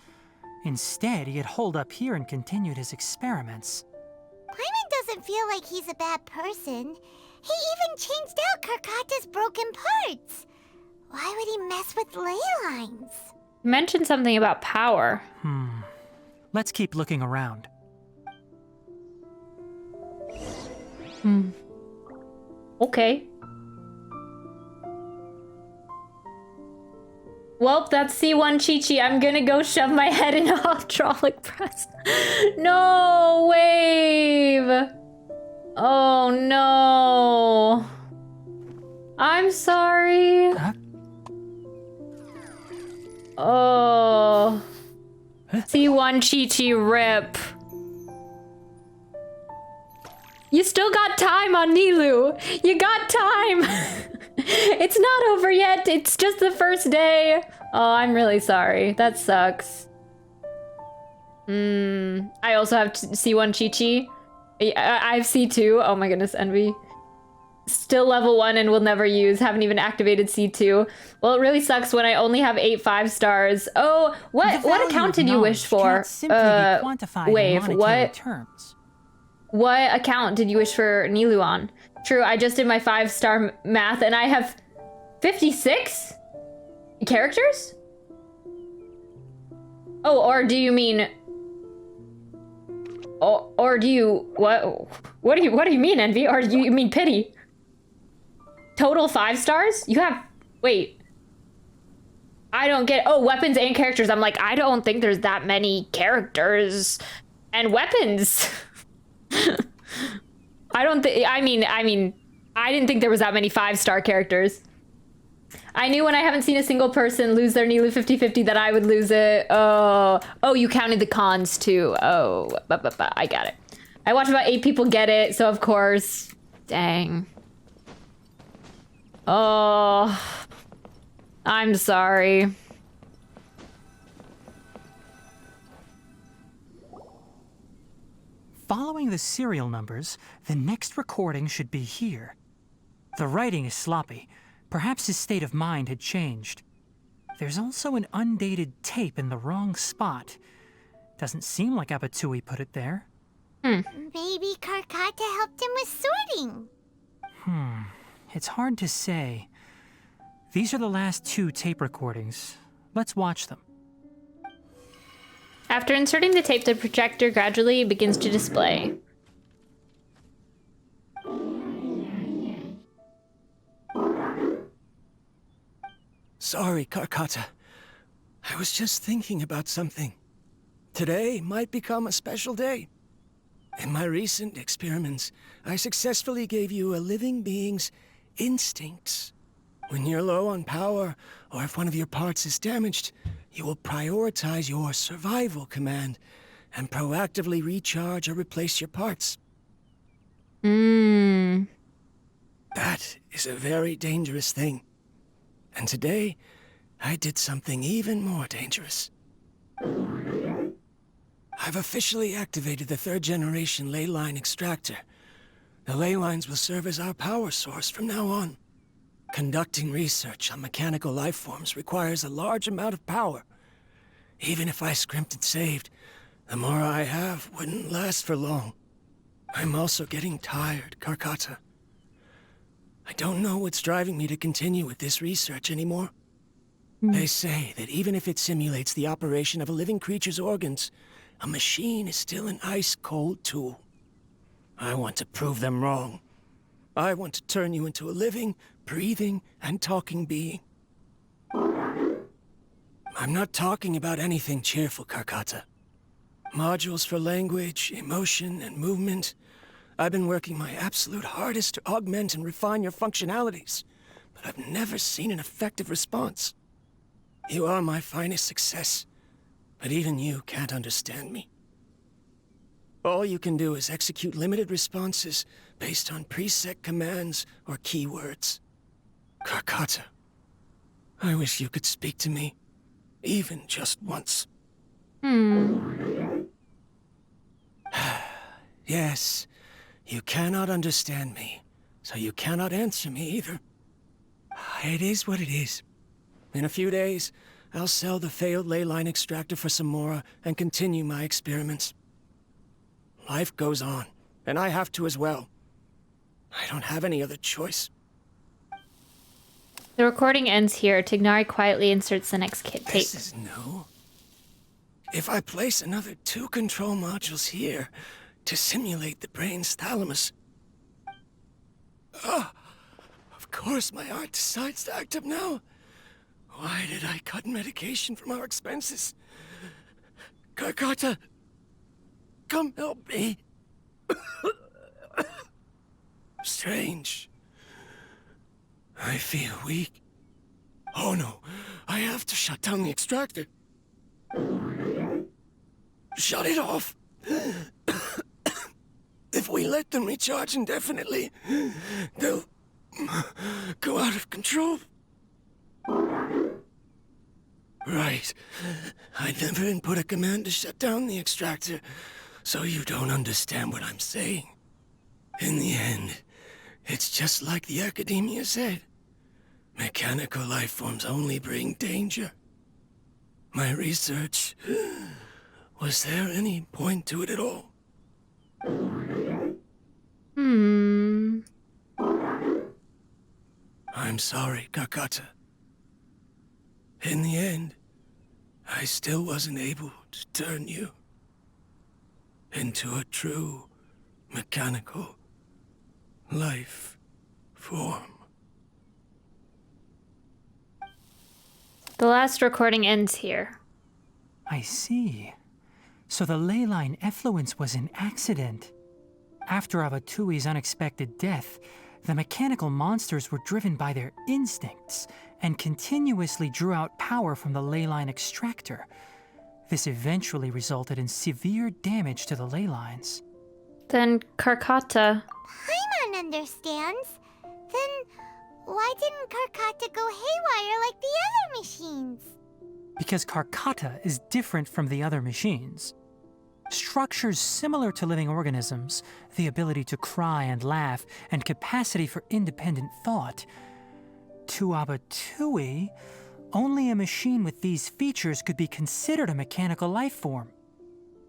Instead, he had holed up here and continued his experiments. Paimon doesn't feel like he's a bad person. He even changed out Karkata's broken parts. Why would he mess with ley lines? You mentioned something about power. Let's keep looking around. Okay. Well, that's C1 Chi-Chi. I'm gonna go shove my head in a hydraulic press. No, wave! Oh, no. I'm sorry. Oh. C1 Chi-Chi rip. You still got time on Nilou. You got time. It's not over yet. It's just the first day. Oh, I'm really sorry. That sucks. I also have C1 Chi-Chi. I have C2. Oh my goodness, envy. Still level 1 and will never use. Haven't even activated C2. Well, it really sucks when I only have 8 5-stars. Oh, what account did you wish for? Wave, what? What account did you wish for Nilou on? True, I just did my 5-star math and I have 56 characters? Oh, or do you mean... Or do you... What do you mean, Envy? Or do you mean pity? Total 5 stars? You have... Wait. I don't get... Oh, weapons and characters. I'm like, I don't think there's that many characters and weapons. I don't think... I mean, I didn't think there was that many 5-star characters. I knew when I haven't seen a single person lose their Nilou 50-50 that I would lose it. Oh, you counted the cons too. Oh, I got it. I watched about 8 people get it, so of course. Dang. Oh, I'm sorry. Following the serial numbers, the next recording should be here. The writing is sloppy. Perhaps his state of mind had changed. There's also an undated tape in the wrong spot. Doesn't seem like Abatui put it there. Maybe Karkata helped him with sorting. It's hard to say. These are the last 2 tape recordings. Let's watch them. After inserting the tape, the projector gradually begins to display. Sorry, Karkata. I was just thinking about something. Today might become a special day. In my recent experiments, I successfully gave you a living being's instincts. When you're low on power, or if one of your parts is damaged, you will prioritize your survival command and proactively recharge or replace your parts. That is a very dangerous thing. And today, I did something even more dangerous. I've officially activated the 3rd generation ley line extractor. The ley lines will serve as our power source from now on. Conducting research on mechanical life forms requires a large amount of power. Even if I scrimped and saved, the more I have wouldn't last for long. I'm also getting tired, Karkata. I don't know what's driving me to continue with this research anymore. They say that even if it simulates the operation of a living creature's organs, a machine is still an ice-cold tool. I want to prove them wrong. I want to turn you into a living, breathing, and talking being. I'm not talking about anything cheerful, Karkata. Modules for language, emotion, and movement. I've been working my absolute hardest to augment and refine your functionalities, but I've never seen an effective response. You are my finest success, but even you can't understand me. All you can do is execute limited responses based on preset commands or keywords. Karkata, I wish you could speak to me, even just once. Yes, you cannot understand me, so you cannot answer me either. It is what it is. In a few days, I'll sell the failed ley line extractor for some more and continue my experiments. Life goes on, and I have to as well. I don't have any other choice. The recording ends here. Tighnari quietly inserts the next tape. This is new. If I place another 2 control modules here to simulate the brain's thalamus... of course my heart decides to act up now. Why did I cut medication from our expenses? Karkata, come help me. Strange. I feel weak. Oh no, I have to shut down the extractor. Shut it off. If we let them recharge indefinitely, they'll go out of control. Right. I never input a command to shut down the extractor, so you don't understand what I'm saying. In the end, it's just like the academia said. Mechanical life forms only bring danger. My research... Was there any point to it at all? I'm sorry, Karkata. In the end, I still wasn't able to turn you into a true mechanical life form. The last recording ends here. I see. So the ley line effluence was an accident. After Abatui's unexpected death, the mechanical monsters were driven by their instincts and continuously drew out power from the ley line extractor. This eventually resulted in severe damage to the ley lines. Then Karkata... Paimon understands. Then why didn't Karkata go haywire like the other machines? Because Karkata is different from the other machines. Structures similar to living organisms, the ability to cry and laugh, and capacity for independent thought. To Abatui, only a machine with these features could be considered a mechanical life form.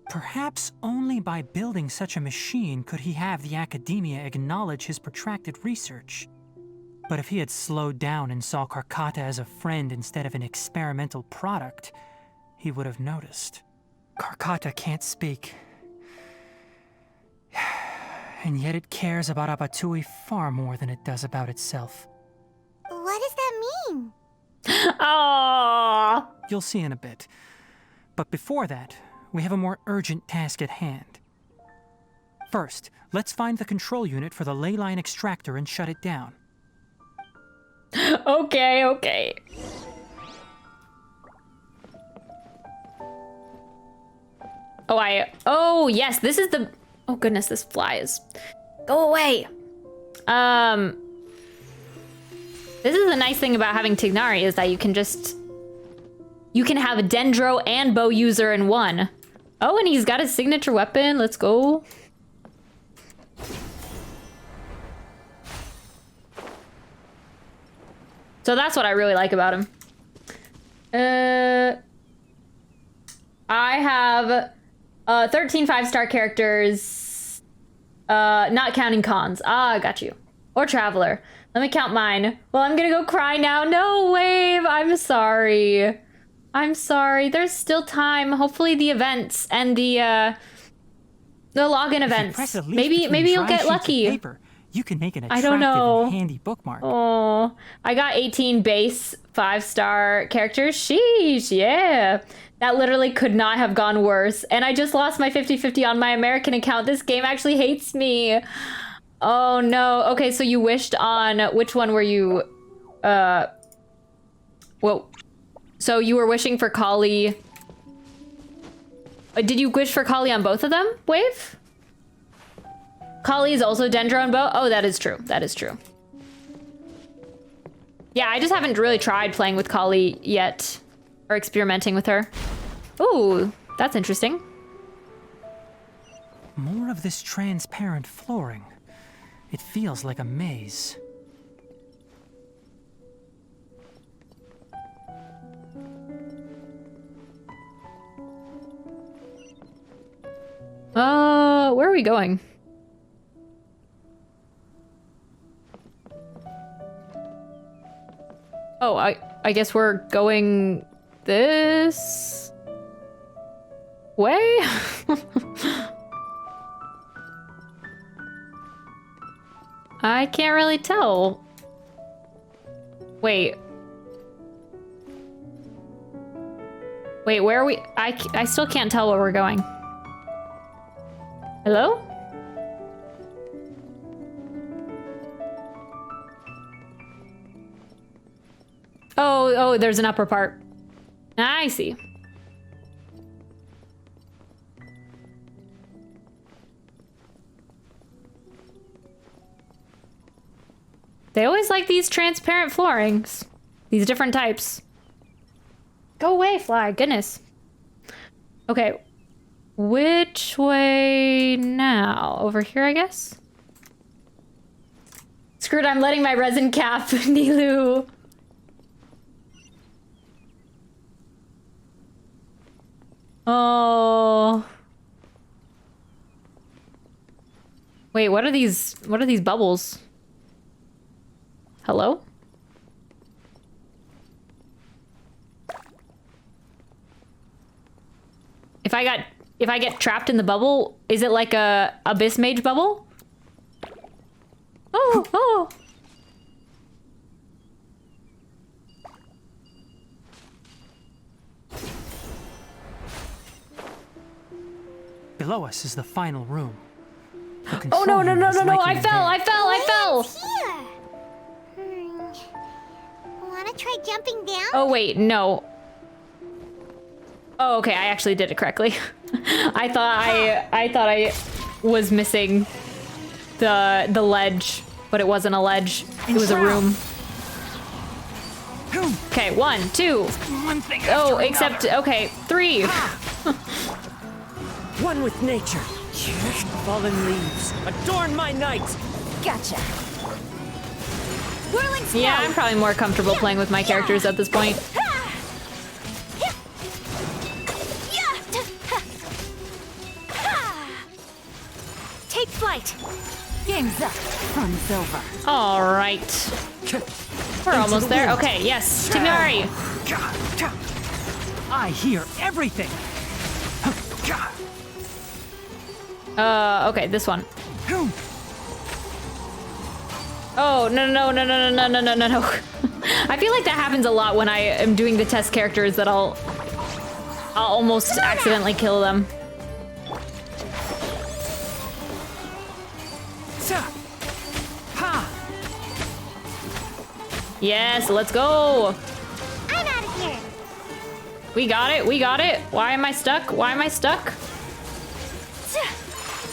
Perhaps only by building such a machine could he have the academia acknowledge his protracted research. But if he had slowed down and saw Karkata as a friend instead of an experimental product, he would have noticed. Karkata can't speak. And yet it cares about Abatui far more than it does about itself. What does that mean? Aww. You'll see in a bit. But before that, we have a more urgent task at hand. First, let's find the control unit for the ley line extractor and shut it down. Okay. Oh, yes, this is the... Oh goodness, this flies. Go away. This is the nice thing about having Tighnari is that you can have a Dendro and bow user in one. Oh, and he's got his signature weapon. Let's go. So that's what I really like about him. I have 13 5-star characters, not counting cons. Ah, got you. Or Traveler. Let me count mine. Well, I'm gonna go cry now. No, Wave, I'm sorry. I'm sorry. There's still time. Hopefully the events and the login events. Maybe you'll get lucky. Paper, you can make an I don't attractive know. and handy bookmark. Oh, I got 18 base 5-star characters. Sheesh, yeah. That literally could not have gone worse. And I just lost my 50-50 on my American account. This game actually hates me. Oh no. Okay, so you wished on, which one were you? Whoa. So you were wishing for Kali. Did you wish for Kali on both of them, Wave? Kali is also Dendro and Bow? Oh, that is true. That is true. Yeah, I just haven't really tried playing with Kali yet. Or experimenting with her. Ooh, that's interesting. More of this transparent flooring. It feels like a maze. Where are we going? Oh, I guess we're going this way? I can't really tell. Wait. Wait, where are we? I still can't tell where we're going. Hello? Oh, there's an upper part. I see. They always like these transparent floorings. These different types. Go away, fly. Goodness. Okay. Which way now? Over here, I guess? Screw it, I'm letting my resin cap, Nilou. Oh. Wait, what are these bubbles? Hello? If I get trapped in the bubble, is it like a Abyss Mage bubble? Oh. Below us is the final room. Oh no, I fell! Wanna try jumping down? Oh wait, no. Oh, okay, I actually did it correctly. I thought I was missing the ledge, but it wasn't a ledge. It was a room. Okay, 1, 2. Oh, except okay, 3. One with nature. Fallen leaves adorn my night. Gotcha. Yeah, I'm probably more comfortable playing with my characters at this point. Take flight. Game's up. Fun's over. All right. We're almost there. Okay, yes. Tighnari. I hear everything. Okay, this one. Oh, no. I feel like that happens a lot when I am doing the test characters that I'll almost accidentally kill them. Yes, let's go. I'm out of here. We got it. Why am I stuck?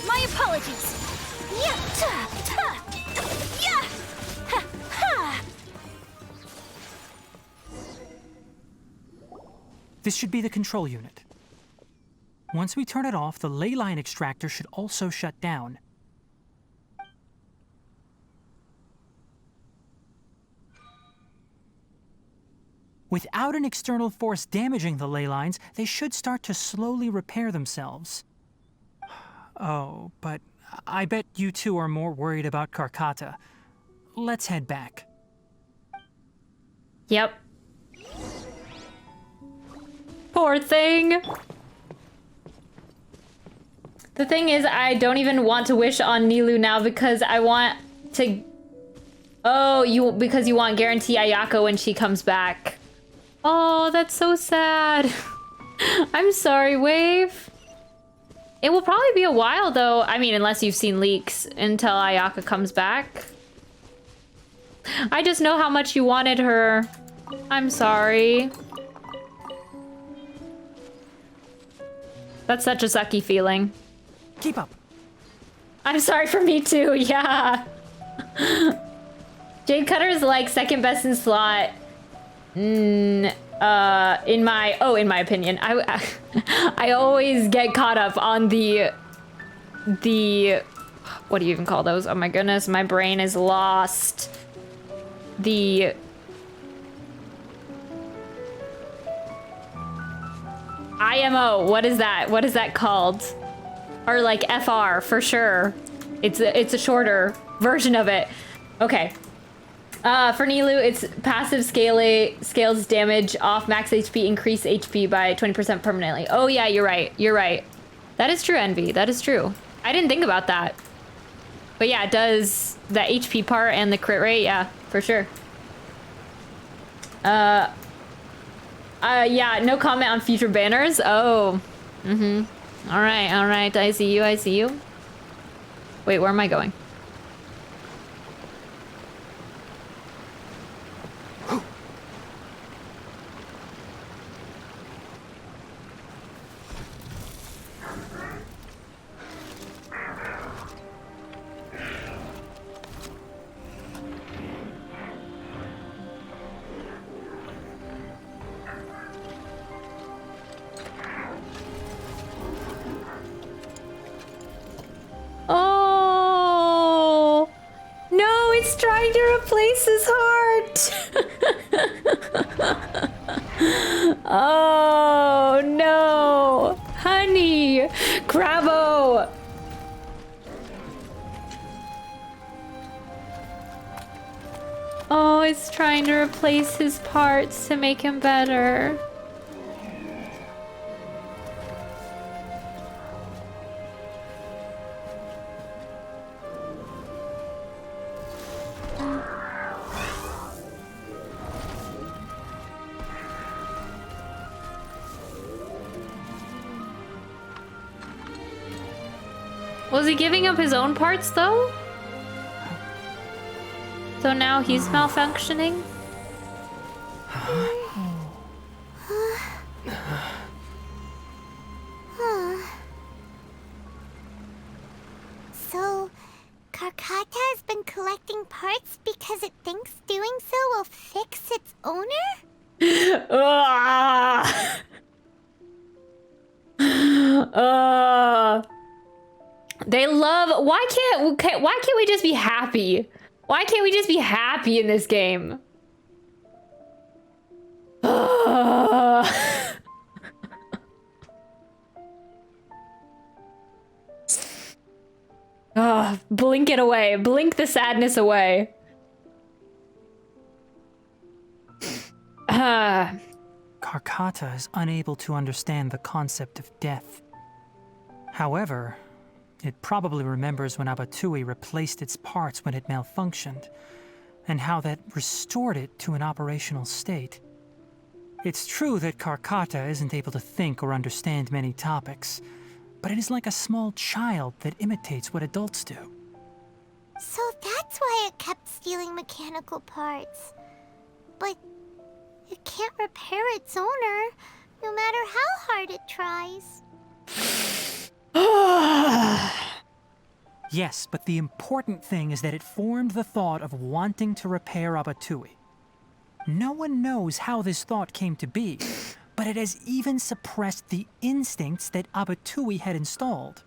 My apologies. Yeah, ta, ta. Yeah. Ha, ha. This should be the control unit. Once we turn it off, the ley line extractor should also shut down. Without an external force damaging the ley lines, they should start to slowly repair themselves. Oh, but I bet you two are more worried about Karkata. Let's head back. Yep. Poor thing. The thing is, I don't even want to wish on Nilou now because I want to... Oh, because you want guarantee Ayako when she comes back. Oh, that's so sad. I'm sorry, Wave. It will probably be a while, though. I mean, unless you've seen leaks, until Ayaka comes back. I just know how much you wanted her. I'm sorry. That's such a sucky feeling. Keep up. I'm sorry for me too, yeah. Jade Cutter is like second best in slot. In my opinion. I always get caught up on the what do you even call those? Oh my goodness, my brain is lost. The IMO, what is that? What is that called? Or like FR for sure. It's a shorter version of it. Okay. For Nilou, it's passive scales damage off max HP, increase HP by 20% permanently. Oh yeah, you're right. You're right. That is true, Envy. That is true. I didn't think about that. But yeah, it does the HP part and the crit rate. Yeah, for sure. Yeah, no comment on future banners. Oh. Mm-hmm. All right. I see you. Wait, where am I going? Oh no, it's trying to replace his heart. Oh no, honey, Crabbo. Oh, it's trying to replace his parts to make him better. Was he giving up his own parts, though? So now he's malfunctioning? So, Karkata has been collecting parts because it thinks doing so will fix its owner? They love. Why can't we just be happy? Why can't we just be happy in this game? Blink it away. Blink the sadness away. Karkata is unable to understand the concept of death. However, it probably remembers when Abatui replaced its parts when it malfunctioned, and how that restored it to an operational state. It's true that Karkata isn't able to think or understand many topics, but it is like a small child that imitates what adults do. So that's why it kept stealing mechanical parts. But it can't repair its owner, no matter how hard it tries. Yes, but the important thing is that it formed the thought of wanting to repair Abatui. No one knows how this thought came to be, but it has even suppressed the instincts that Abatui had installed.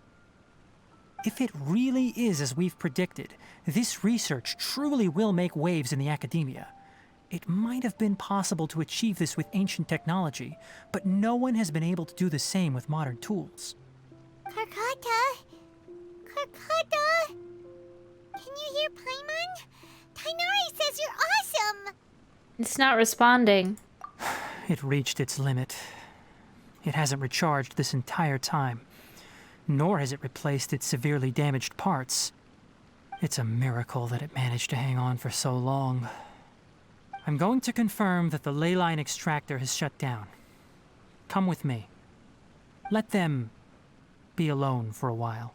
If it really is as we've predicted, this research truly will make waves in the academia. It might have been possible to achieve this with ancient technology, but no one has been able to do the same with modern tools. Carcotta? Carcotta? Can you hear Paimon? Tighnari says you're awesome! It's not responding. It reached its limit. It hasn't recharged this entire time, nor has it replaced its severely damaged parts. It's a miracle that it managed to hang on for so long. I'm going to confirm that the ley line extractor has shut down. Come with me. Let them be alone for a while.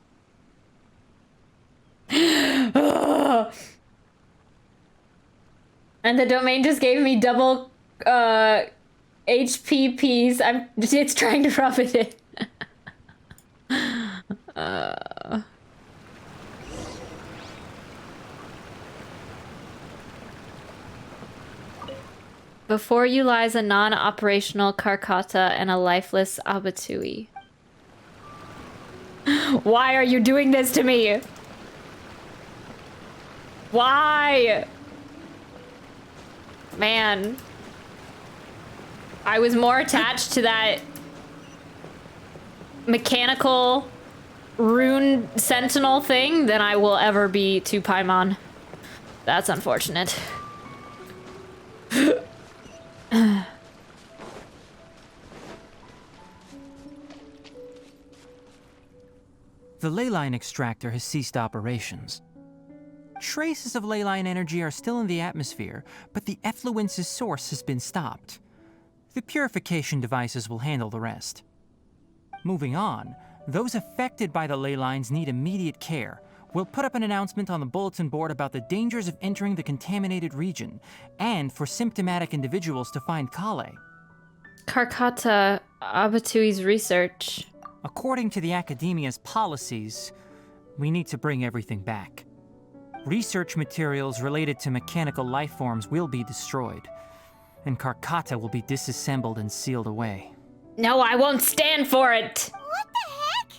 And the domain just gave me double HP piece. It's trying to rub it in. Before you lies a non-operational Carcotta and a lifeless Abatui. Why are you doing this to me? Why? Man. I was more attached to that mechanical rune sentinel thing than I will ever be to Paimon. That's unfortunate. The ley line extractor has ceased operations. Traces of ley line energy are still in the atmosphere, but the effluence's source has been stopped. The purification devices will handle the rest. Moving on, those affected by the ley lines need immediate care. We'll put up an announcement on the bulletin board about the dangers of entering the contaminated region, and for symptomatic individuals to find Kale. Carcotta, Abatui's research. According to the Academia's policies, we need to bring everything back. Research materials related to mechanical life forms will be destroyed, and Carcotta will be disassembled and sealed away. No, I won't stand for it! What the heck?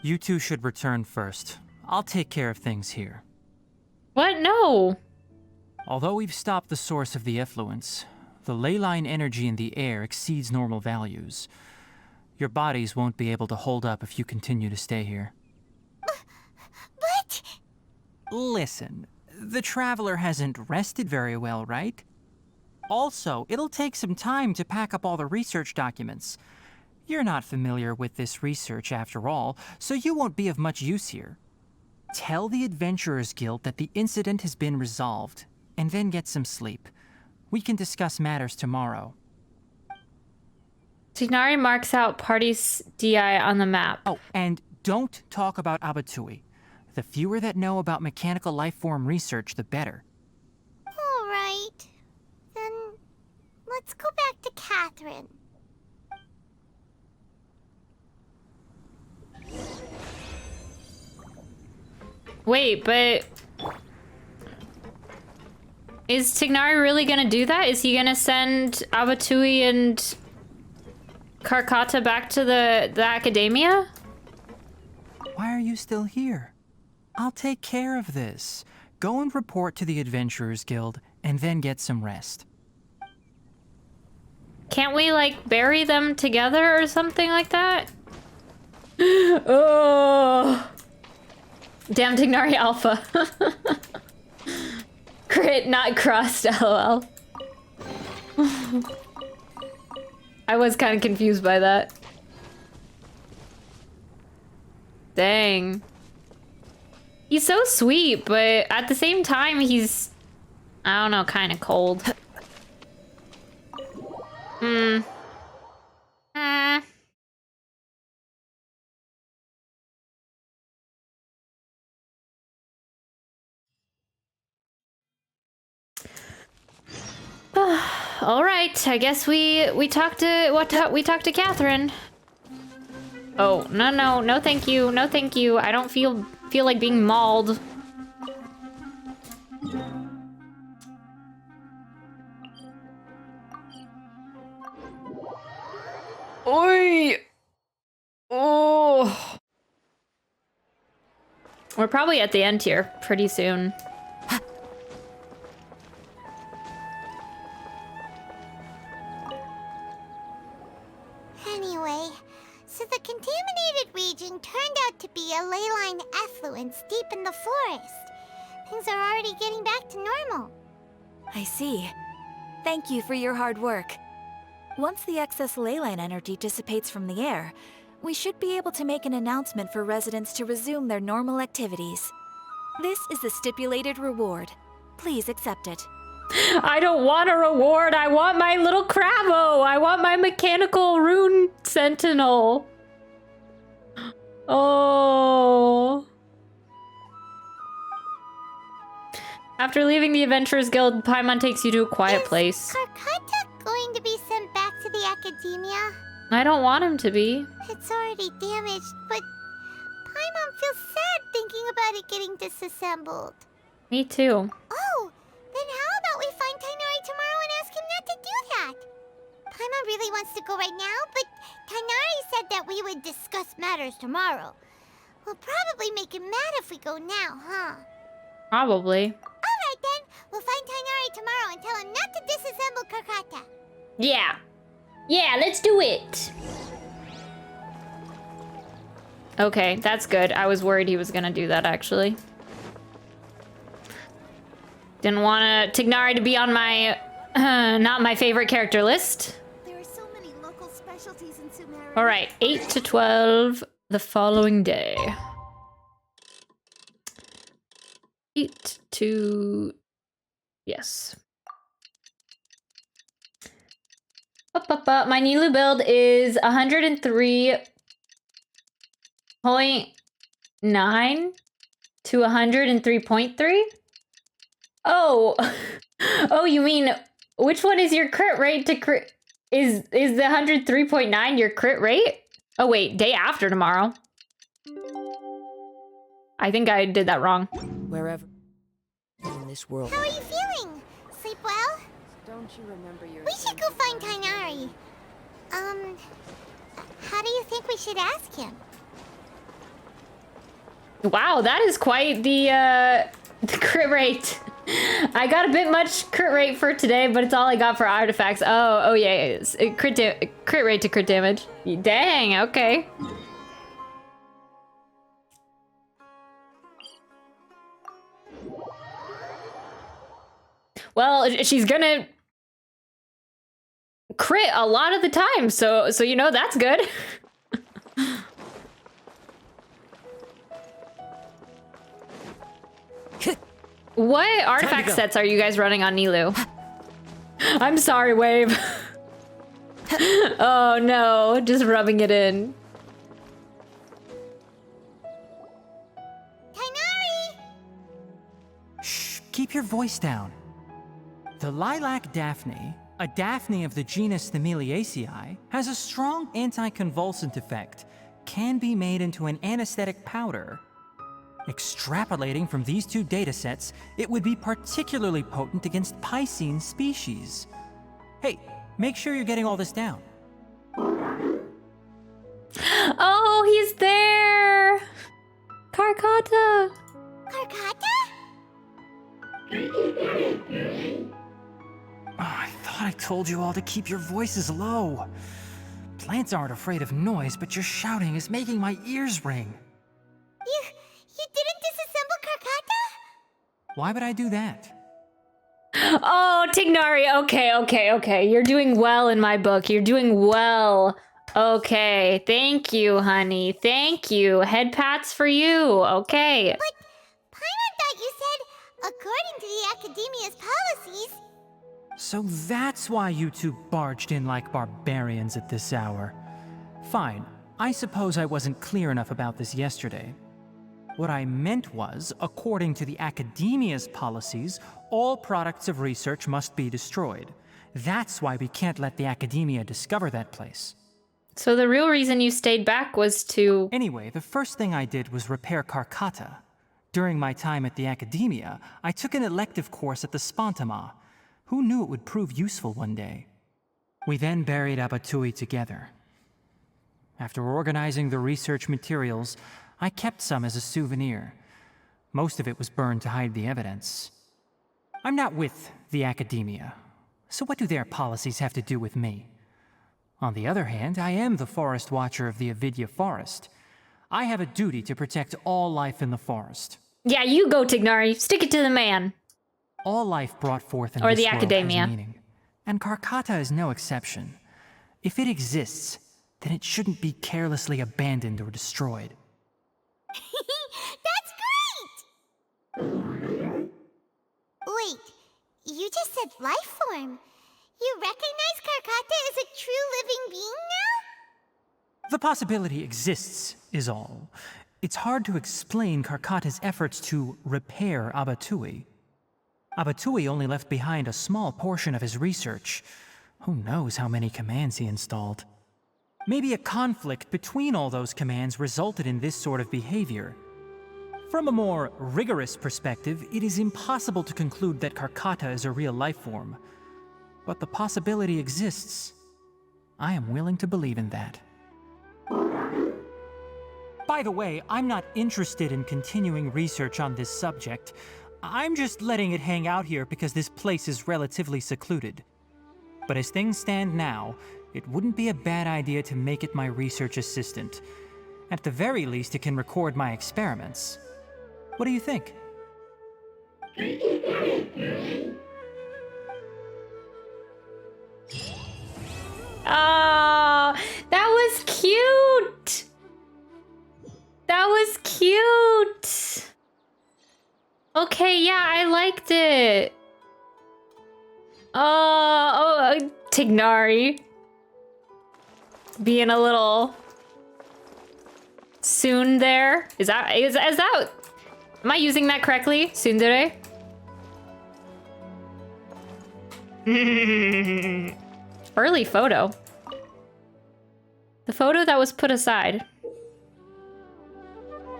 You two should return first. I'll take care of things here. What? No! Although we've stopped the source of the effluence, the ley line energy in the air exceeds normal values. Your bodies won't be able to hold up if you continue to stay here. But... Listen, the Traveler hasn't rested very well, right? Also, it'll take some time to pack up all the research documents. You're not familiar with this research after all, so you won't be of much use here. Tell the Adventurers Guild that the incident has been resolved, and then get some sleep. We can discuss matters tomorrow. Tighnari marks out party's DI on the map. Oh, and don't talk about Abatui. The fewer that know about mechanical life form research, the better. All right. Then let's go back to Catherine. Wait, but... Is Tighnari really gonna do that? Is he gonna send Abatui and Carcotta back to the Academia? Why are you still here? I'll take care of this. Go and report to the Adventurers Guild, and then get some rest. Can't we, like, bury them together or something like that? Oh! Damn Tighnari Alpha. Crit, not crust, lol. I was kind of confused by that. Dang. He's so sweet, but at the same time, he's... I don't know, kind of cold. All right, I guess we talked to Catherine. Oh, no, thank you. No, thank you. I don't feel feel like being mauled. Oi! Oh. We're probably at the end here pretty soon. Anyway, so the contaminated region turned out to be a ley line effluence deep in the forest. Things are already getting back to normal. I see. Thank you for your hard work. Once the excess ley line energy dissipates from the air, we should be able to make an announcement for residents to resume their normal activities. This is the stipulated reward. Please accept it. I don't want a reward. I want my little Crabbo. I want my mechanical rune sentinel. Oh. After leaving the Adventurers Guild, Paimon takes you to a quiet place. Karkata going to be sent back to the academia? I don't want him to be. It's already damaged, but Paimon feels sad thinking about it getting disassembled. Me too. Oh, then how about we find Tighnari tomorrow and ask him not to do that? Paimon really wants to go right now, but Tighnari said that we would discuss matters tomorrow. We'll probably make him mad if we go now, huh? Probably. Alright then, we'll find Tighnari tomorrow and tell him not to disassemble Karkata. Yeah. Yeah, let's do it. Okay, that's good. I was worried he was gonna do that, actually. Didn't want Tighnari to be on my, not my favorite character list. There are so many local specialties in Sumeru. All right, 8 to 12 the following day. 8 to... Yes. My Nilou build is 103.9 to 103.3. Oh, oh, you mean which one is your crit rate to crit? Is the 103.9 your crit rate? Oh wait, day after tomorrow. I think I did that wrong. Wherever in this world. How are you feeling? Sleep well? Don't you remember your... We should go find Tighnari. How do you think we should ask him? Wow, that is quite the crit rate. I got a bit much crit rate for today, but it's all I got for artifacts. Oh yeah, it's crit rate to crit damage. Dang, okay. Well, she's gonna crit a lot of the time, so you know that's good. What artifact sets are you guys running on Nilou? I'm sorry, Wave. Oh no, just rubbing it in. Tighnari! Shh, keep your voice down. The lilac daphne, a daphne of the genus Thymilaceae, has a strong anticonvulsant effect, can be made into an anesthetic powder. Extrapolating from these two datasets, it would be particularly potent against Piscine species. Hey, make sure you're getting all this down. Oh, he's there! Karkata! Karkata? Oh, I thought I told you all to keep your voices low. Plants aren't afraid of noise, but your shouting is making my ears ring. You didn't disassemble Karkata? Why would I do that? Oh, Tighnari, okay. You're doing well in my book. You're doing well. Okay, thank you, honey. Thank you. Head pats for you. Okay. But Paimon thought you said, according to the Academia's policies... So that's why you two barged in like barbarians at this hour. Fine. I suppose I wasn't clear enough about this yesterday. What I meant was, according to the Academia's policies, all products of research must be destroyed. That's why we can't let the Academia discover that place. So the real reason you stayed back was to... Anyway, the first thing I did was repair Karkata. During my time at the academia, I took an elective course at the Spantama. Who knew it would prove useful one day? We then buried Abatui together. After organizing the research materials, I kept some as a souvenir. Most of it was burned to hide the evidence. I'm not with the academia, so what do their policies have to do with me? On the other hand, I am the Forest Watcher of the Avidya Forest. I have a duty to protect all life in the forest. Yeah, you go, Tighnari. Stick it to the man. All life brought forth in or this the world academia. has meaning, and Karkata is no exception. If it exists, then it shouldn't be carelessly abandoned or destroyed. That's great! Wait, you just said life form. You recognize Karkata as a true living being now? The possibility exists, is all. It's hard to explain Karkata's efforts to repair Abatui. Abatui only left behind a small portion of his research. Who knows how many commands he installed? Maybe a conflict between all those commands resulted in this sort of behavior. From a more rigorous perspective, it is impossible to conclude that Karkata is a real life form. But the possibility exists. I am willing to believe in that. By the way, I'm not interested in continuing research on this subject. I'm just letting it hang out here because this place is relatively secluded. But as things stand now, it wouldn't be a bad idea to make it my research assistant. At the very least, it can record my experiments. What do you think? Oh, that was cute! That was cute! Okay, yeah, I liked it. Oh, Tighnari. Being a little soon there. Is that am I using that correctly? Tsundere? Early photo. The photo that was put aside.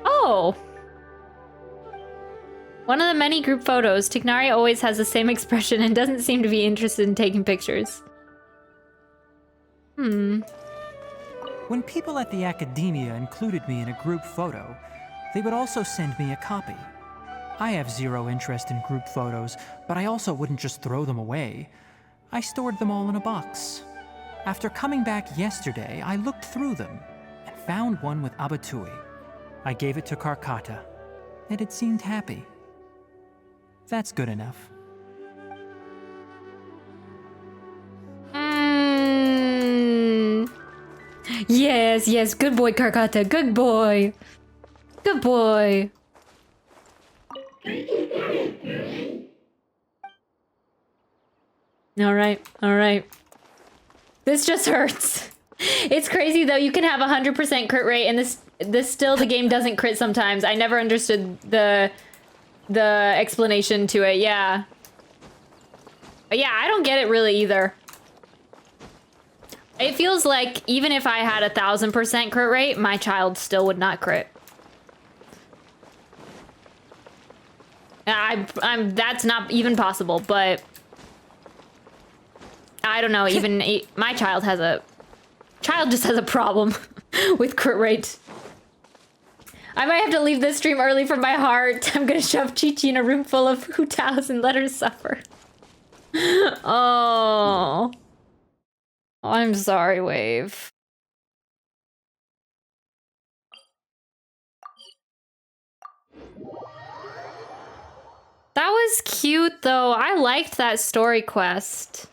Oh. One of the many group photos. Tighnari always has the same expression and doesn't seem to be interested in taking pictures. When people at the academia included me in a group photo, they would also send me a copy. I have zero interest in group photos, but I also wouldn't just throw them away. I stored them all in a box. After coming back yesterday, I looked through them and found one with Abatui. I gave it to Karkata, and it seemed happy. That's good enough. Yes, yes, good boy, Karkata, good boy. Good boy. All right. This just hurts. It's crazy though, you can have 100% crit rate and this still the game doesn't crit sometimes. I never understood the explanation to it, yeah. But yeah, I don't get it really either. It feels like even if I had 1000% crit rate, my child still would not crit. That's not even possible, but I don't know, even my child just has a problem with crit rate. I might have to leave this stream early for my heart. I'm gonna shove Chi-Chi in a room full of Hu-Taos and let her suffer. Oh. I'm sorry, Wave. That was cute, though. I liked that story quest.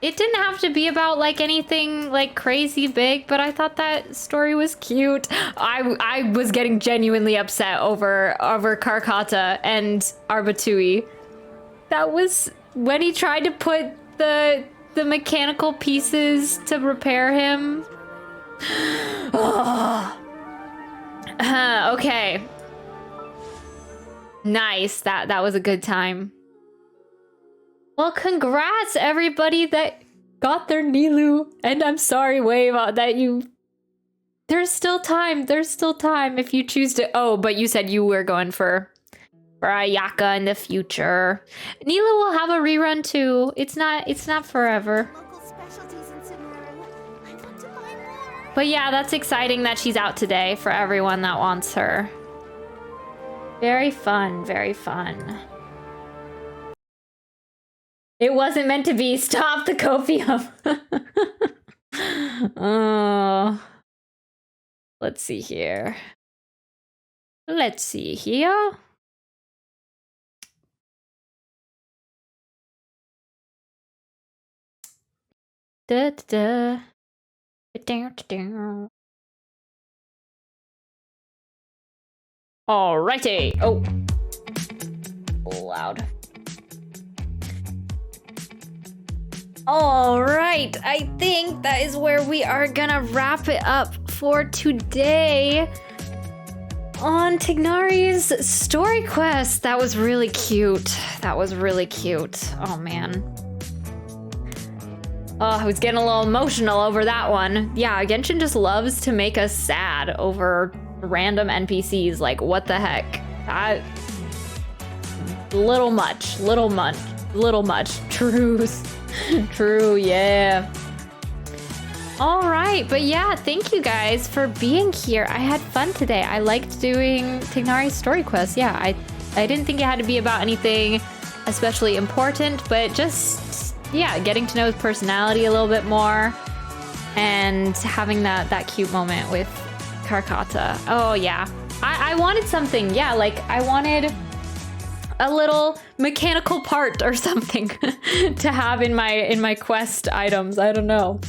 It didn't have to be about, like, anything, like, crazy big, but I thought that story was cute. I was getting genuinely upset over Karkata and Abatui. That was when he tried to put the mechanical pieces to repair him. Oh. Okay. Nice. That was a good time. Well, congrats everybody that got their Nilou. And I'm sorry, Wave, that you... There's still time. There's still time if you choose to... Oh, but you said you were going for Ayaka in the future. Nilou will have a rerun too. It's not forever. But yeah, that's exciting that she's out today for everyone that wants her. Very fun, very fun. It wasn't meant to be. Stop the copium. Oh. Let's see here. Let's see here. Da, da, da. Down, down. Alrighty. Oh. Loud. Alright, I think that is where we are gonna wrap it up for today on Tighnari's story quest. That was really cute. That was really cute. Oh man. Oh, I was getting a little emotional over that one. Yeah, Genshin just loves to make us sad over random NPCs. Like, what the heck? Little much. Truth. True, yeah. All right, but yeah, thank you guys for being here. I had fun today. I liked doing Tighnari's story quest. Yeah, I didn't think it had to be about anything especially important, but just, yeah, getting to know his personality a little bit more and having that cute moment with Karkata. Oh yeah, I wanted something. Yeah, like I wanted a little mechanical part or something to have in my quest items. I don't know.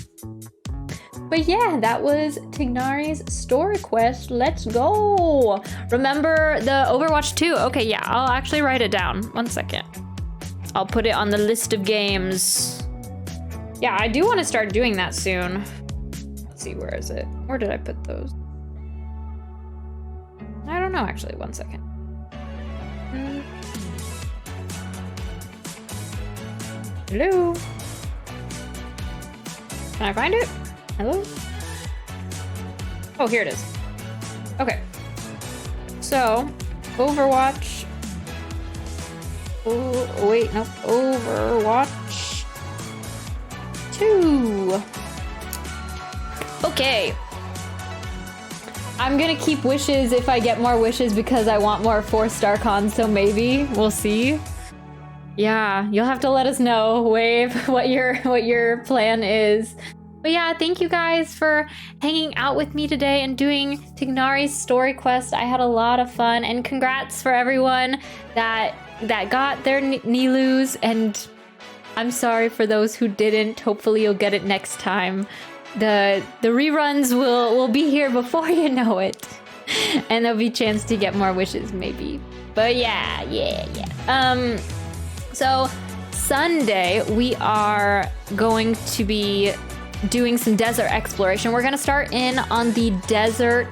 But yeah, that was Tighnari's story quest. Let's go. Remember the Overwatch 2? Okay, yeah, I'll actually write it down. 1 second. I'll put it on the list of games. Yeah, I do want to start doing that soon. Let's see, where is it? Where did I put those? I don't know, actually. 1 second. Hello? Can I find it? Hello? Oh, here it is. Okay. So, Overwatch. Oh, wait, no. Overwatch 2. Okay. I'm gonna keep wishes if I get more wishes because I want more 4-star cons, so maybe. We'll see. Yeah, you'll have to let us know, Wave, what your plan is. But yeah, thank you guys for hanging out with me today and doing Tighnari's story quest. I had a lot of fun, and congrats for everyone that got their Nilous, and I'm sorry for those who didn't. Hopefully you'll get it next time. The reruns will be here before you know it. And there'll be a chance to get more wishes maybe. But yeah. So Sunday we are going to be doing some desert exploration. We're gonna start in on the desert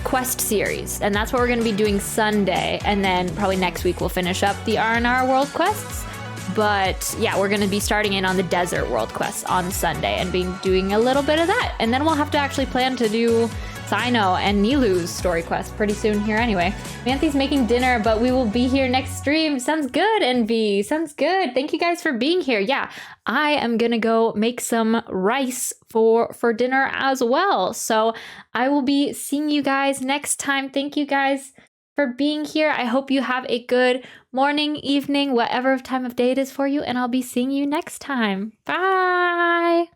quest series, and that's what we're gonna be doing Sunday, and then probably next week we'll finish up the R&R world quests. But yeah, we're gonna be starting in on the desert world quests on Sunday and doing a little bit of that, and then we'll have to actually plan to do Cyno and Nilou's story quest pretty soon here anyway. Manthy's making dinner, but we will be here next stream. Sounds good, Envy. Sounds good. Thank you guys for being here. Yeah, I am gonna go make some rice for dinner as well. So I will be seeing you guys next time. Thank you guys for being here. I hope you have a good morning, evening, whatever time of day it is for you, and I'll be seeing you next time. Bye!